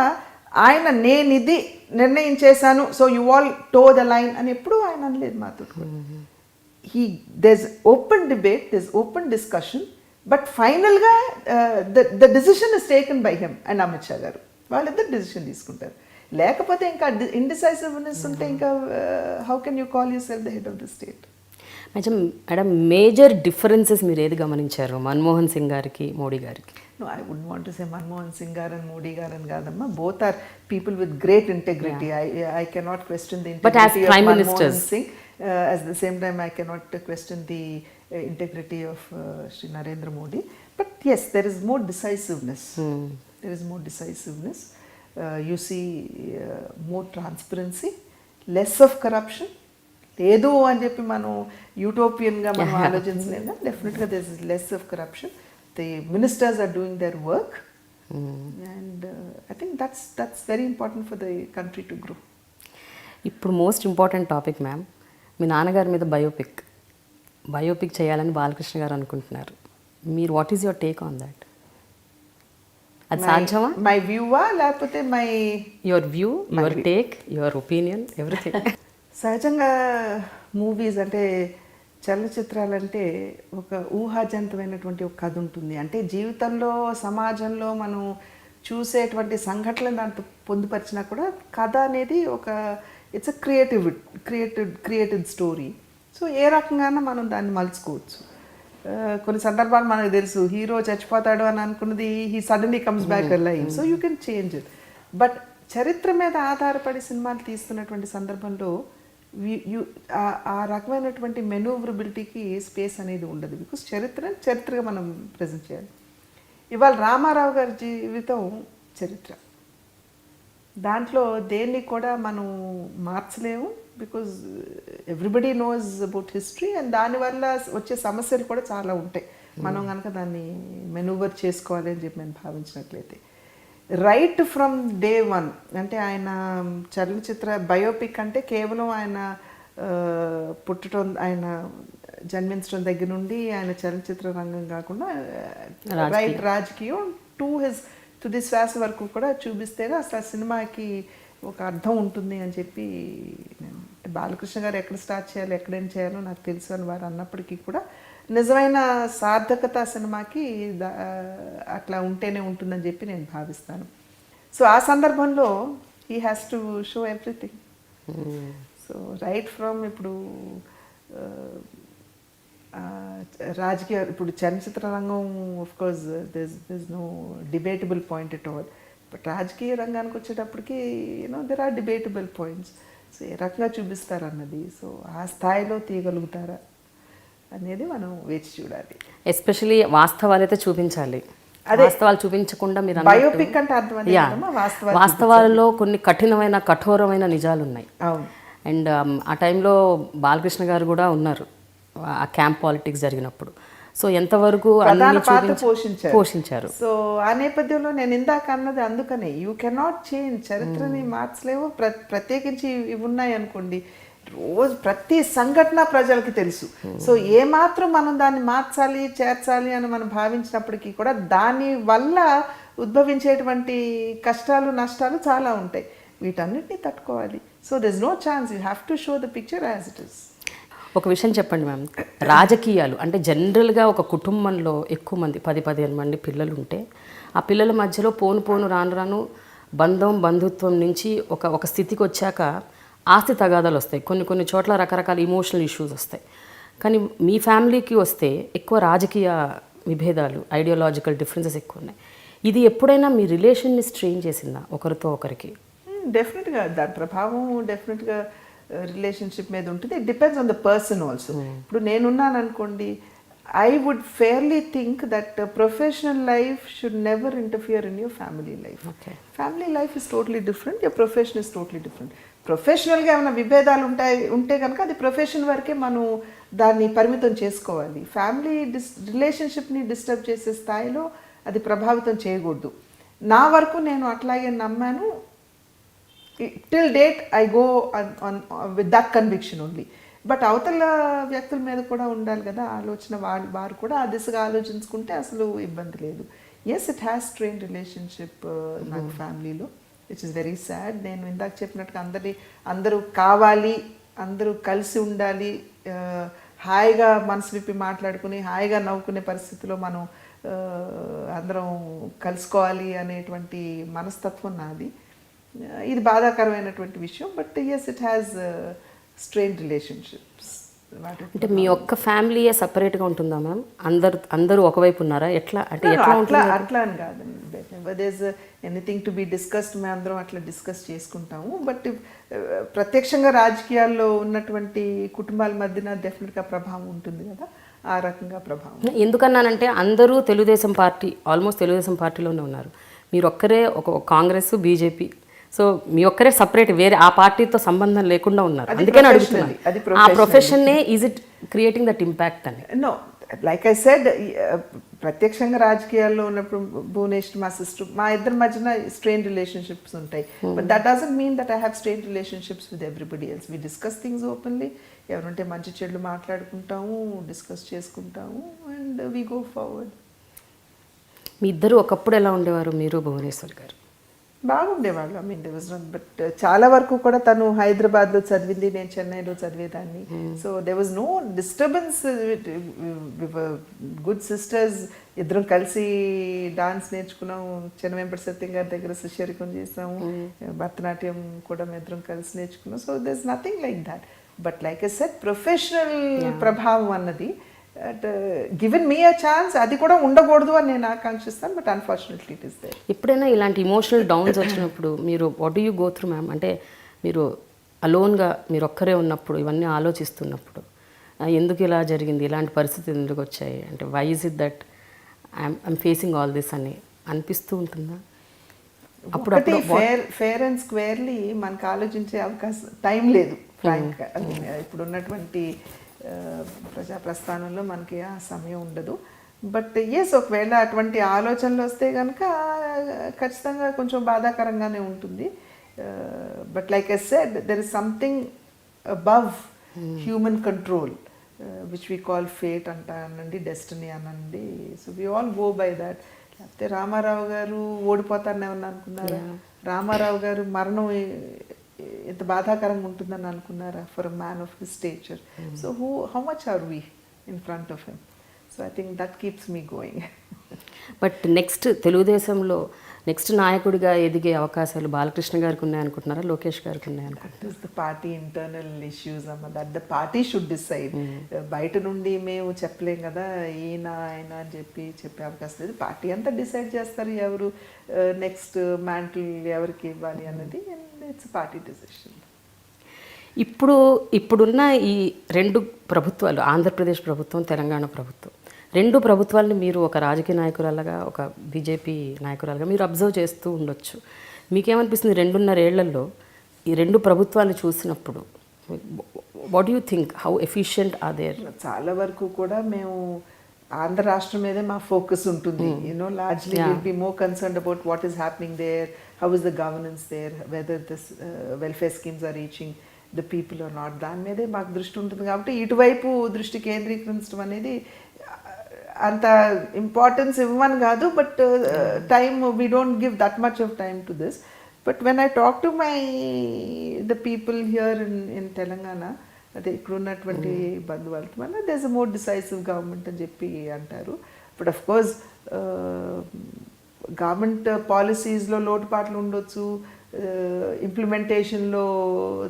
ఆయన నేను ఇది నిర్ణయం చేశాను, so you all toe the line అని ఎప్పుడూ ఆయన అనలేదు మాతో. There open debate, there open discussion, but ఫైనల్గా the decision is taken by him and Amit Shah garu. వాళ్ళిద్దరు డెసిషన్ తీసుకుంటారు. లేకపోతే ఇంకా ఇండిసైసివ్నెస్ ఉంటే ఇంకా how can you call yourself the head of the state? Madam major differences మీరు ఏది గమనించారు మన్మోహన్ సింగ్ గారికి మోడీ గారికి? No, I wouldn't want to say Manmohan Singh gar and Modi gar and Gadamma. Both are people with great integrity. Yeah. I cannot question the integrity but as of Prime Manmohan Ministers. Singh. At the same time, I cannot question the integrity of Shri Narendra Modi. But yes, there is more decisiveness. There is more decisiveness. You see more transparency, less of corruption. లేదు అని చెప్పి మనం యూటోపియన్గా మనం ఆలోచించలేము. డెఫినెట్గా there is less of corruption. The ministers are doing their work, and I think that's very important for the country to grow. ఇప్పుడు most important topic ma'am, మీ నాన్నగారి మీద biopic చేయాలని బాలకృష్ణ గారు అనుకుంటున్నారు. మీరు what is your take on that? అది సాధ్యమా? My వ్యూవా లేకపోతే your view, your take, your opinion, everything. సహజంగా మూవీస్ అంటే చలనచిత్రాలంటే ఒక ఊహాజనితమైనటువంటి ఒక కథ ఉంటుంది. అంటే జీవితంలో సమాజంలో మనం చూసేటువంటి సంఘటనలు దాంట్లో పొందుపరిచినా కూడా కథ అనేది ఒక it's a created story. So ఏ రకంగానే మనం దాన్ని మలుచుకోవచ్చు. కొన్ని సందర్భాలు మనకు తెలుసు, హీరో చచ్చిపోతాడు అని అనుకున్నది he suddenly comes back life, so you can change it. But చరిత్ర మీద ఆధారపడి సినిమాలు తీస్తున్నటువంటి సందర్భంలో ఆ రకమైనటువంటి మెనూవరబిలిటీకి స్పేస్ అనేది ఉండదు. బికాస్ చరిత్రగా మనం ప్రజెంట్ చేయాలి. ఇవాళ రామారావు గారి జీవితం చరిత్ర, దాంట్లో దేన్ని కూడా మనం మార్చలేము. Because everybody knows about history, and దానివల్ల వచ్చే సమస్యలు కూడా చాలా ఉంటాయి. మనం కనుక దాన్ని మెనూవర్ చేసుకోవాలి అని చెప్పి నేను భావించినట్లయితే, రైట్ ఫ్రమ్ డే వన్, అంటే ఆయన చలనచిత్ర బయోపిక్ అంటే కేవలం ఆయన పుట్టడం, ఆయన జన్మించడం దగ్గర నుండి ఆయన చలనచిత్ర రంగం కాకుండా రైట్ రాజకీయం తుది శ్వాస వరకు కూడా చూపిస్తేనే అసలు ఆ సినిమాకి ఒక అర్థం ఉంటుంది అని చెప్పి నేను, బాలకృష్ణ గారు ఎక్కడ స్టార్ట్ చేయాలి, ఎక్కడేం చేయాలో నాకు తెలుసు అని వారు అన్నప్పటికీ కూడా నిజమైన సార్థకత సినిమాకి అట్లా ఉంటేనే ఉంటుందని చెప్పి నేను భావిస్తాను. సో ఆ సందర్భంలో he has to show everything. So right from ఇప్పుడు రాజకీయ, ఇప్పుడు చలనచిత్ర రంగం of course this no debatable point at all, but రాజకీయ రంగానికి వచ్చేటప్పటికి there are debatable points. So ఏ రకంగా చూపిస్తారు అన్నది, సో ఆ స్థాయిలో తీయగలుగుతారా అనేది మనం వేచి చూడాలి. ఎస్పెషలీ వాస్తవాలు అయితే చూపించాలి. వాస్తవాలు చూపించకుండా మీరు బయోపిక్ అంటే అర్థం, వాస్తవాలలో కొన్ని కఠోరమైన నిజాలు ఉన్నాయి. అవును. అండ్ ఆ టైంలో బాలకృష్ణ గారు కూడా ఉన్నారు ఆ క్యాంప్ పాలిటిక్స్ జరిగినప్పుడు. సో ఎంతవరకు పోషించారు. సో ఆ నేపథ్యంలో నేను ఇందాక అన్నది అందుకనే, యూ కెనాట్ చేంజ్, చరిత్రని మార్చలేవు. ప్రత్యేకించి ఇవి ఉన్నాయి అనుకోండి, రోజు ప్రతి సంఘటన ప్రజలకి తెలుసు. సో ఏమాత్రం మనం దాన్ని మార్చాలి, చేర్చాలి అని మనం భావించినప్పటికీ కూడా దాని వల్ల ఉద్భవించేటువంటి కష్టాలు, నష్టాలు చాలా ఉంటాయి. వీటన్నిటిని తట్టుకోవాలి. So there is no chance, you have to show the picture as it is. ఒక విషయం చెప్పండి మ్యామ్, రాజకీయాలు అంటే జనరల్గా ఒక కుటుంబంలో ఎక్కువ మంది 10-15 మంది పిల్లలు ఉంటే, ఆ పిల్లల మధ్యలో పోను రాను బంధుత్వం నుంచి ఒక స్థితికి వచ్చాక ఆస్తి తగాదాలు వస్తాయి. కొన్ని చోట్ల రకరకాల ఇమోషనల్ ఇష్యూస్ వస్తాయి. కానీ మీ ఫ్యామిలీకి వస్తే ఎక్కువ రాజకీయ విభేదాలు, ఐడియాలజికల్ డిఫరెన్సెస్ ఎక్కువ ఉన్నాయి. ఇది ఎప్పుడైనా మీ రిలేషన్ని స్ట్రెయిన్ చేసిందా ఒకరితో ఒకరికి? డెఫినెట్గా దాని ప్రభావం డెఫినెట్గా రిలేషన్షిప్ మీద ఉంటుంది. It depends on the person also. ఇప్పుడు నేనున్నాను అనుకోండి, I would fairly think that professional life should never interfere in your family life. Okay. Family life is totally different, your profession is totally different. ప్రొఫెషనల్గా ఏమైనా విభేదాలు ఉంటే కనుక అది profession వరకే మనం దాన్ని పరిమితం చేసుకోవాలి. ఫ్యామిలీ రిలేషన్షిప్ని డిస్టర్బ్ చేసే స్థాయిలో అది ప్రభావితం చేయకూడదు. నా వరకు నేను అట్లాగే నమ్మాను. Till date I go with that conviction only. But అవతల వ్యక్తుల మీద కూడా ఉండాలి కదా ఆలోచన, వారు కూడా ఆ దిశగా ఆలోచించుకుంటే అసలు ఇబ్బంది లేదు. Yes, it has strain relationship నాకు ఫ్యామిలీలో, విచ్ ఇస్ వెరీ సాడ్. నేను ఇందాక చెప్పినట్టుగా అందరూ కావాలి, అందరూ కలిసి ఉండాలి, హాయిగా మనసు విప్పి మాట్లాడుకుని హాయిగా నవ్వుకునే పరిస్థితిలో మనం అందరం కలుసుకోవాలి అనేటువంటి మనస్తత్వం నాది. ఇది బాధాకరమైనటువంటి విషయం. But yes, it has strain relationships. అంటే మీ ఒక్క ఫ్యామిలీయే సపరేట్గా ఉంటుందా మ్యామ్? అందరూ ఒకవైపు ఉన్నారా? ఎట్లా అంటే అట్లా అని కాదండి. There anything to be discussed, మేము అందరం అట్లా డిస్కస్ చేసుకుంటాము. బట్ ప్రత్యక్షంగా రాజకీయాల్లో ఉన్నటువంటి కుటుంబాల మధ్యన డెఫినెట్గా ప్రభావం ఉంటుంది కదా, ఆ రకంగా ప్రభావం. ఎందుకన్నానంటే అందరూ ఆల్మోస్ట్ తెలుగుదేశం పార్టీలోనే ఉన్నారు. మీరు ఒక్కరే ఒక కాంగ్రెస్, బీజేపీ, సో మీ ఒక్కరే సపరేట్, వేరే ఆ పార్టీతో సంబంధం లేకుండా ఉన్నారు. అందుకని అడుగుతున్నాను, ఆ ప్రొఫెషన్నే is it creating that impact అని? నో, లైక్ ఐ సెడ్, ప్రత్యక్షంగా రాజకీయాల్లో ఉన్నప్పుడు భువనేష్ మా సిస్టర్, మా ఇద్దరి మధ్యన స్ట్రెయిన్ రిలేషన్షిప్స్ ఉంటాయి. But that doesn't mean that I have strain relationships with everybody else. We discuss things openly. ఎవరుంటే మంచి చెడులు మాట్లాడుకుంటాము, డిస్కస్ చేసుకుంటాము, అండ్ వి గో ఫార్వర్డ్. మీ ఇద్దరు ఒకప్పుడు ఎలా ఉండేవారు, మీరు భువనేశ్వర్ గారు? బాగుండేవాళ్ళు. I mean they was not, but చాలా వరకు కూడా తను హైదరాబాద్లో చదివింది, నేను చెన్నైలో చదివేదాన్ని. So there was no disturbance. Good sisters, ఇద్దరం కలిసి డాన్స్ నేర్చుకున్నాం, చెన్నవెంపటి సత్యం గారి దగ్గర శిష్యరికం చేసాము, భరతనాట్యం కూడా మేము ఇద్దరం కలిసి నేర్చుకున్నాం. So they is nothing like that. But like I said, professional ప్రభావం అన్నది గివెన్ మీ అ ఛాన్స్, అది కూడా ఉండకూడదు అని నేను ఆకాంక్షిస్తాను. But unfortunately it is there. ఎప్పుడైనా ఇలాంటి ఇమోషనల్ డౌన్స్ వచ్చినప్పుడు మీరు what do you go through ma'am? అంటే మీరు అలోన్గా మీరు ఒక్కరే ఉన్నప్పుడు, ఇవన్నీ ఆలోచిస్తున్నప్పుడు, ఎందుకు ఇలా జరిగింది, ఇలాంటి పరిస్థితులు ఎందుకు వచ్చాయి, అంటే why is it that I'm facing all this అని అనిపిస్తూ ఉంటుందా? అప్పుడు ఫేర్ అండ్ స్క్వేర్లీ మనకు ఆలోచించే అవకాశం టైం లేదు ఫ్రాంక్. ఇప్పుడు ఉన్నటువంటి ప్రజా ప్రస్థానంలో మనకి ఆ సమయం ఉండదు. బట్ ఎస్, ఒకవేళ అటువంటి ఆలోచనలు వస్తే కనుక ఖచ్చితంగా కొంచెం బాధాకరంగానే ఉంటుంది. But like I said, there is something above human control which we call fate అంటానండి, డెస్టినీ అనండి. So we all go by that. లేకపోతే రామారావు గారు ఓడిపోతారని ఏమన్నా అనుకున్నారా? రామారావు గారు మరణం ఎంత బాధాకరంగా ఉంటుందని అనుకున్నారా? For a man of his stature. So how much are we in front of him? So I think that keeps me going. But next తెలుగుదేశంలో నెక్స్ట్ నాయకుడిగా ఎదిగే అవకాశాలు బాలకృష్ణ గారికి ఉన్నాయనుకుంటున్నారా, లోకేష్ గారికి ఉన్నాయనుకుంటున్నారా? That is the party internal issues అమ్మ, that the party should decide. బయట నుండి మేము చెప్పలేం కదా, ఈయన ఆయన అని చెప్పే అవకాశం లేదు. పార్టీ అంతా డిసైడ్ చేస్తారు ఎవరు నెక్స్ట్ మ్యాంటిల్ ఎవరికి ఇవ్వాలి అన్నది. And it's party decision. ఇప్పుడున్న ఈ రెండు ప్రభుత్వాలు, ఆంధ్రప్రదేశ్ ప్రభుత్వం, తెలంగాణ ప్రభుత్వం, రెండు ప్రభుత్వాలని మీరు ఒక రాజకీయ నాయకురాలుగా, ఒక బీజేపీ నాయకురాలుగా మీరు అబ్జర్వ్ చేస్తూ ఉండొచ్చు. మీకేమనిపిస్తుంది 2.5 ఏళ్లలో ఈ రెండు ప్రభుత్వాలు చూసినప్పుడు? What you think, how efficient are there? చాలా వరకు కూడా మేము ఆంధ్ర రాష్ట్రం మీదే మా ఫోకస్ ఉంటుంది. You know, largely will be more concerned about what is happening there, how is the governance there, whether this welfare schemes are reaching the people or not. దాని మీదే మాకు దృష్టి ఉంటుంది. కాబట్టి ఇటువైపు దృష్టి కేంద్రీకరించడం అనేది అంత ఇంపార్టెన్స్ ఇవ్వమని కాదు, but time we don't give that much of time to this. But when I talk to the people here in Telangana, అదే ఇక్కడ ఉన్నటువంటి బంధువులతో, వల్ల there is a more decisive government అని చెప్పి అంటారు. బట్ అఫ్ కోర్స్ గవర్నమెంట్ పాలసీస్లో లోటుపాట్లు ఉండొచ్చు, ఇంప్లిమెంటేషన్లో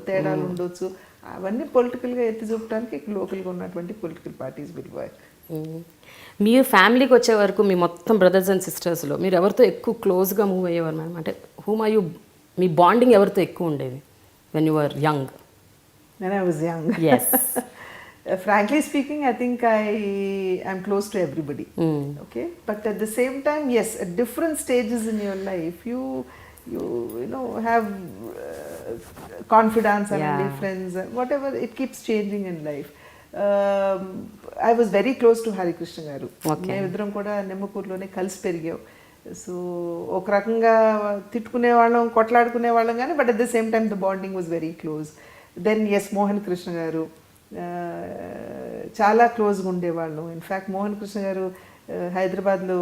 తేడాలు ఉండొచ్చు. అవన్నీ పొలిటికల్గా ఎత్తి చూపడానికి లోకల్గా ఉన్నటువంటి పొలిటికల్ పార్టీస్ విల్ వర్క్. మీరు ఫ్యామిలీకి వచ్చే వరకు మీ మొత్తం బ్రదర్స్ అండ్ సిస్టర్స్లో మీరు ఎవరితో ఎక్కువ క్లోజ్గా మూవ్ అయ్యేవారు మ్యామ్? అంటే హూమ్ ఆర్ యూ, మీ బాండింగ్ ఎవరితో ఎక్కువ ఉండేది when you are young? When I was young. Yes. Frankly speaking, I think I'm close to everybody. Okay, but at the same time, yes, at different stages in your life, you know, have confidence and friends, whatever. It keeps changing in life. I was very close to Hari Krishna garu. మేమిద్దరం కూడా నెమ్మకూరులోనే కలిసి పెరిగాం. So ఒక రకంగా తిట్టుకునే వాళ్ళం, కొట్లాడుకునే వాళ్ళం కానీ, but at the same time the bonding was very close. Then yes, Mohan Krishna గారు చాలా క్లోజ్గా ఉండేవాళ్ళం. ఇన్ఫ్యాక్ట్ మోహన్ కృష్ణ గారు హైదరాబాద్లో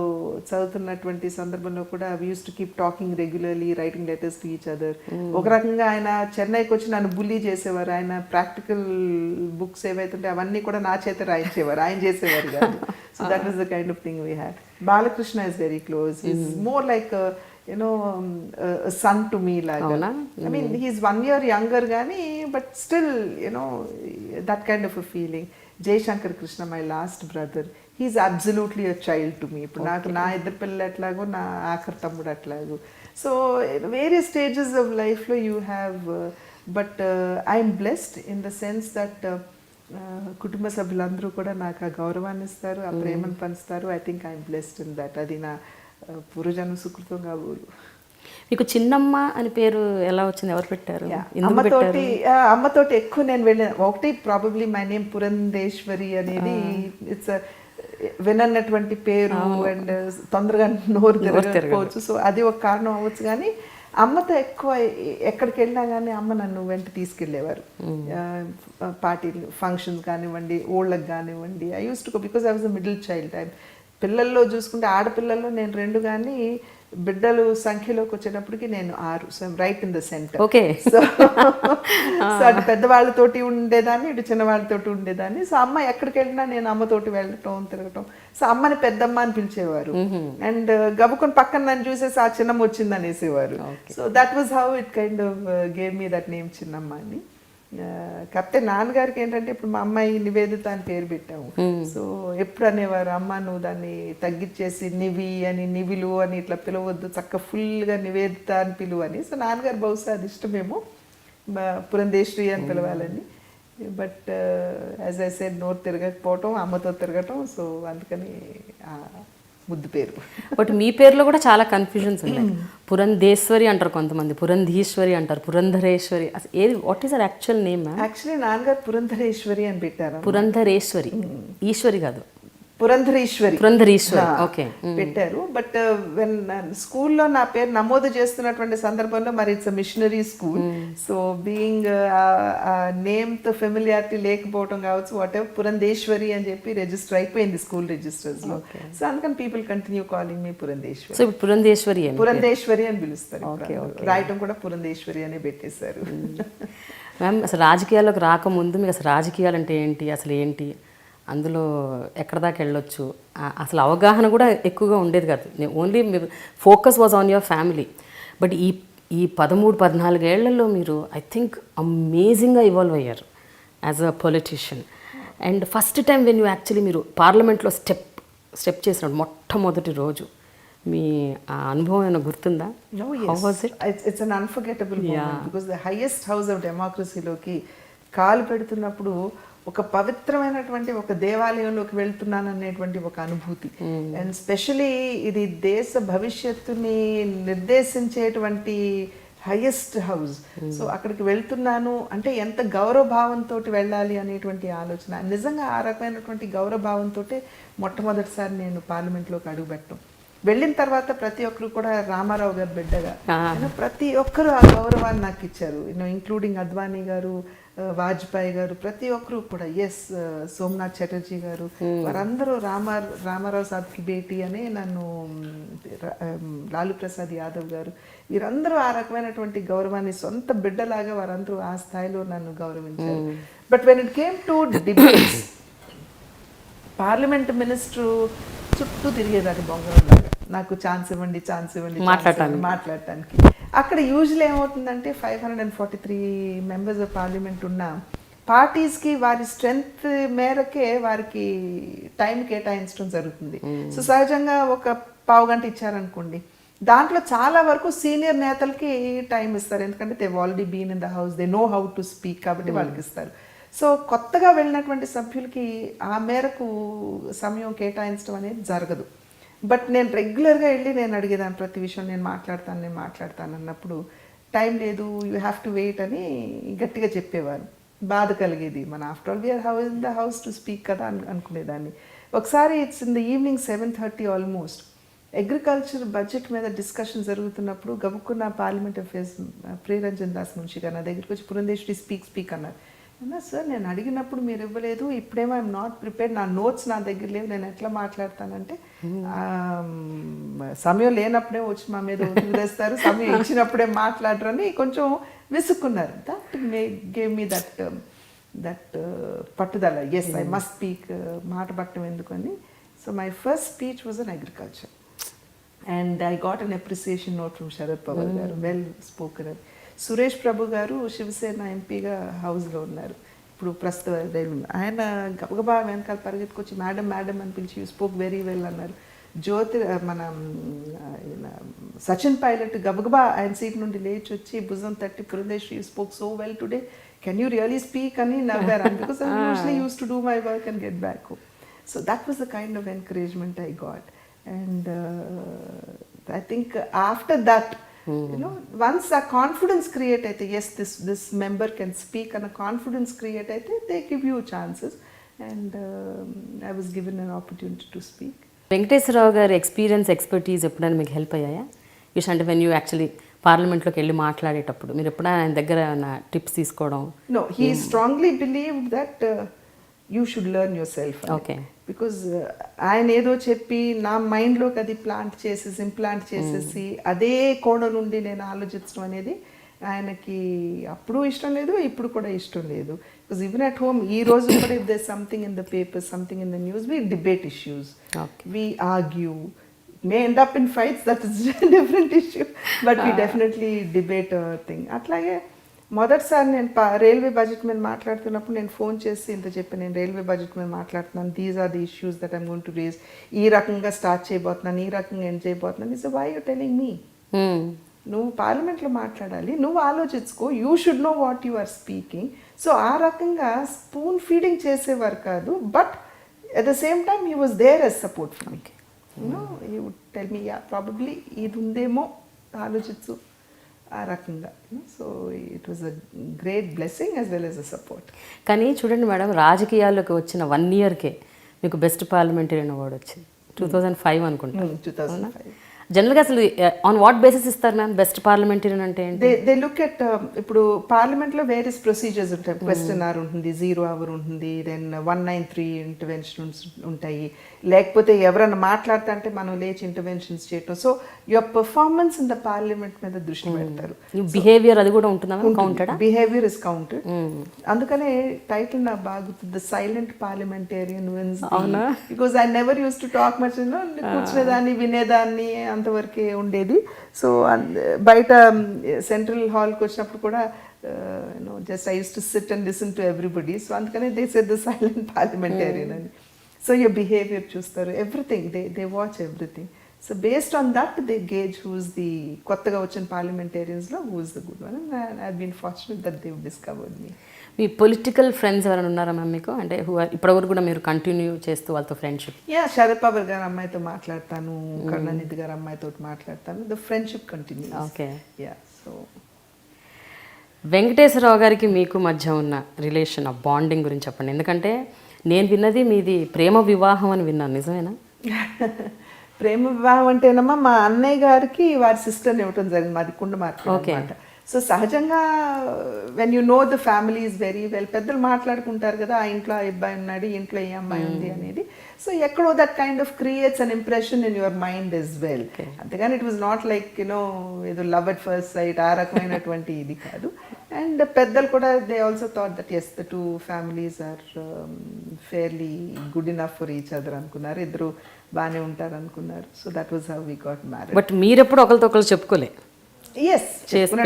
చదువుతున్నటువంటి సందర్భంలో కూడా we use to keep talking regularly, writing letters to each other. ఒక రకంగా ఆయన చెన్నైకి వచ్చి నన్ను బుల్లీ చేసేవారు. ఆయన ప్రాక్టికల్ బుక్స్ ఏవైతుంటే అవన్నీ కూడా నా చేత రాయించేవారు, ఆయన చేసేవారు కాదు. So that is the kind of thing we had. Balakrishna is very close. Is more like a son to me laga. I mean, he's 1 year younger gani, but still, that kind of a feeling. Jay Shankar Krishna, my last brother, he's absolutely a child to me. Ippudu naaku na iddaru pillalu atlago, na aakar tammudu atlago. So in various stages of life lo you have, but I'm blessed in the sense that కుటుంబ సభ్యులందరూ కూడా నాకు ఆ గౌరవాన్ని ఇస్తారు, ఆ ప్రేమను పంచుతారు. I think I'm blessed in that. అది నా పూర్వజన్మ సుకృతం కాబోలు. మీకు చిన్నమ్మ అని పేరు ఎలా వచ్చింది, ఎవరు పెట్టారు? అమ్మతోటి ఎక్కువ నేను వెళ్ళాను. ఒకటి ప్రాబబ్లీ మై నేమ్ పురంధేశ్వరి అనేది ఇట్స్ వినన్నటువంటి పేరు అండ్ తొందరగా నోరు తిరగకపోవచ్చు. సో అది ఒక కారణం అవ్వచ్చు. కానీ అమ్మతో ఎక్కువ ఎక్కడికి వెళ్ళినా కానీ అమ్మ నన్ను వెంట తీసుకెళ్ళేవారు. పార్టీ ఫంక్షన్స్ కానివ్వండి, ఓళ్ళకి కానివ్వండి. I use to go because I was the middle child. పిల్లల్లో చూసుకుంటే ఆడపిల్లల్లో నేను 2, కానీ బిడ్డలు సంఖ్యలోకి వచ్చేటప్పటికి నేను 6. So right in the centre. Okay. So అటు పెద్దవాళ్ళతోటి ఉండేదాన్ని, ఇటు చిన్నవాళ్ళతోటి ఉండేదాన్ని. సో అమ్మ ఎక్కడికి వెళ్ళినా నేను అమ్మతోటి వెళ్ళటం తిరగటం. సో అమ్మని పెద్దమ్మ అని పిలిచేవారు. అండ్ గబుకొని పక్కన నన్ను చూసేసి ఆ చిన్నమ్మ వచ్చింది అనేసేవారు. So that was how it kind of gave me that name చిన్నమ్మ అని. కాకపోతే నాన్నగారికి ఏంటంటే ఇప్పుడు మా అమ్మాయి నివేదిత అని పేరు పెట్టాము. సో ఎప్పుడు అనేవారు, అమ్మ నువ్వు దాన్ని తగ్గించేసి నివి అని, నివిలు అని ఇట్లా పిలవద్దు, చక్క ఫుల్గా నివేదిత అని పిలువు అని. సో నాన్నగారు బహుశా అది ఇష్టమేమో పురంధేశ్వరి అని పిలవాలని. బట్ యాజ్ ఐ సెడ్ నోరు తిరగకపోవటం, అమ్మతో తిరగటం. సో అందుకని ముద్దు పేరు. బట్ మీ పేరులో కూడా చాలా కన్ఫ్యూజన్స్ ఉన్నాయి. పురంధేశ్వరి అంటారు కొంతమంది, పురంధీశ్వరి అంటారు, పురంధరేశ్వరి. అసలు ఏది, what is our actual name? Actually నాన్నగారు పురంధరేశ్వరి అని పెట్టారు. పురంధరేశ్వరి, ఈశ్వరి కాదు, పురంధరీశ్వరి ఓకే పెట్టారు. బట్ వెన్ స్కూల్లో నా పేరు నమోదు చేస్తున్నటువంటి సందర్భంలో మరి it's missionary school. So being name తో ఫెమిలియారిటీ లేకపోవడం కావచ్చు, వాట్ ఎవర్, పురంధేశ్వరి అని చెప్పి రిజిస్టర్ అయిపోయింది స్కూల్ రిజిస్టర్స్ లో. సో అందుకని పీపుల్ కంటిన్యూ కాలింగ్ మీ పురంధేశ్వరి. సో పురంధేశ్వరి అని పిలుస్తారు. రాయటం కూడా పురంధేశ్వరి అనే పెట్టేశారు. మ్యామ్, అసలు రాజకీయాల్లోకి రాకముందు మీకు అసలు రాజకీయాలు అంటే ఏంటి, అసలు ఏంటి, అందులో ఎక్కడ దాకా వెళ్ళొచ్చు, అసలు అవగాహన కూడా ఎక్కువగా ఉండేది కాదు. ఓన్లీ మీరు focus was on your family. But ఈ 13-14 ఏళ్లలో మీరు ఐ థింక్ అమేజింగ్గా ఇవాల్వ్ అయ్యారు as a politician. And first time when you actually మీరు పార్లమెంట్లో స్టెప్ చేసినప్పుడు మొట్టమొదటి రోజు మీ ఆ అనుభవం ఏమైనా గుర్తుందా? How was it? It's an unforgettable moment because the highest house of democracyలోకి కాలు పెడుతున్నప్పుడు ఒక పవిత్రమైనటువంటి ఒక దేవాలయంలోకి వెళ్తున్నాను అనేటువంటి ఒక అనుభూతి. అండ్ స్పెషలీ ఇది దేశ భవిష్యత్తుని నిర్దేశించేటువంటి హైయెస్ట్ హౌస్. సో అక్కడికి వెళ్తున్నాను అంటే ఎంత గౌరవభావంతో వెళ్ళాలి అనేటువంటి ఆలోచన. నిజంగా ఆ రకమైనటువంటి గౌరవభావంతో మొట్టమొదటిసారి నేను పార్లమెంట్లోకి అడుగుపెట్టడం. వెళ్ళిన తర్వాత ప్రతి ఒక్కరు కూడా రామారావు గారు బిడ్డగా ప్రతి ఒక్కరు ఆ గౌరవాన్ని నాకు ఇచ్చారు. ఇంక్లూడింగ్ అద్వానీ గారు, వాజ్పేయి గారు, ప్రతి ఒక్కరు కూడా. ఎస్, సోమనాథ్ చటర్జీ గారు, వారందరూ రామారావు సాబ్కి బేటీ అనే నన్ను, లాలూ ప్రసాద్ యాదవ్ గారు, వీరందరూ ఆ రకమైనటువంటి గౌరవాన్ని సొంత బిడ్డలాగా వారందరూ ఆ స్థాయిలో నన్ను గౌరవించారు. But when it came to debates, parliament minister చుట్టూ తిరిగేదాన్ని బొంగరంలాగా, నాకు ఛాన్స్ ఇవ్వండి మాట్లాడటానికి. అక్కడ యూజువల్ ఏమవుతుందంటే 543 మెంబర్స్ ఆఫ్ పార్లమెంట్ ఉన్న పార్టీస్కి వారి స్ట్రెంగ్త్ మేరకే వారికి టైం కేటాయించడం జరుగుతుంది. సో సహజంగా ఒక పావు గంట ఇచ్చారనుకోండి, దాంట్లో చాలా వరకు సీనియర్ నేతలకి టైం ఇస్తారు. ఎందుకంటే they already been in the house, they know how to speak, కాబట్టి వాళ్ళకి ఇస్తారు. సో కొత్తగా వెళ్ళినటువంటి సభ్యులకి ఆ మేరకు సమయం కేటాయించడం అనేది జరగదు. బట్ నేను రెగ్యులర్గా వెళ్ళి నేను అడిగేదాన్ని ప్రతి విషయం, నేను మాట్లాడతాను అన్నప్పుడు టైం లేదు, యూ హ్యావ్ టు వెయిట్ అని గట్టిగా చెప్పేవారు. బాధ కలిగేది, మన after all we are house in the house to speak కదా అనుకునేదాన్ని. ఒకసారి it's in the evening 7:30 almost, agriculture budget మీద డిస్కషన్ జరుగుతున్నప్పుడు గబుక్కున్న పార్లమెంట్ అఫేర్స్ ప్రియరంజన్ దాస్ మున్షి గారు నా దగ్గరికి వచ్చి పురంధేశ్వరి స్పీక్ అన్నారు. అన్నా సార్, నేను అడిగినప్పుడు మీరు ఇవ్వలేదు, ఇప్పుడేమో ఐఎమ్ నాట్ ప్రిపేర్డ్, నా నోట్స్ నా దగ్గర లేవు, నేను ఎట్లా మాట్లాడతానంటే, సమయం లేనప్పుడే వచ్చి మా మీద వదిలేస్తారు, సమయం ఇచ్చినప్పుడే మాట్లాడరని కొంచెం విసుక్కున్నారు. దట్ గేవ్ మీ దట్ పట్టుదల. ఎస్, ఐ మస్ట్ స్పీక్, మాట పట్టడం ఎందుకని. So my first speech was an agriculture and I got an appreciation note from Sharad Pawar గారు, వెల్ స్పోకెన్. సురేష్ ప్రభు గారు శివసేన ఎంపీగా హౌస్లో ఉన్నారు ఇప్పుడు ప్రస్తుత. ఆయన గబగబా వెనకాల పరిగెత్తుకొచ్చి మేడం అని పిలిచి, యూ స్పోక్ వెరీ వెల్ అన్నారు. మన సచిన్ పైలట్ గబగబా ఆయన సీట్ నుండి లేచి వచ్చి భుజం తట్టి, Purandeswari, you spoke so well today, can you really speak అని నవ్వారు. Because I usually use to do my work and get back home. So that was the kind of encouragement I got. And I think after that, once a confidence create అయితే, yes, this member can speak and a confidence create అయితే, they give you chances and I was given an opportunity to speak. Venkateswara Rao గారి expertise ఎప్పుడైనా మీకు help అయ్యాయా? అంటే when you actually పార్లమెంట్లోకి వెళ్ళి మాట్లాడేటప్పుడు మీరు ఎప్పుడైనా ఆయన దగ్గర టిప్స్ తీసుకోవడం? No, he strongly believed that you should learn yourself. Okay. Because ఆయన ఏదో చెప్పి నా మైండ్లోకి అది ఇంప్లాంట్ చేసేసి అదే కోణ నుండి నేను ఆలోచించడం అనేది ఆయనకి అప్పుడు ఇష్టం లేదు, ఇప్పుడు కూడా ఇష్టం లేదు. బికాజ్ ఈవెన్ అట్ హోమ్ ఈ రోజు కూడా if there something in the paper, something in the news, we debate issues, we argue, may end up in fights, that is a different issue, but we definitely debate a thing. అట్లాగే మొదటిసారి నేను railway budget మీద మాట్లాడుతున్నప్పుడు నేను phone చేసి ఇంత చెప్పి, నేను రైల్వే బడ్జెట్ మీద మాట్లాడుతున్నాను, these are the issues that I'm going to raise, ఈ రకంగా స్టార్ట్ చేయబోతున్నాను, ఈ రకంగా ఎండ్ చేయబోతున్నాను. Is why you telling me? నువ్వు పార్లమెంట్లో మాట్లాడాలి, నువ్వు ఆలోచించుకో, you should know what you are speaking. So ఆ రకంగా స్పూన్ ఫీడింగ్ చేసేవారు కాదు, but at the same time he was there as support for me. He would tell me, yeah probably ఇది ఉందేమో, ఆలోచించు, ఆ రకంగా. So it was a great blessing as well as a support. కానీ చూడండి madam, రాజకీయాల్లోకి వచ్చిన 1 yearకే మీకు బెస్ట్ పార్లమెంటరీయన్ అవార్డు వచ్చింది. 2005 అనుకుంటా. 2005. జనరల్గా అసలు ఆన్ వాట్ బేసిస్ ఇస్తారు మ్యామ్ బెస్ట్ పార్లమెంటరీయన్ అంటే ఏంటి? దే లుక్ ఎట్, ఇప్పుడు పార్లమెంట్లో వేరియస్ ప్రొసీజర్స్ ఉంటాయి. క్వశ్చన్ అవర్ ఉంటుంది, 0 hour ఉంటుంది, దెన్ 193 ఇంటర్వెన్షన్స్ ఉంటాయి, లేకపోతే ఎవరైనా మాట్లాడుతా అంటే మనం లేచి ఇంటర్వెన్షన్స్ చేయటం. So your performance in the parliament మీద దృష్టి పెడతారు. బిహేవియర్ అది కూడా ఉంటుందా? Counted behaviour is counted. అందుకనే టైటిల్ నాకు బాగా the silent parliamentarian wins, because I never use to talk much, కూర్చునేదాన్ని, వినేదాన్ని, అంతవరకే ఉండేది. సో బయట సెంట్రల్ హాల్కి వచ్చినప్పుడు కూడా just I use to sit and listen to everybody. So అందుకనే they said the silent parliamentarian అని. సో యువర్ బిహేవియర్ చూస్తారు, everything, they watch everything. So based on that they gauge who's the, కొత్తగా వచ్చిన పార్లమెంటేరియన్స్లో who's the good one. And I been fortunate that they discovered me. మీ political friends ఎవరైనా ఉన్నారా ma'am మీకు? అంటే ఇప్పటివరకు కూడా మీరు కంటిన్యూ చేస్తూ వాళ్ళతో ఫ్రెండ్షిప్? యా, శరద్ పవార్ గారు అమ్మాయితో మాట్లాడతాను, కరుణానిధి గారు అమ్మాయితో మాట్లాడతాను. The friendship continue. Okay. Yeah. So Venkateswara Rao గారికి మీకు మధ్య ఉన్న రిలేషన్, ఆ బాండింగ్ గురించి చెప్పండి. ఎందుకంటే నేను విన్నది మీది ప్రేమ వివాహం అని విన్నాను, నిజమేనా? ప్రేమ వివాహం అంటేనమ్మా మా అన్నయ్య గారికి వారి సిస్టర్ని ఇవ్వటం జరిగింది, మాది కుండ మార్కెట్ అన్నమాట. సో సహజంగా when you know the family is very well, పెద్దలు మాట్లాడుకుంటారు కదా, ఆ ఇంట్లో ఆ అబ్బాయి ఉన్నాడు, ఈ ఇంట్లో ఏ అమ్మాయి ఉంది అనేది. సో ఎక్కడో that kind of creates an impression in your mind is well. అంతేగాని ఇట్ వాజ్ నాట్ లైక్ ఏదో లవ్ అట్ ఫస్ట్ సైట్ ఆ రకమైనటువంటి ఇది కాదు. అండ్ పెద్దలు కూడా they also thought that yes the 2 families are fairly good enough for each other అనుకున్నారు, ఇద్దరు బాగానే ఉంటారు అనుకున్నారు. So that was how we got married. But మీరెప్పుడు ఒకరితో ఒకరు చెప్పుకోలే? ఎస్,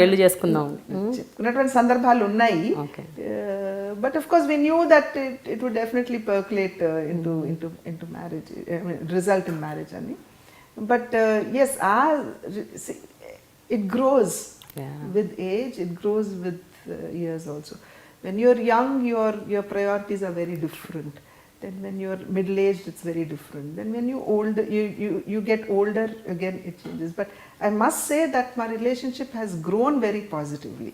పెళ్లి చేసుకుందాం చెప్పుకున్నటువంటి సందర్భాలు ఉన్నాయి. But of course we knew that it would definitely percolate into marriage, result in marriage అని. But yes, it grows with age, it grows with years also. When you're young, your priorities are very different. Then when you're middle aged, it's very different. Then when you get older, again it changes. But I must say that my relationship has grown very positively.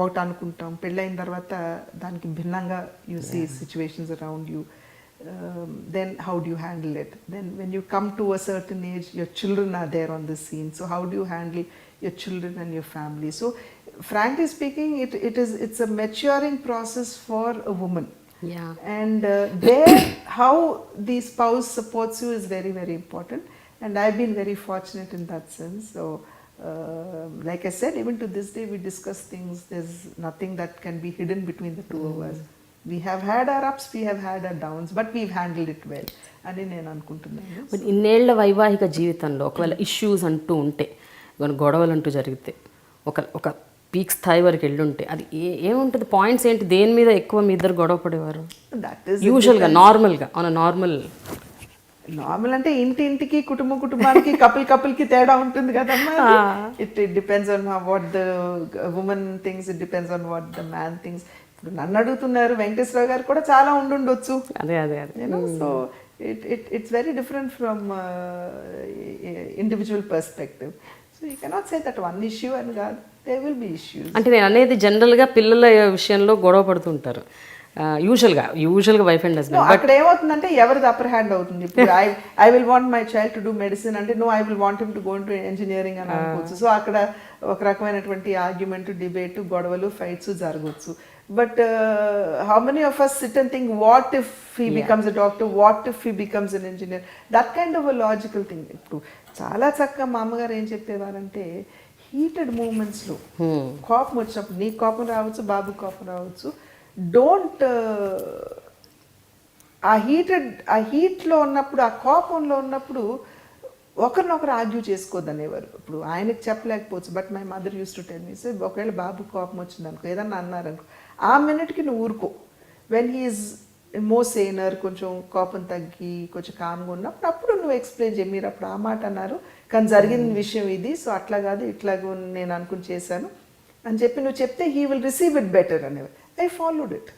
What anukuntam pellain tarvata daniki bhinnanga you see situations around you. Then how do you handle it? Then when you come to a certain age, your children are there on the scene. So how do you handle your children and your family? So frankly speaking, it's a maturing process for a woman. Yeah. And there how the spouse supports you is very, very important. And I've been very fortunate in that sense. So like I said, even to this day we discuss things. There's nothing that can be hidden between the two of us. We have had our ups, we have had our downs, but we've handled it well అని నేను అనుకుంటున్నాను. But ఇన్నేళ్ల వైవాహిక జీవితంలో ఒకవేళ issues అంటూ ఉంటే, గొడవలు అంటూ జరిగితే, ఒక పీక్ స్థాయి వరకు వెళ్ళుంటే అది ఏముంటుంది? పాయింట్స్ ఏంటి? దేని మీద ఎక్కువ మీ ఇద్దరు గొడవ పడేవారు? దట్ ఈస్ యూజువల్గా నార్మల్గా నార్మల్ అంటే ఇంటికి కుటుంబానికి కపుల్కి తేడా ఉంటుంది కదమ్మా. It depends on what the women things, it depends on what the man things. ఇప్పుడు నన్ను అడుగుతున్నారు, వెంకటేశ్వరరావు గారు కూడా చాలా ఉండుండొచ్చు. అదే so it's very different from individual perspective. So you cannot say that one issue అని కాదు, దేర్ విల్ బి ఇష్యూస్. అంటే నేను అనేది జనరల్గా పిల్లల విషయంలో గొడవ పడుతుంటారు యూజువల్గా వైఫ్ అండ్ హస్బెండ్. అక్కడ ఏమవుతుందంటే ఎవరిది అప్పర్ హ్యాండ్ అవుతుంది. ఇప్పుడు I will want my child to do medicine అంటే no, I will want him to go into engineering అని అనుకోవచ్చు. సో అక్కడ ఒక రకమైనటువంటి ఆర్గ్యుమెంట్, డిబేట్, గొడవలు, ఫైట్స్ జరగవచ్చు. But how many of us sit and think, what if he becomes a doctor, what if he becomes an engineer? That kind of a logical thing. ఇప్పుడు చాలా చక్కగా మా అమ్మగారు ఏం చెప్పేవారంటే, హీటెడ్ మూమెంట్స్లో కోపం వచ్చినప్పుడు, నీ కోపం రావచ్చు, బాబు కోపం రావచ్చు, డోంట్ ఆ హీట్లో ఉన్నప్పుడు, ఆ కోపంలో ఉన్నప్పుడు ఒకరినొకరు ఆర్గ్యూ చేసుకోవద్దనేవారు. ఇప్పుడు ఆయనకు చెప్పలేకపోవచ్చు, but my mother use to tell me, so ఒకవేళ బాబు కోపం వచ్చింది అనుకో, ఏదన్నా అన్నారనుకో, ఆ మినిట్కి నువ్వు ఊరుకో. వెన్ హీఈస్ మోర్ సేనర్, కొంచెం కోపం తగ్గి కొంచెం కామ్గా ఉన్నప్పుడు, అప్పుడు నువ్వు ఎక్స్ప్లెయిన్ చేయి, మీరు అప్పుడు ఆ మాట అన్నారు కానీ జరిగిన విషయం ఇది, సో అట్లా కాదు ఇట్లాగో నేను అనుకుని చేశాను అని చెప్పి నువ్వు చెప్తే he will receive it better అనేవారు. I followed it.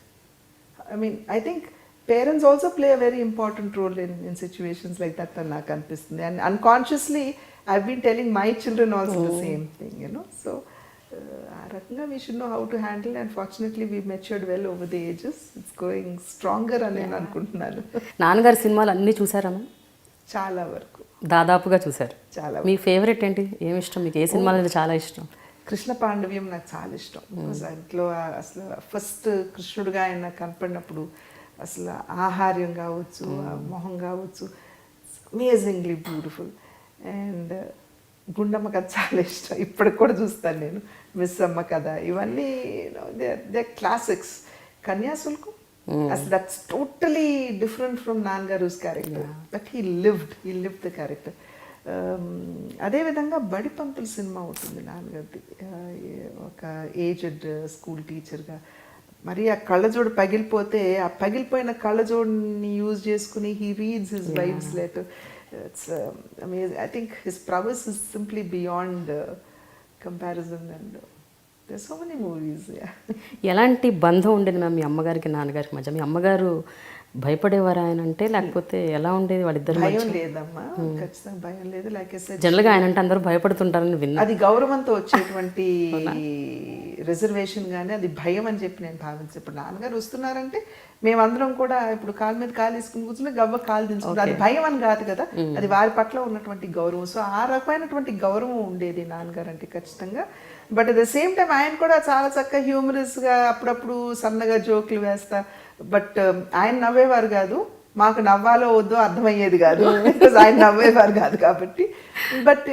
I mean, I think parents also play a very important role in situations like that అని నాకు అనిపిస్తుంది. And unconsciously I've been telling my children also the same thing, you know. So ఆ రకంగా we should know how to handle, and fortunately we matured well over the ages. It's going stronger అని నేను అనుకుంటున్నాను. నాన్నగారి సినిమాలు అన్నీ చూసారమ్మా? చాలా వరకు దాదాపుగా చూసారు. చాలా. మీ ఫేవరెట్ ఏంటి? ఏమి ఇష్టం మీకు? ఏ సినిమాలు చాలా ఇష్టం? కృష్ణ పాండవ్యం నాకు చాలా ఇష్టం. బికాజ్ దాంట్లో అసలు ఫస్ట్ కృష్ణుడుగా ఆయన కనపడినప్పుడు అసలు ఆహార్యం కావచ్చు, ఆ మొహం కావచ్చు, అమేజింగ్లీ బ్యూటిఫుల్. అండ్ గుండమ్మ కథ చాలా ఇష్టం, ఇప్పటికి కూడా చూస్తాను నేను. మిస్ అమ్మ కథ, ఇవన్నీ దే క్లాసిక్స్. కన్యాశుల్కం అసలు దట్స్ టోటలీ డిఫరెంట్ ఫ్రమ్ నాన్నగారుస్ character, but he lived the character. అదేవిధంగా బడిపంతుల సినిమా ఉంటుంది నాన్నగారిది, ఒక ఏజ్డ్ స్కూల్ టీచర్గా. మరి ఆ కళ్ళజోడు పగిలిపోతే, ఆ పగిలిపోయిన కళ్ళజోడుని యూజ్ చేసుకుని he reads his wife's letter. It's amazing. I think his prowess is simply beyond comparison. And there so many movies. ఎలాంటి బంధం ఉండేది మ్యామ్ మీ అమ్మగారికి నాన్నగారికి మధ్య? మీ అమ్మగారు భయపడేవారు ఆయన అంటే, లేకపోతే ఎలా ఉండేది వాళ్ళిద్దరు? భయం లేదమ్మా, ఖచ్చితంగా భయం లేదు. లైక్ జనరల్గా ఆయన అంటే అందరూ భయపడుతుంటారని విన్నా. అది గౌరవంతో వచ్చేటువంటి రిజర్వేషన్, కానీ అది భయం అని చెప్పి నేను భావించను. ఇప్పుడు నాన్నగారు వస్తున్నారంటే మేమందరం కూడా ఇప్పుడు కాలు మీద కాలు వేసుకుని కూర్చుని గవ్వ కాలు దించుకుంటాం, అది భయం అని కాదు కదా, అది వారి పట్ల ఉన్నటువంటి గౌరవం. సో ఆ రకమైనటువంటి గౌరవం ఉండేది నాన్నగారు అంటే ఖచ్చితంగా. But at the same time ఆయన కూడా చాలా చక్కగా హ్యూమరస్గా అప్పుడప్పుడు సన్నగా జోకులు వేస్తా. బట్ ఆయన నవ్వేవారు కాదు, మాకు నవ్వాలో వద్దో అర్థమయ్యేది కాదు, బికాజ్ ఆయన నవ్వేవారు కాదు కాబట్టి. బట్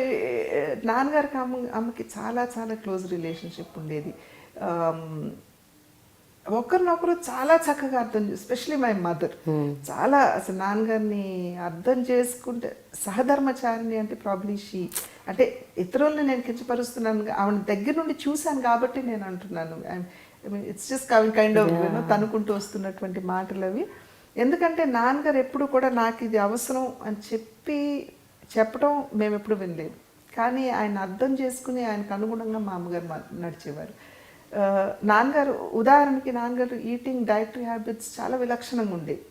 నాన్నగారికి అమ్మకి చాలా చాలా క్లోజ్ రిలేషన్షిప్ ఉండేది. ఒకరినొకరు చాలా చక్కగా అర్థం, ఎస్పెషలీ మై మదర్ చాలా అసలు నాన్నగారిని అర్థం చేసుకుంటే, సహధర్మచారిణి అంటే ప్రాబ్లీ షీ. అంటే ఇతరులని నేను కించపరుస్తున్నాను, ఆవిడ దగ్గర నుండి చూశాను కాబట్టి నేను అంటున్నాను. ఇట్స్ జస్ట్ కైండ్ ఆఫ్ తనుకుంటూ వస్తున్నటువంటి మాటలు అవి. ఎందుకంటే నాన్నగారు ఎప్పుడు కూడా నాకు ఇది అవసరం అని చెప్పడం మేము ఎప్పుడు వినలేదు, కానీ ఆయన అర్థం చేసుకుని ఆయనకు అనుగుణంగా మా అమ్మగారు నడిచేవారు. నాన్నగారు ఉదాహరణకి, నాన్నగారు ఈటింగ్ డైటరీ హ్యాబిట్స్ చాలా విలక్షణంగా ఉండేవి.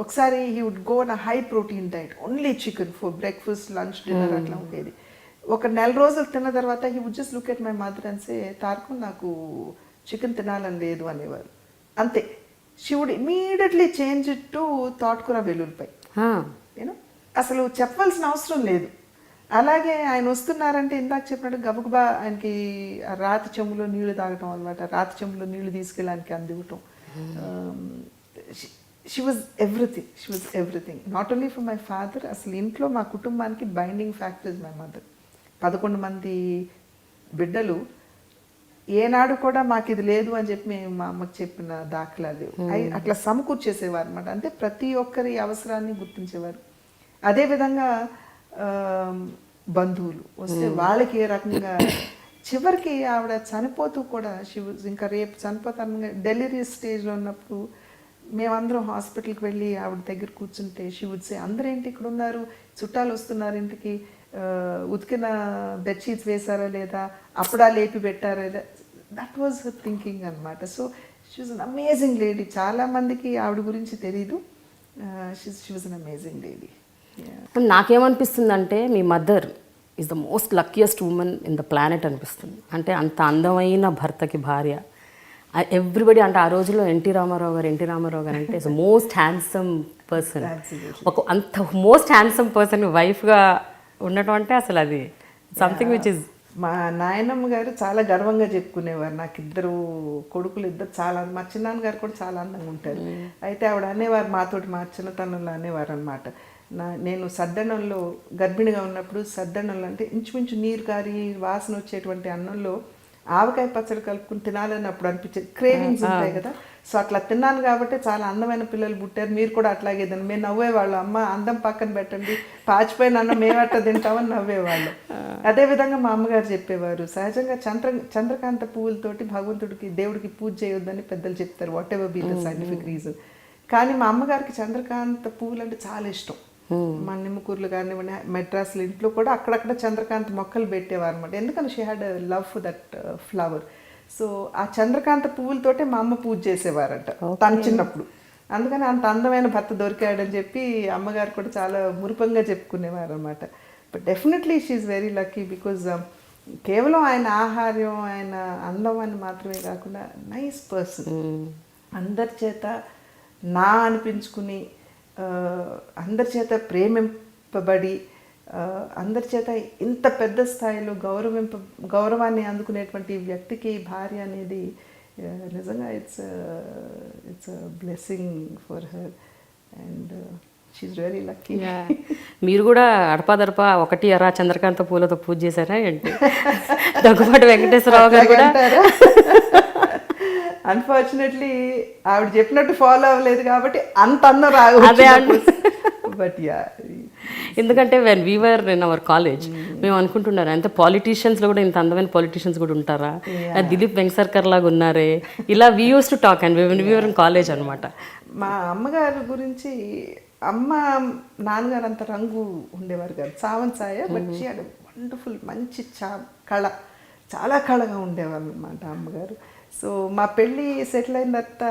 ఒకసారి he would go on a high protein diet, only chicken for breakfast, lunch, dinner అట్లా ఉండేది. ఒక నెల రోజులు తిన్న తర్వాత he would just look at my mother and say, తారకు నాకు చికెన్ తినాలని లేదు అనేవారు, అంతే. She would immediately change it to తోటకూర వెల్లుల్లిపాయ. నేను అసలు చెప్పవలసిన అవసరం లేదు. అలాగే ఆయన వస్తున్నారంటే ఇందాక చెప్పినట్టు గబగబా ఆయనకి రాతి చెంబులో నీళ్లు తాగటం అనమాట, రాతి చెంబులో నీళ్లు తీసుకెళ్ళడానికి అందివ్వటం. She was everything not only for my father, అసలు ఇంట్లో మా కుటుంబానికి binding factor is my mother. 11 మంది బిడ్డలు, ఏనాడు కూడా మాకు ఇది లేదు అని చెప్పి మేము మా అమ్మకి చెప్పిన దాఖలాలు అట్లా సమకూర్చేసేవారు అనమాట. అంటే ప్రతి ఒక్కరి అవసరాన్ని గుర్తించేవారు. అదేవిధంగా బంధువులు వస్తే వాళ్ళకి ఏ రకంగా, చివరికి ఆవిడ చనిపోతూ కూడా ఇంకా రేపు చనిపోతాను డెలివరీ స్టేజ్లో ఉన్నప్పుడు మేమందరం హాస్పిటల్కి వెళ్ళి ఆవిడ దగ్గర కూర్చుంటే షీ వుడ్ సే, అందరేంటి ఇక్కడ ఉన్నారు, చుట్టాలు వస్తున్నారు ఇంటికి, ఉతికిన బెడ్షీట్స్ వేసారా లేదా, అప్పుడా లేపి పెట్టారా లేదా, దట్ వాజ్ హర్ థింకింగ్ అనమాట. So she was an amazing lady. చాలామందికి ఆవిడ గురించి తెలీదు, she was an amazing lady. నాకేమనిపిస్తుందంటే మీ mother is the most luckiest woman in the planet అనిపిస్తుంది. అంటే అంత అందమైన భర్తకి భార్య. ఎవ్రీబడి అంటే ఆ రోజుల్లో ఎన్టీ రామారావు గారు అంటే ఇస్ మోస్ట్ హ్యాండ్సమ్ పర్సన్. అంత మోస్ట్ హ్యాండ్సమ్ పర్సన్ వైఫ్గా ఉండటం అంటే అసలు అది సంథింగ్ విచ్ ఇస్ మా నాయనమ్మ గారు చాలా గర్వంగా చెప్పుకునేవారు, నాకు ఇద్దరు కొడుకులు, ఇద్దరు చాలా, మా చిన్నాన్నగారు కూడా చాలా అందంగా ఉంటారు. అయితే ఆవిడ అనేవారు, మాతోటి మా చిన్నతనంలో అనేవారు అనమాట, నేను సద్దన్నంలో గర్భిణిగా ఉన్నప్పుడు సద్దన్నంలో అంటే ఇంచుమించు నీరు కారి వాసన వచ్చేటువంటి అన్నంలో ఆవకాయ పచ్చడి కలుపుకుని తినాలని అప్పుడు అనిపించేది, క్రేవింగ్స్ ఉంటాయి కదా. సో అట్లా తిన్నాను కాబట్టి చాలా అందమైన పిల్లలు పుట్టారు, మీరు కూడా అట్లాగే తిని. మేము నవ్వేవాళ్ళు, అమ్మ అందం పక్కన పెట్టండి, పాచిపోయిన అన్నం మేము అట్లా తింటామని నవ్వేవాళ్ళు. అదేవిధంగా మా అమ్మగారు చెప్పేవారు, సహజంగా చంద్రకాంత పువ్వులతోటి భగవంతుడికి దేవుడికి పూజ చేయొద్దని పెద్దలు చెప్తారు, whatever be the scientific reason. కానీ మా అమ్మగారికి చంద్రకాంత పువ్వులు అంటే చాలా ఇష్టం. మా నిమ్మకూరులు కానివ్వండి, మెడ్రాస్లో ఇంట్లో కూడా అక్కడక్కడ చంద్రకాంత మొక్కలు పెట్టేవారు అనమాట, ఎందుకంటే she had love for that flower. So ఆ చంద్రకాంత పువ్వులతోటే మా అమ్మ పూజ చేసేవారంట తను చిన్నప్పుడు. అందుకని అంత అందమైన భర్త దొరికాడని చెప్పి అమ్మగారు కూడా చాలా మురిపంగా చెప్పుకునేవారు అనమాట. But definitely she's very lucky, because కేవలం ఆయన ఆహార్యం, ఆయన అందం అని మాత్రమే కాకుండా నైస్ పర్సన్, అందరి చేత నా అనిపించుకుని, అందరి చేత ప్రేమింపబడి, అందరి చేత ఇంత పెద్ద స్థాయిలో గౌరవాన్ని అందుకునేటువంటి వ్యక్తికి భార్య అనేది నిజంగా it's blessing for her and she's very lucky. మీరు కూడా అడపాదడపా ఒకటి అరా చంద్రకాంత పూలతో పూజ చేశారా ఏంటి? దగ్గుబాటి వెంకటేశ్వరరావు గారు కూడా అన్ఫార్చునేట్లీ ఆవిడ చెప్పినట్టు ఫాలో అవ్వలేదు కాబట్టి అంత అందం రాదు. బట్ యా, ఎందుకంటే when we were in our college మేము అనుకుంటున్నారు, అంతే పాలిటీషియన్స్లో కూడా ఇంత అందమైన పాలిటీషియన్స్ కూడా ఉంటారా, దిలీప్ వెంకసర్కర్ లాగా ఉన్నారే, ఇలా we use to talk and we were in college అనమాట. మా అమ్మగారి గురించి, అమ్మ నాన్నగారు అంత రంగు ఉండేవారు కాదు, చావంచాయ, బట్ షీ హ్యాడ్ వండర్ఫుల్, మంచి కళ, చాలా కళగా ఉండేవారు అనమాట అమ్మగారు. సో మా పెళ్ళి సెటిల్ అయిన తర్వాత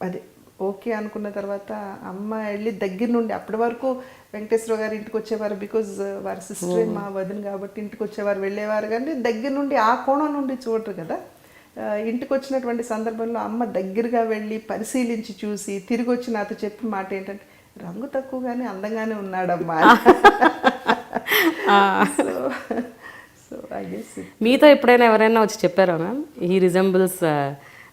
అదే ఓకే అనుకున్న తర్వాత అమ్మ వెళ్ళి దగ్గర నుండి, అప్పటి వరకు వెంకటేశ్వర గారు ఇంటికి వచ్చేవారు, బికాజ్ వారి సిస్టర్ మా వదిన కాబట్టి ఇంటికి వచ్చేవారు, వెళ్ళేవారు, కానీ దగ్గర నుండి ఆ కోణం నుండి చూడరు కదా. ఇంటికి వచ్చినటువంటి సందర్భంలో అమ్మ దగ్గరగా వెళ్ళి పరిశీలించి చూసి తిరిగి వచ్చి నాతో చెప్పిన మాట ఏంటంటే, రంగు తక్కువగానే అందంగానే ఉన్నాడమ్మా. మీతో ఎప్పుడైనా ఎవరైనా వచ్చి చెప్పారా మ్యామ్, హీ రిజెంబుల్స్,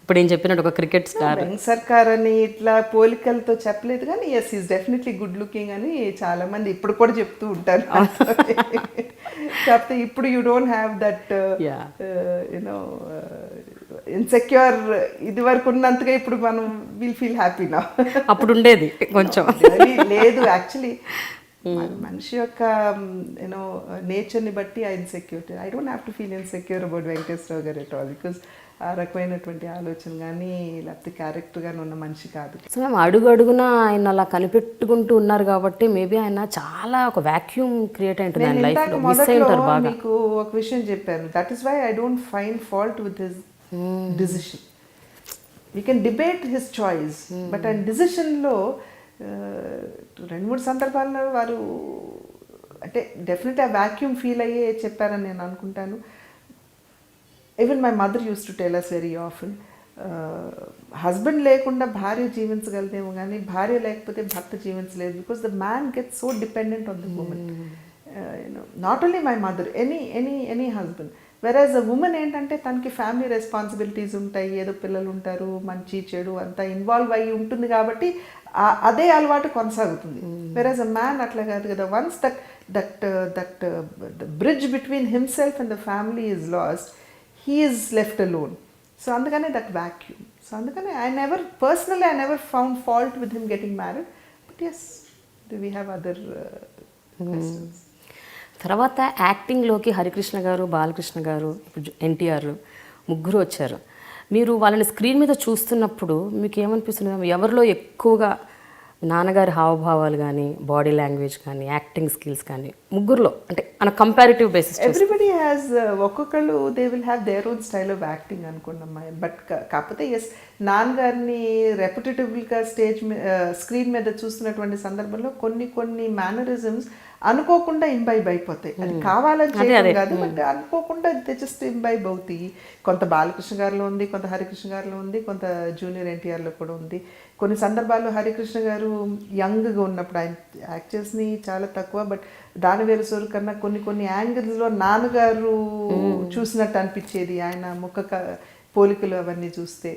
ఇప్పుడు ఏం చెప్పినట్టు ఒక క్రికెట్ స్టార్ సర్కార్ అని ఇట్లా పోలికలతో చెప్పలేదు, కానీ yes is definitely good looking అని చాలా మంది ఇప్పుడు కూడా చెప్తూ ఉంటారు. కాకపోతే ఇప్పుడు you don't have that you know insecure, ఇది వరకు ఉన్నంతగా ఇప్పుడు మనం విల్ ఫీల్ హ్యాపీ నా. అప్పుడు ఉండేది కొంచెం లేదు, యాక్చువల్లీ మనిషి యొక్క యూనో నేచర్ని బట్టి ఆ insecurity, I don't have to feel insecure about Venkateswara Rao గారు ఎట్ ఆల్, బికాస్ ఆ రకమైనటువంటి ఆలోచన కానీ లేకపోతే క్యారెక్టర్ కానీ ఉన్న మనిషి కాదు. సో మేము అడుగు అడుగున ఆయన అలా కనిపెట్టుకుంటూ ఉన్నారు కాబట్టి మేబీ ఆయన చాలా ఒక వాక్యూమ్ క్రియేట్ అయింటుంది లైఫ్లో. మీకు ఒక విషయం చెప్పాను, that is why I don't find fault with his decision. We can debate his choice, but ఆయన డిసిషన్లో 2-3 సందర్భాల్లో వారు అంటే డెఫినెట్ ఆ వాక్యూమ్ ఫీల్ అయ్యే చెప్పారని నేను అనుకుంటాను. Even my mother use to tell us very often, husband లేకుండా భార్య జీవించగలదేమో కానీ భార్య లేకపోతే భర్త జీవించలేదు, because the man gets so dependent on the woman. Not only my mother, any husband. Whereas a women ఏంటంటే తనకి ఫ్యామిలీ రెస్పాన్సిబిలిటీస్ ఉంటాయి, ఏదో పిల్లలు ఉంటారు, మంచి చెడు అంతా ఇన్వాల్వ్ అయ్యి ఉంటుంది కాబట్టి అదే అలవాటు కొనసాగుతుంది. వెరాజ్ అ మ్యాన్ అట్లా కాదు కదా. Once that bridge between himself and the family is lost, he is left alone. So అందుకనే దట్ వ్యాక్యూమ్. సో అందుకనే I never found fault with him getting married, but yes we have other questions. తర్వాత యాక్టింగ్లోకి హరికృష్ణ గారు, బాలకృష్ణ గారు, ఇప్పుడు ఎన్టీఆర్ ముగ్గురు వచ్చారు. మీరు వాళ్ళని స్క్రీన్ మీద చూస్తున్నప్పుడు మీకు ఏమనిపిస్తుంది? ఎవరిలో ఎక్కువగా నాన్నగారి హావభావాలు కానీ, బాడీ లాంగ్వేజ్ కానీ, యాక్టింగ్ స్కిల్స్ కానీ, ముగ్గురులో అంటే మన కంపారిటివ్ బేసిస్? ఎవ్రీబడి హ్యాస్, ఒక్కొక్కళ్ళు they will have their own style of acting అనుకున్నామ్మా. బట్ కాకపోతే ఎస్, నాన్నగారిని రెప్యుటేటివ్గా స్క్రీన్ మీద చూస్తున్నటువంటి సందర్భంలో కొన్ని మేనరిజమ్స్ అనుకోకుండా ఇంబైబ్ అయిపోతాయి. అది కావాలని చేయడం కాదు, బట్ అనుకోకుండా దే జస్ట్ ఇంబైబ్ అవుతాయి. కొంత బాలకృష్ణ గారిలో ఉంది, కొంత హరికృష్ణ గారిలో ఉంది, కొంత జూనియర్ ఎన్టీఆర్లో కూడా ఉంది. కొన్ని సందర్భాల్లో హరికృష్ణ గారు యంగ్గా ఉన్నప్పుడు ఆయన యాక్టర్స్ని చాలా తక్కువ, బట్ దానివేలు సోరు కన్నా కొన్ని యాంగిల్స్లో నాన్నగారు చూసినట్టు అనిపించేది ఆయన ముఖ పోలికలు అవన్నీ చూస్తే.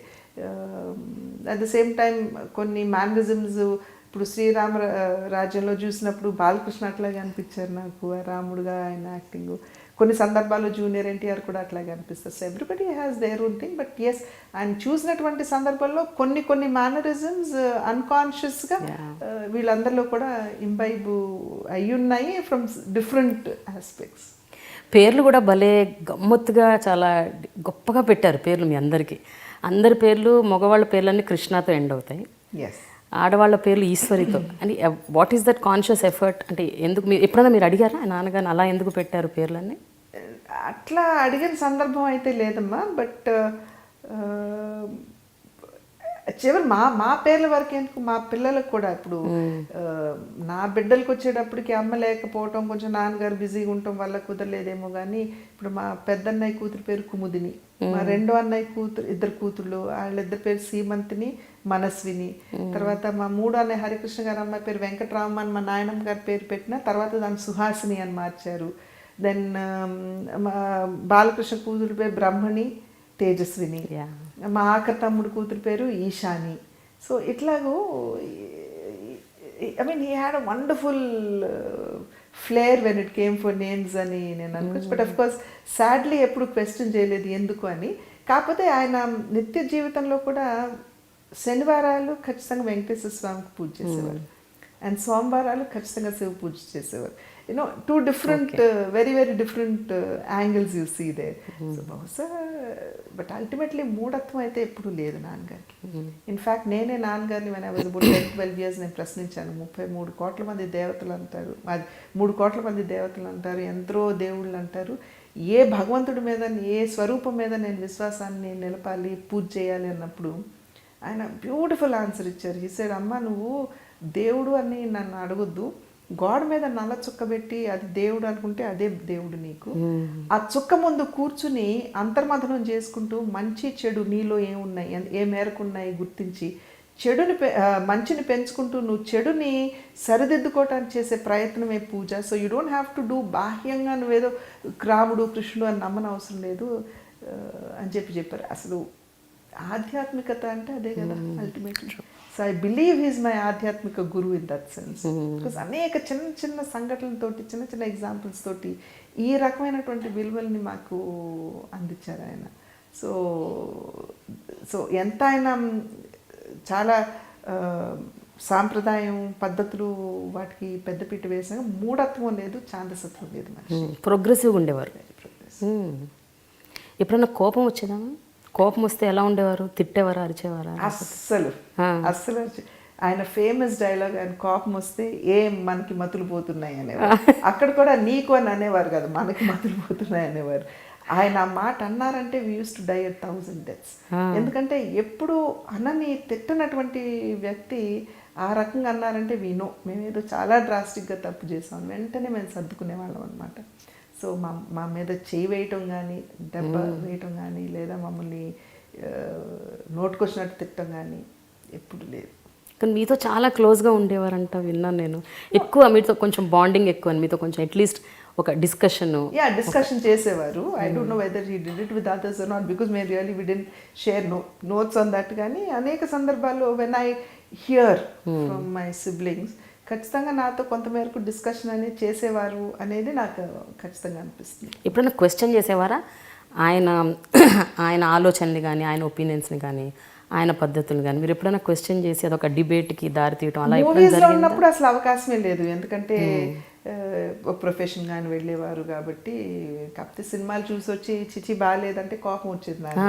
అట్ ద సేమ్ టైం కొన్ని మేనరిజమ్స్ ఇప్పుడు శ్రీరామ రాజ్యంలో చూసినప్పుడు బాలకృష్ణ అట్లాగే అనిపించారు నాకు, రాముడుగా ఆయన యాక్టింగ్. కొన్ని సందర్భాల్లో జూనియర్ ఎన్టీఆర్ కూడా అట్లాగే అనిపిస్తారు. So everybody has their own thing, but yes ఆయన చూసినటువంటి సందర్భంలో కొన్ని మేనరిజమ్స్ అన్కాన్షియస్గా వీళ్ళందరిలో కూడా ఇంబైబ్ అయి ఉన్నాయి ఫ్రమ్ డిఫరెంట్ ఆస్పెక్ట్స్. పేర్లు కూడా భలే గమ్మత్తుగా చాలా గొప్పగా పెట్టారు పేర్లు మీ అందరికీ. అందరి పేర్లు మగవాళ్ళ పేర్లన్నీ కృష్ణతో ఎండ్ అవుతాయి, ఆడవాళ్ళ పేర్లు ఈశ్వరితో. అని what is that conscious effort? అంటే ఎందుకు మీరు ఎప్పుడైనా మీరు అడిగారా నాన్నగారిని అలా ఎందుకు పెట్టారు పేర్లన్నీ? అట్లా అడిగిన సందర్భం అయితే లేదమ్మా, బట్ చివరి మా పేర్ల వరకు ఎందుకు, మా పిల్లలకు కూడా ఇప్పుడు నా బిడ్డలకు వచ్చేటప్పటికి అమ్మ లేకపోవటం, కొంచెం నాన్నగారు బిజీగా ఉండటం వల్ల కుదరలేదేమో. కానీ ఇప్పుడు మా పెద్దన్నయ్య కూతురు పేరు కుముదిని, మా రెండో అన్నయ్య కూతురు, ఇద్దరు కూతుళ్ళు, వాళ్ళిద్దరి పేరు సీమంతిని, మనస్విని. తర్వాత మా మూడో అన్నయ్య హరికృష్ణ గారు అమ్మాయి పేరు వెంకటరామ అని మా నాయనమ్మ గారి పేరు పెట్టిన తర్వాత దాన్ని సుహాసిని అని మార్చారు. దెన్ మా బాలకృష్ణ కూతురు పేరు బ్రహ్మణి, తేజస్విని. మా ఆఖరి తమ్ముడు కూతురు పేరు ఈశాని. సో ఇట్లాగూ I mean he had a wonderful flair when it came for names అని నేను అనుకోవచ్చు. బట్ అఫ్ కోర్స్ సాడ్లీ ఎప్పుడు క్వశ్చన్ చేయలేదు ఎందుకు అని. కాకపోతే ఆయన నిత్య జీవితంలో కూడా శనివారాలు ఖచ్చితంగా వెంకటేశ్వర స్వామికి పూజ చేసేవారు, అండ్ సోమవారాలు ఖచ్చితంగా శివ పూజ చేసేవారు. You know two different very different angles you see they. So బహుశా బట్ అల్టిమేట్లీ మూఢత్వం అయితే ఎప్పుడూ లేదు నాన్నగారికి. ఇన్ఫ్యాక్ట్ నేనే నాన్నగారిని when I was about 10-12 years నేను ప్రశ్నించాను. 33 కోట్ల మంది దేవతలు అంటారు, 3 కోట్ల మంది దేవతలు అంటారు, ఎందరో దేవుళ్ళు అంటారు, ఏ భగవంతుడి మీద ఏ స్వరూపం మీద నేను విశ్వాసాన్ని నిలపాలి, పూజ చేయాలి అన్నప్పుడు ఆయన బ్యూటిఫుల్ ఆన్సర్ ఇచ్చారు. ఈ సైడ్ అమ్మ నువ్వు దేవుడు అని నన్ను అడగొద్దు, గోడ మీద నల్ల చుక్క పెట్టి అది దేవుడు అనుకుంటే అదే దేవుడు నీకు. ఆ చుక్క ముందు కూర్చుని అంతర్మథనం చేసుకుంటూ మంచి చెడు నీలో ఏమున్నాయి, ఏ మేరకు ఉన్నాయి గుర్తించి చెడుని మంచిని పెంచుకుంటూ నువ్వు చెడుని సరిదిద్దుకోవటానికి చేసే ప్రయత్నమే పూజ. So you don't have to do బాహ్యంగా నువ్వేదో రాముడు కృష్ణుడు అని నమ్మని అవసరం లేదు అని చెప్పారు. అసలు ఆధ్యాత్మికత అంటే అదే కదా ultimately. So I believe he's my ఆధ్యాత్మిక గురు ఇన్ దట్ సెన్స్. బికాస్ అనేక చిన్న సంఘటనలతోటి, చిన్న ఎగ్జాంపుల్స్ తోటి ఈ రకమైనటువంటి విలువల్ని మాకు అందించారు ఆయన. సో ఎంత ఆయన చాలా సాంప్రదాయం పద్ధతులు వాటికి పెద్దపీట వేసాక మూఢత్వం లేదు, ఛాందసత్వం లేదు, మనిషి ప్రోగ్రెసివ్గా ఉండేవారు. ఎప్పుడన్నా కోపం వచ్చేదా? కోపం వస్తే ఎలా ఉండేవారు? తిట్టేవారా, అరిచేవారా? అస్సలు ఆయన ఫేమస్ డైలాగ్, ఆయన కోపం వస్తే ఏం మనకి మతులు పోతున్నాయి అనేవారు. అక్కడ కూడా నీకు అని అనేవారు కదా, మనకి మతులు పోతున్నాయి అనేవారు. ఆయన ఆ మాట అన్నారంటే we use to die at 1000 deaths. ఎందుకంటే ఎప్పుడు అన్నని తిట్టనటువంటి వ్యక్తి ఆ రకంగా అన్నారంటే మేమేదో చాలా డ్రాస్టిక్గా తప్పు చేసాం, వెంటనే మేము సర్దుకునే వాళ్ళం అనమాట. సో మా మీద చేయి వేయటం కానీ, దెబ్బ వేయటం కానీ, లేదా మమ్మల్ని నోటుకొచ్చినట్టు తిట్టడం కానీ ఎప్పుడు లేదు. కానీ మీతో చాలా క్లోజ్గా ఉండేవారంట విన్నాను నేను. ఎక్కువ మీతో కొంచెం బాండింగ్ ఎక్కువ, మీతో కొంచెం అట్లీస్ట్ ఒక డిస్కషన్ చేసేవారు. I don't know whether he did it with others or not, because మేము really we didn't share notes on that. కానీ అనేక సందర్భాల్లో when I hear from my siblings ఖచ్చితంగా నాతో కొంతమేరకు డిస్కషన్ అనేది చేసేవారు అనేది నాకు ఖచ్చితంగా అనిపిస్తుంది. ఎప్పుడైనా క్వశ్చన్ చేసేవారా ఆయన ఆలోచనలు కానీ, ఆయన ఒపీనియన్స్ని కానీ, ఆయన పద్ధతులు కానీ? మీరు ఎప్పుడైనా క్వశ్చన్ చేసి అదొక డిబేట్కి దారి తీయటం అలా మూవీస్లో ఉన్నప్పుడు అసలు అవకాశమే లేదు, ఎందుకంటే ప్రొఫెషన్ కానీ వెళ్ళేవారు కాబట్టి. కాకపోతే సినిమాలు చూసి వచ్చి చిచి బాగాలేదంటే కోపం వచ్చేది నాకు.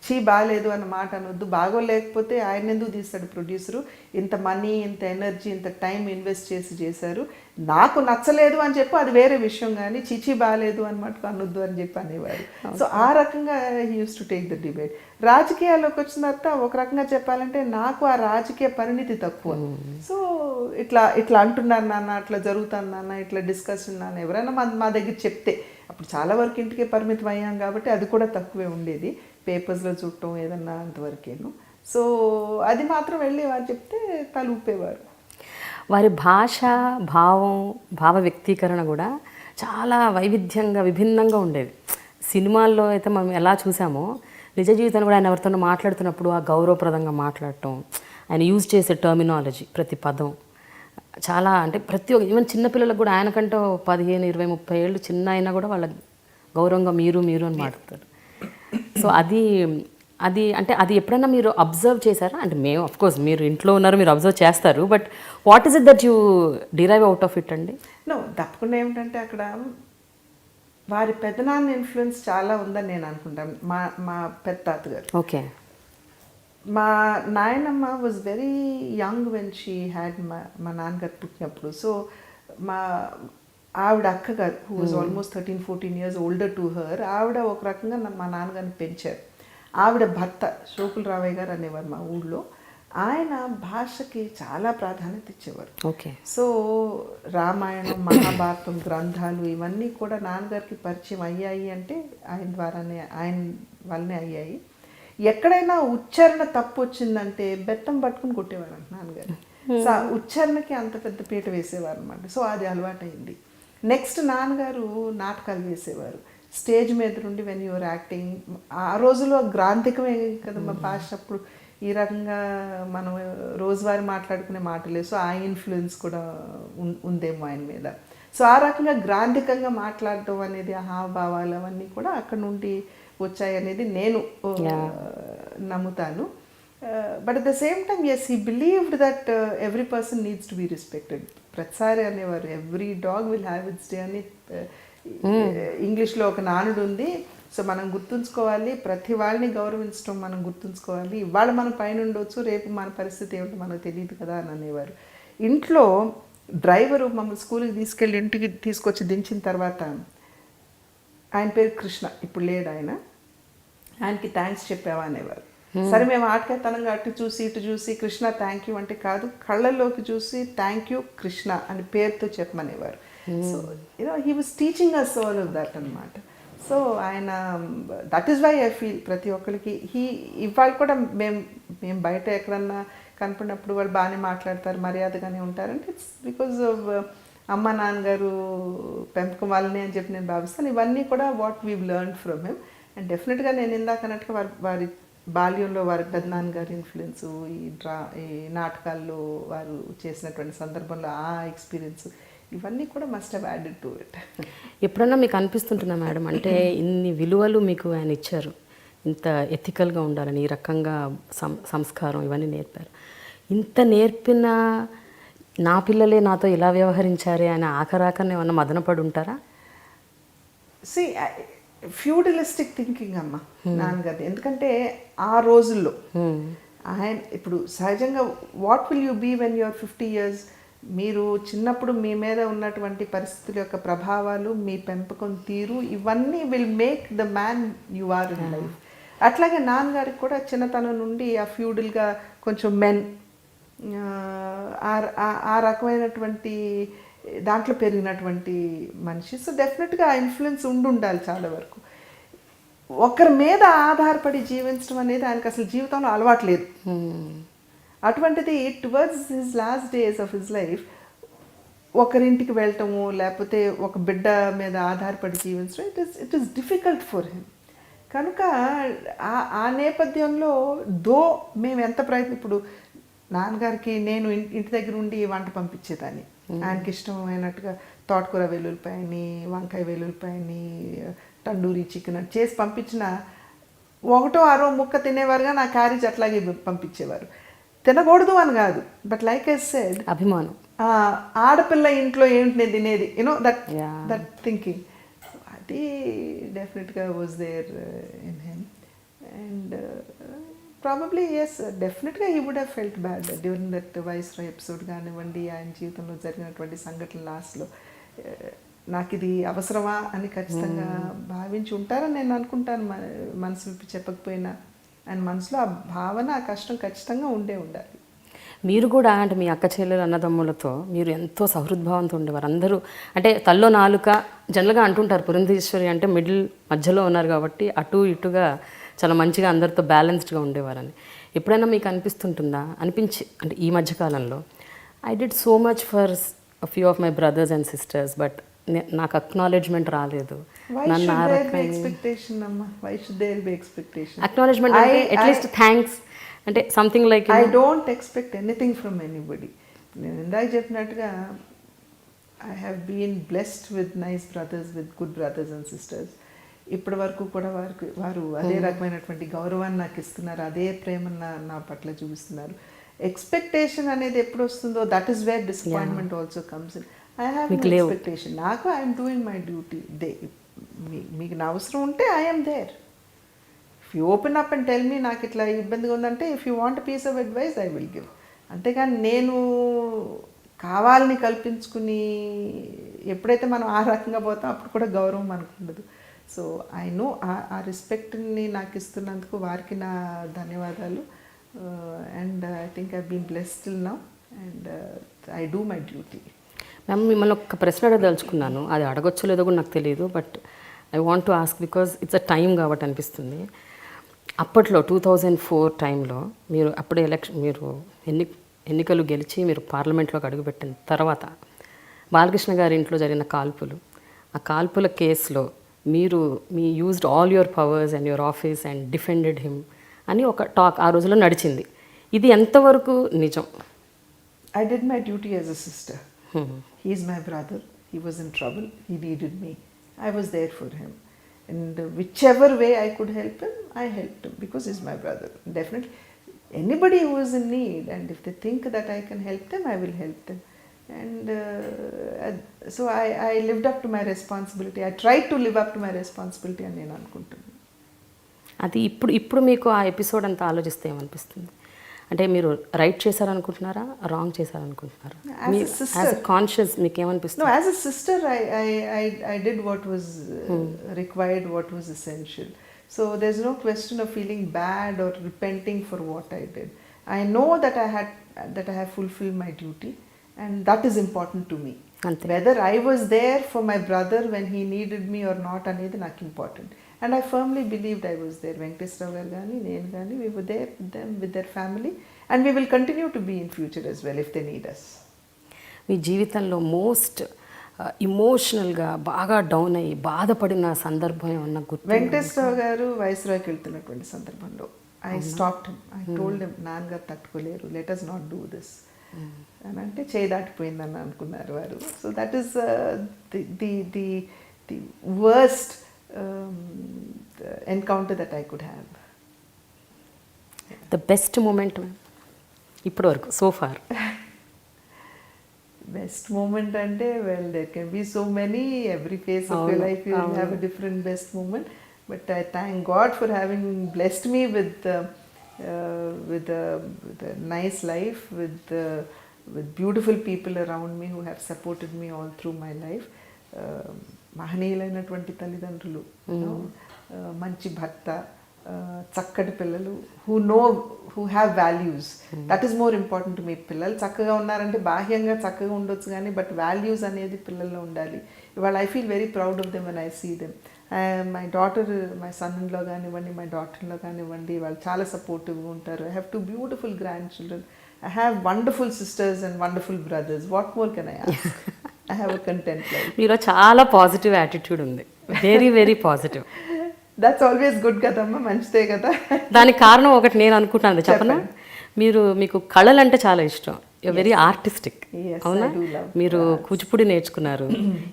చీ బాగాలేదు అన్న మాట అనొద్దు, బాగోలేకపోతే ఆయన ఎందుకు తీస్తాడు ప్రొడ్యూసరు, ఇంత మనీ, ఇంత ఎనర్జీ, ఇంత టైం ఇన్వెస్ట్ చేశారు, నాకు నచ్చలేదు అని చెప్పి అది వేరే విషయం, కానీ చిచి బాగాలేదు అని మటుకు అనొద్దు అని చెప్పి అనేవారు. సో ఆ రకంగా he use to take the debate. రాజకీయాల్లోకి వచ్చిన తర్వాత ఒక రకంగా చెప్పాలంటే నాకు ఆ రాజకీయ పరిణితి తక్కువ. సో ఇట్లా ఇట్లా అంటున్నారు నాన్న, అట్లా జరుగుతాను నాన్న, ఇట్లా డిస్కషన్ నాన్న, ఎవరైనా మా దగ్గర చెప్తే, అప్పుడు చాలా వరకు ఇంటికే పరిమితం అయ్యాం కాబట్టి అది కూడా తక్కువే ఉండేది, పేపర్స్లో చూడటం ఏదన్నా అంతవరకేను. సో అది మాత్రం వెళ్ళి వారు చెప్తే తల ఊపేవారు. వారి భాష, భావ వ్యక్తీకరణ కూడా చాలా వైవిధ్యంగా విభిన్నంగా ఉండేది. సినిమాల్లో అయితే మనం ఎలా చూసామో నిజ జీవితంలో కూడా ఆయన ఎవరితో మాట్లాడుతున్నప్పుడు ఆ గౌరవప్రదంగా మాట్లాడటం, ఆయన యూజ్ చేసే టర్మినాలజీ, ప్రతి పదం చాలా, అంటే ప్రతి ఒక్క ఈవెన్ చిన్నపిల్లలకు కూడా ఆయనకంటే 15, 20, 30 ఏళ్ళు చిన్న అయినా కూడా వాళ్ళ గౌరవంగా మీరు అని మాట్లాడతారు. సో అది అంటే అది ఎప్పుడైనా మీరు అబ్జర్వ్ చేశారా? అంటే మేము అఫ్కోర్స్ మీరు ఇంట్లో ఉన్నారు, మీరు అబ్జర్వ్ చేస్తారు, but what is it that you derive out of it అండి? నో, తప్పకుండా ఏమిటంటే అక్కడ వారి పెద్దనాన్న ఇన్ఫ్లుయెన్స్ చాలా ఉందని నేను అనుకుంటాను. మా పెద్ద తాతగారు. ఓకే. మా నాయనమ్మ was very young when she had మా నాన్నగారు పుట్టినప్పుడు. సో ఆవిడ అక్కగారు who was almost 13-14 years older to her, ఆవిడ ఒక రకంగా మా నాన్నగారిని పెంచారు. ఆవిడ భర్త శోకుల రావయ్య గారు అనేవారు మా ఊళ్ళో. ఆయన భాషకి చాలా ప్రాధాన్యత ఇచ్చేవారు. ఓకే. సో రామాయణం, మహాభారతం గ్రంథాలు ఇవన్నీ కూడా నాన్నగారికి పరిచయం అయ్యాయి అంటే ఆయన ద్వారానే, ఆయన వల్లనే అయ్యాయి. ఎక్కడైనా ఉచ్చారణ తప్పు వచ్చిందంటే బెత్తం పట్టుకుని కొట్టేవారు అంట నాన్నగారు. సో ఉచ్చారణకి అంత పెద్ద పీట వేసేవారు అనమాట. సో అది అలవాటైంది. నెక్స్ట్ నాన్నగారు నాటకాలు వేసేవారు స్టేజ్ మీద నుండి. వెన్ యువర్ యాక్టింగ్, ఆ రోజుల్లో గ్రాంథికమే కదా మా భాష, అప్పుడు ఈ రకంగా మనం రోజువారీ మాట్లాడుకునే మాటలే. సో ఆ ఇన్ఫ్లుయెన్స్ కూడా ఉందేమో ఆయన మీద. సో ఆ రకంగా గ్రాంథికంగా మాట్లాడటం అనేది, ఆ హావభావాలు అవన్నీ కూడా అక్కడ నుండి వచ్చాయి అనేది నేను నమ్ముతాను. But at the same time yes, he believed that every person needs to be respected. ప్రతిసారి అనేవారు every dog will have its day అని. ఇంగ్లీష్లో ఒక నానుడు ఉంది. సో మనం గుర్తుంచుకోవాలి, ప్రతి వాళ్ళని గౌరవించడం మనం గుర్తుంచుకోవాలి. ఇవాళ మన పైన ఉండొచ్చు, రేపు మన పరిస్థితి ఏమిటో మనకు తెలియదు కదా అని అనేవారు. ఇంట్లో డ్రైవరు మమ్మల్ని స్కూల్కి తీసుకెళ్ళి ఇంటికి తీసుకొచ్చి దించిన తర్వాత, ఆయన పేరు కృష్ణ, ఇప్పుడు లేడు ఆయన, ఆయనకి థ్యాంక్స్ చెప్పావా అనేవారు. సరే మేము ఆటకేతనంగా అటు చూసి ఇటు చూసి కృష్ణ థ్యాంక్ యూ అంటే కాదు, కళ్ళల్లోకి చూసి థ్యాంక్ యూ కృష్ణ అని పేరుతో చెప్పమనేవారు. So he was teaching us all of that అనమాట. సో ఆయన, that is why I feel ప్రతి ఒక్కరికి ఇవాళ కూడా మేము బయట ఎక్కడన్నా కనపడినప్పుడు వాళ్ళు బాగానే మాట్లాడతారు, మర్యాదగానే ఉంటారంటే ఇట్స్ బికాజ్ ఆఫ్ అమ్మ నాన్నగారు పెంపకం వాళ్ళని అని చెప్పి నేను భావిస్తాను. ఇవన్నీ కూడా what weave learn from him. And డెఫినెట్గా నేను ఇందాక అన్నట్టుగా వారి బాల్యంలో వారి పెద్దనాన్నగారి ఇన్ఫ్లుయెన్స్, ఈ నాటకాల్లో వారు చేసినటువంటి సందర్భంలో ఆ ఎక్స్పీరియన్స్, ఇవన్నీ కూడా must have added to it. ఎప్పుడన్నా మీకు అనిపిస్తుంటుందా మేడం, అంటే ఇన్ని విలువలు మీకు ఆయన ఇచ్చారు, ఇంత ఎథికల్గా ఉండాలని, ఈ రకంగా సంస్కారం ఇవన్నీ నేర్పారు, ఇంత నేర్పిన నా పిల్లలే నాతో ఇలా వ్యవహరించారే అని ఆఖరాకనే ఏమన్నా మదనపడి ఉంటారా? సి ఫ్యూడలిస్టిక్ థింకింగ్ అమ్మ నాన్నగారి. ఎందుకంటే ఆ రోజుల్లో ఆయన ఇప్పుడు సహజంగా what will you be when you're 50 years, మీరు చిన్నప్పుడు మీ మీద ఉన్నటువంటి పరిస్థితుల యొక్క ప్రభావాలు, మీ పెంపకం తీరు, ఇవన్నీ will make the man you are in life. అట్లాగే నాన్నగారికి కూడా చిన్నతనం నుండి ఆ ఫ్యూడల్గా కొంచెం మెన్ ఆ రకమైనటువంటి దాంట్లో పెరిగినటువంటి మనిషి. సో డెఫినెట్గా ఆ ఇన్ఫ్లుయెన్స్ ఉండాలి చాలా వరకు. ఒకరి మీద ఆధారపడి జీవించడం అనేది ఆయనకు అసలు జీవితంలో అలవాట్లేదు. అటువంటిది towards his last days of his life ఒకరింటికి వెళ్ళటము, లేకపోతే ఒక బిడ్డ మీద ఆధారపడి జీవించడం, it is difficult for him. కనుక ఆ నేపథ్యంలో మేము ఎంత ఇప్పుడు నాన్నగారికి నేను ఇంటి దగ్గర ఉండి వంట పంపించేదాన్ని. ఆయనకి ఇష్టమైనట్టుగా తోటకూర వెల్లుల్లిపాయని, వంకాయ వెల్లుల్లిపాయని, తండూరి చికెన్ చేసి పంపించిన 1-6 ముక్క తినేవారుగా నా క్యారేజ్ అట్లాగే పంపించేవారు. తినకూడదు అని కాదు, బట్ లైక్ ఐ సెడ్, అభిమానం. ఆడపిల్ల ఇంట్లో ఏంటి నేను తినేది, దట్ థింకింగ్, అది డెఫినెట్గా was there in him. And probably yes, డెఫినెట్గా he would have felt bad during that viceroy episode కానివ్వండి, ఆయన జీవితంలో జరిగినటువంటి సంఘటన లాస్ట్లో నాకు ఇది అవసరమా అని ఖచ్చితంగా భావించి ఉంటారని నేను అనుకుంటాను. మనసు విప్పి చెప్పకపోయినా ఆయన మనసులో ఆ భావన, ఆ కష్టం ఖచ్చితంగా ఉండాలి. మీరు కూడా అంటే మీ అక్క చెల్లెలు అన్నదమ్ములతో మీరు ఎంతో సహృద్భావంతో ఉండేవారు. అందరూ అంటే తల్లో నాలుక జనరల్గా అంటుంటారు, పురంధేశ్వరి అంటే మిడిల్ మధ్యలో ఉన్నారు కాబట్టి అటు ఇటుగా చాలా మంచిగా అందరితో బ్యాలెన్స్డ్గా ఉండేవారని. ఎప్పుడైనా మీకు అనిపిస్తుంటుందా? అంటే ఈ మధ్యకాలంలో I did so much for few of my brothers and sisters, but నాకు అక్నాలెడ్జ్మెంట్ రాలేదు. అక్నాలెడ్జ్మెంట్ అంటే అట్లీస్ట్ థ్యాంక్స్ అంటే something like I don't expect anything from anybody. నేను ఇందాక చెప్పినట్టుగా I have been blessed with nice brothers, with good brothers and sisters. ఇప్పటి వరకు కూడా వారు అదే రకమైనటువంటి గౌరవాన్ని నాకు ఇస్తున్నారు, అదే ప్రేమను నా పట్ల చూపిస్తున్నారు. ఎక్స్పెక్టేషన్ అనేది ఎప్పుడు వస్తుందో that is where disappointment also comes in. I have no expectation. నాకు ఐఎమ్ డూయింగ్ మై డ్యూటీ. మీకు నా అవసరం ఉంటే I'm there. If you open up and tell me నాకు ఇట్లా ఇబ్బందిగా ఉందంటే, if you want piece of advice I will give. అంతేగాని నేను కావాలని కల్పించుకుని ఎప్పుడైతే మనం ఆ రకంగా పోతాం అప్పుడు కూడా గౌరవం మనకు ఉండదు. సో ఐ నో ఆ రెస్పెక్ట్ని నాకు ఇస్తున్నందుకు వారికి నా ధన్యవాదాలు. And I think I been blessed till now and I do my duty. Ma'am, మిమ్మల్ని ఒక ప్రశ్న అడగదలుచుకున్నాను. అది అడగొచ్చో లేదో కూడా నాకు తెలియదు, but I want to ask because it's a time కాబట్టి అనిపిస్తుంది. అప్పట్లో 2004 టైంలో మీరు అప్పుడే మీరు ఎన్నికలు గెలిచి మీరు పార్లమెంట్లోకి అడుగుపెట్టిన తర్వాత బాలకృష్ణ గారి ఇంట్లో జరిగిన కాల్పులు, ఆ కాల్పుల కేసులో మీరు used all your powers and your office and defended him అని ఒక టాక్ ఆ రోజుల్లో నడిచింది. ఇది ఎంతవరకు నిజం? I did my duty as a sister. He is my brother. He was in trouble. He needed me. I was there for him. And whichever way I could help him, I helped him because he's my brother. Definitely. Anybody who is in need and if they think that I can help them, I will help them. And so I lived up to my responsibility. I tried to live up to my responsibility అని నేను అనుకుంటున్నాను. అది ఇప్పుడు మీకు ఆ episode అంతా ఆలోచిస్తే ఏమనిపిస్తుంది? అంటే మీరు రైట్ చేశారనుకుంటున్నారా, రాంగ్ చేశారనుకుంటున్నారా? యాజ్ అ కాన్షియస్ మీకు ఏమనిపిస్తుంది? No, as a sister, I did what was required, what was essential. So there's no question of feeling bad or repenting for what I did. I know that I have fulfilled my duty, and that is important to me. Whether I was there for my brother when he needed me or not అనేది నాకు important. And I firmly believed I was there. Venkateswara garu gaani, nenu gaani, we were there with them, with their family, and we will continue to be in future as well if they need us. మీ జీవితంలో most ఇమోషనల్గా బాగా down అయ్యి బాధపడిన సందర్భం ఏమన్నా గుర్తు? వెంకటేశ్వర గారు వైస్రాయ్కి వెళ్తున్నటువంటి సందర్భంలో I stopped him. I told him, నాన్నగారు తట్టుకోలేరు, let us not do this అని అంటే చేయి దాటిపోయిందని అనుకున్నారు వారు. So that is the worst encounter that I could have. The best moment ఇప్పటి వరకు so far? Best moment అంటే, well, there can be so many. Every phase of your life you will have a different best moment. But I thank God for having blessed me with a nice life, with beautiful people around me who have supported me all through my life. మహనీయులైనటువంటి తల్లిదండ్రులు, మంచి భర్త, చక్కటి పిల్లలు who have values. That is more important to me. పిల్లలు చక్కగా ఉన్నారంటే బాహ్యంగా చక్కగా ఉండొచ్చు కానీ బట్ వాల్యూస్ అనేది పిల్లల్లో ఉండాలి. ఇవాళ I feel very proud of them when I see them. My daughter, my సన్లో కానివ్వండి, మై డాటర్లో కానివ్వండి, వాళ్ళు చాలా సపోర్టివ్గా ఉంటారు. I have 2 beautiful grandchildren. I have wonderful sisters and wonderful brothers. What more can I ask? I have a content life. మీలో చాలా పాజిటివ్ యాటిట్యూడ్ ఉంది, very very positive. That's always good కదమ్మా, మంచిదే కదా. దానికి కారణం ఒకటి నేను అనుకుంటాను, చెప్పనా? మీకు కళలు అంటే చాలా ఇష్టం. Very artistic. అవునా? మీరు కూచిపూడి నేర్చుకున్నారు,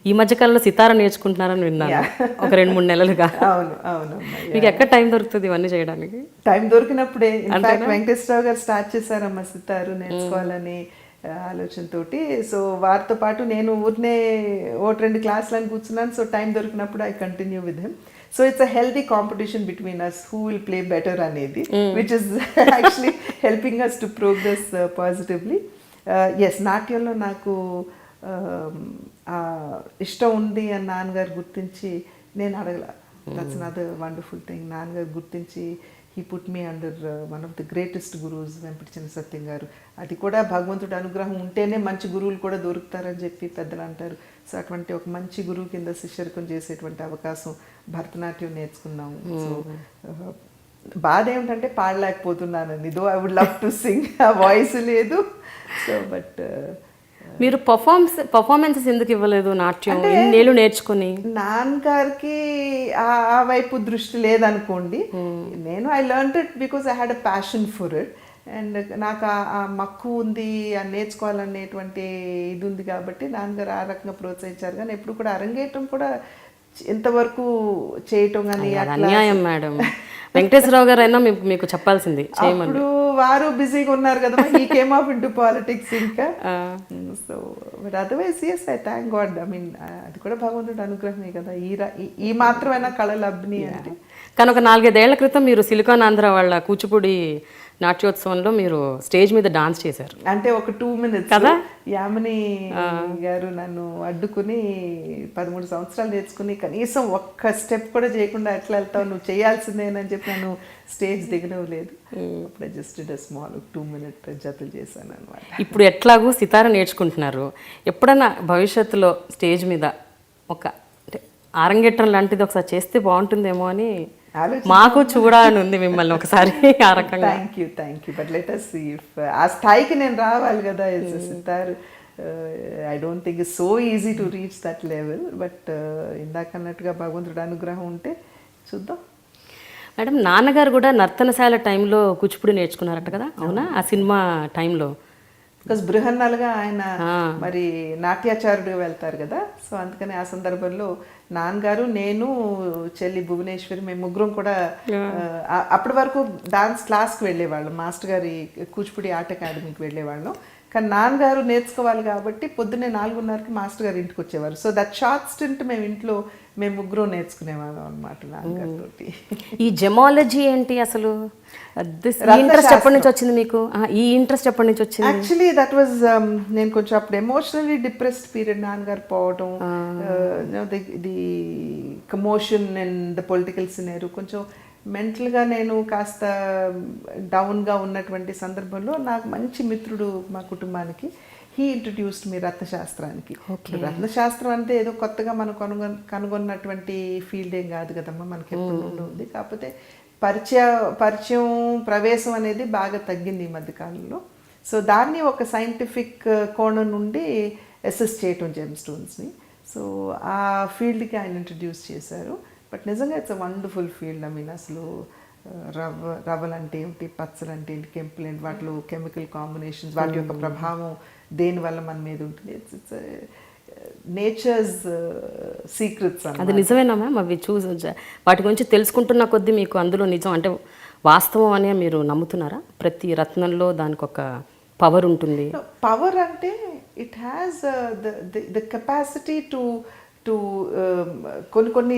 ఈ మధ్యకాలంలో సితార నేర్చుకుంటున్నారని విన్నాను ఒక 2-3 నెలలుగా. అవును అవును. మీకు ఎక్కడ టైం దొరుకుతుంది ఇవన్నీ చేయడానికి? టైం దొరికినప్పుడే. ఇన్ఫాక్ట్ వెంకటేశ్వరరావు గారు స్టార్ట్ చేశారమ్మా సితారు నేర్చుకోవాలని. ఆలోచనతోటి. సో వారితో పాటు నేను ఊరినే 1-2 క్లాసులను కూర్చున్నాను. సో టైం దొరికినప్పుడు I continue with him. So it's a healthy competition between us who will play better అనేది, which is actually helping us to progress positively. Yes, నాట్యంలో నాకు ఇష్టం ఉంది అని నాన్నగారు గుర్తించి, నేను అడగల. That's another wonderful thing. నాన్నగారు గుర్తించి he put me under one of the greatest gurus Vempati Chinna Satyam garu. అది కూడా భగవంతుడి అనుగ్రహం ఉంటేనే మంచి గురువులు కూడా దొరుకుతారని చెప్పి పెద్దలు అంటారు. సో అటువంటి ఒక మంచి గురువు కింద శిష్యరికం చేసేటువంటి అవకాశం, భరతనాట్యం నేర్చుకున్నాము. సో బాధ ఏమిటంటే పాడలేకపోతున్నానండి. Though I would love to sing, ఆ వాయిస్ లేదు. సో బట్ మీరు పర్ఫార్మెన్సెస్ ఎందుకు ఇవ్వలేదు నాట్యం ఇన్నేళ్ళు నేర్చుకుని? నాన్నగారికి ఆ వైపు దృష్టి లేదనుకోండి. నేను I learned it because I had a passion for it. And నాకు ఆ మక్కువ ఉంది, ఆ నేర్చుకోవాలనేటువంటి ఇది ఉంది కాబట్టి నాన్నగారు ఆ రకంగా ప్రోత్సహించారు. కానీ ఎప్పుడు కూడా అరంగేయటం కూడా ఎంతవరకు చేయటం కానీ అన్యాయం మేడం. వెంకటేశ్వరరావు గారు అయినా మీకు చెప్పాల్సింది చేయమని. అప్పుడు వారు బిజీగా ఉన్నారు కదా, he came off into politics ఇంకా. So but otherwise yes, I thank god. I mean అది కూడా భగవంతుడి అనుగ్రహమే కదా, ఈ మాత్రమైనా కళలు అబ్బని అంటే. కానీ ఒక 4-5 ఏళ్ల క్రితం మీరు సిలికాన్ ఆంధ్ర వాళ్ళ కూచిపూడి నాట్యోత్సవంలో మీరు స్టేజ్ మీద డాన్స్ చేశారు. అంటే ఒక 2 minutes కదా, యామిని గారు నన్ను అడ్డుకుని 13 సంవత్సరాలు నేర్చుకుని కనీసం ఒక్క స్టెప్ కూడా చేయకుండా ఎట్లా వెళ్తావు, నువ్వు చేయాల్సిందేనని చెప్పి నన్ను స్టేజ్ దిగనవలేదు. అప్పుడు జస్ట్ స్మాల్ 2 minute జతలు చేశాను అనమాట. ఇప్పుడు ఎట్లాగూ సితార నేర్చుకుంటున్నారు. ఎప్పుడన్నా భవిష్యత్తులో స్టేజ్ మీద ఒక అంటే అరంగేట్రం లాంటిది ఒకసారి చేస్తే బాగుంటుందేమో అని మాకు చూడాలని ఉంది మిమ్మల్ని ఒకసారి ఆ రకంగా. Thank you but let us see if ఆ స్థాయికి నేను రావాలి కదా. సితార్ I don't think it's so easy to reach that level. But ఇందాక అన్నట్టుగా భగవంతుడి అనుగ్రహం ఉంటే చూద్దాం. మేడం, నాన్నగారు కూడా నర్తనశాల టైంలో కూచిపూడి నేర్చుకున్నారట కదా, అవునా? ఆ సినిమా టైంలో బికాస్ బృహన్నలుగా ఆయన మరి నాట్యాచారుడిగా వెళ్తారు కదా. సో అందుకని ఆ సందర్భంలో నాన్నగారు, నేను, చెల్లి భువనేశ్వరి, మేము ముగ్గురం కూడా అప్పటి వరకు డాన్స్ క్లాస్కి వెళ్ళేవాళ్ళం, మాస్టర్ గారి కూచిపూడి ఆర్ట్ అకాడమీకి వెళ్ళేవాళ్ళం. కానీ నాన్నగారు నేర్చుకోవాలి కాబట్టి పొద్దున్నే 4:30కి మాస్టర్ గారు ఇంటికి వచ్చేవారు. సో దట్ షార్ట్ స్టింట్ మేము ముగ్గురం నేర్చుకునేవాళ్ళం అనమాట నాన్నగారితో. ఈ జెమాలజీ ఏంటి అసలు? ఇంట్రెస్ట్ ఎప్పటి నుంచి వచ్చింది మీకు? ఈ ఇంట్రెస్ట్ ఎప్పటి నుంచి వచ్చింది? యాక్చువల్లీ దట్ వాజ్ నేను కొంచెం అప్పుడు ఎమోషనలీ డిప్రెస్డ్ పీరియడ్. నాన్నగారు పోవటం, the commotion and the political scenario, కొంచెం మెంటల్గా నేను కాస్త డౌన్గా ఉన్నటువంటి సందర్భంలో నాకు మంచి మిత్రుడు మా కుటుంబానికి, హీ ఇంట్రడ్యూస్డ్ మీ రత్నశాస్త్రానికి. రత్నశాస్త్రం అంటే ఏదో కొత్తగా మనం కనుగొన్నటువంటి ఫీల్డ్ ఏం కాదు కదమ్మా, మనకి ఎప్పుడు ఉంది. కాకపోతే పరిచయం ప్రవేశం అనేది బాగా తగ్గింది ఈ మధ్యకాలంలో. సో దాన్ని ఒక సైంటిఫిక్ కోణం నుండి అసెస్ చేయటం జెమ్ స్టోన్స్ని. సో ఆ ఫీల్డ్కి ఆయన ఇంట్రడ్యూస్ చేశారు. బట్ నిజంగా it's a wonderful field. I mean అసలు రవ్వలు అంటే ఏమిటి, పచ్చలు అంటే ఏంటి, కెంపులు ఏంటి, వాటిలో కెమికల్ కాంబినేషన్స్, వాటి యొక్క ప్రభావం దేనివల్ల మన మీద ఉంటుంది, ఇట్స్ నేచర్స్ సీక్రెట్స్. అది నిజమేనా మ్యామ్? అవి వాటి గురించి తెలుసుకుంటున్న కొద్దీ మీకు అందులో నిజం అంటే వాస్తవం అనే మీరు నమ్ముతున్నారా? ప్రతి రత్నంలో దానికి ఒక పవర్ ఉంటుంది. పవర్ అంటే it has the capacity to కొన్ని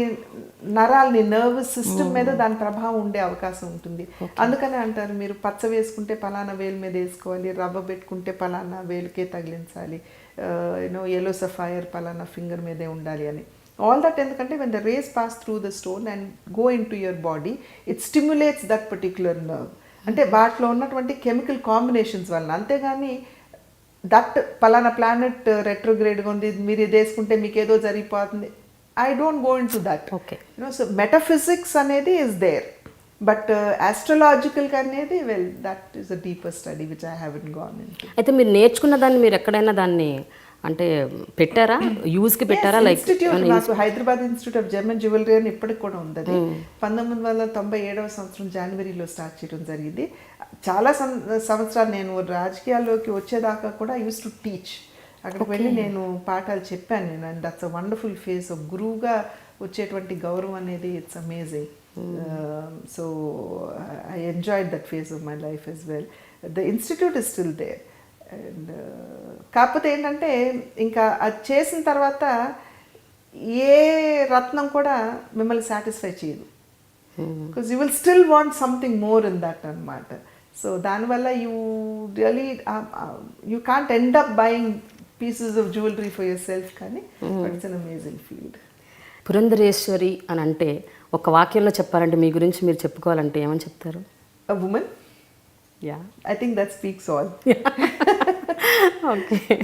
నరాలని, నర్వస్ సిస్టమ్ మీద దాని ప్రభావం ఉండే అవకాశం ఉంటుంది. అందుకనే అంటారు మీరు పచ్చ వేసుకుంటే పలానా వేలు మీద వేసుకోవాలి, రవ్వ పెట్టుకుంటే పలానా వేలుకే తగిలించాలి, yellow sapphire పలానా ఫింగర్ మీదే ఉండాలి అని. ఆల్ దట్ ఎందుకంటే when the rays pass through the stone and go into your body, it stimulates that particular nerve. అంటే వాటిలో ఉన్నటువంటి కెమికల్ కాంబినేషన్స్ వలన. అంతేగాని దట్ పలానా ప్లానెట్ రెట్రోగ్రేడ్గా ఉంది, మీరు ఇది వేసుకుంటే మీకు ఏదో జరిగిపోతుంది, I don't go into that. So metaphysics అనేది ఇస్ దేర్, బట్ ఆస్ట్రలాజికల్ అనేది well that is a deeper study which I haven't gone into. అయితే మీరు నేర్చుకున్న దాన్ని మీరు ఎక్కడైనా దాన్ని అంటే పెట్టారా, యూజ్కి పెట్టారా? లైక్ నాకు Hyderabad institute of gem and jewellery అని ఇప్పటికి కూడా ఉంది. 1997 సంవత్సరం జనవరిలో స్టార్ట్ చేయడం జరిగింది. చాలా సంవత్సరాలు నేను రాజకీయాల్లోకి వచ్చేదాకా కూడా యూస్ టు టీచ్. అక్కడికి వెళ్ళి నేను పాఠాలు చెప్పాను నేను. And that's a wonderful face. ఒక గురువుగా వచ్చేటువంటి గౌరవం అనేది it's amazing. So I enjoyed that phase of my life as well. The institute is still there. And కాకపోతే ఏంటంటే ఇంకా అది చేసిన తర్వాత ఏ రత్నం కూడా మిమ్మల్ని సాటిస్ఫై చేయదు, because you will still want something more in that అనమాట. సో దానివల్ల you really you can't end up buying pieces of jewellery for yourself, కానీ it's an amazing field. Purandeswari అని అంటే ఒక వాక్యంలో చెప్పాలంటే మీ గురించి మీరు చెప్పుకోవాలంటే ఏమని చెప్తారు? A woman? Yeah. I think that speaks all. Okay.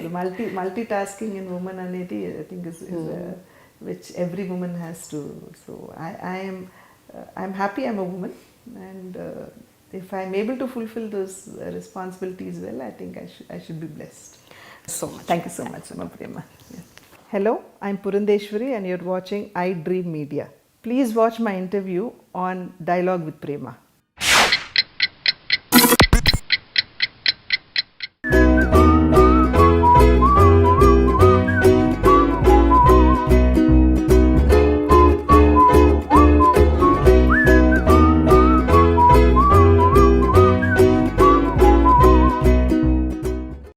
Multitasking in woman anedi I think is which every woman has to. So I'm happy I'm a woman, and if I'm able to fulfill those responsibilities well, I think I should be blessed. So much. Thank you so much, Amma Prema. Yeah. Hello, I'm Purandeswari and you're watching I Dream Media. Please watch my interview on Dialogue with Prema.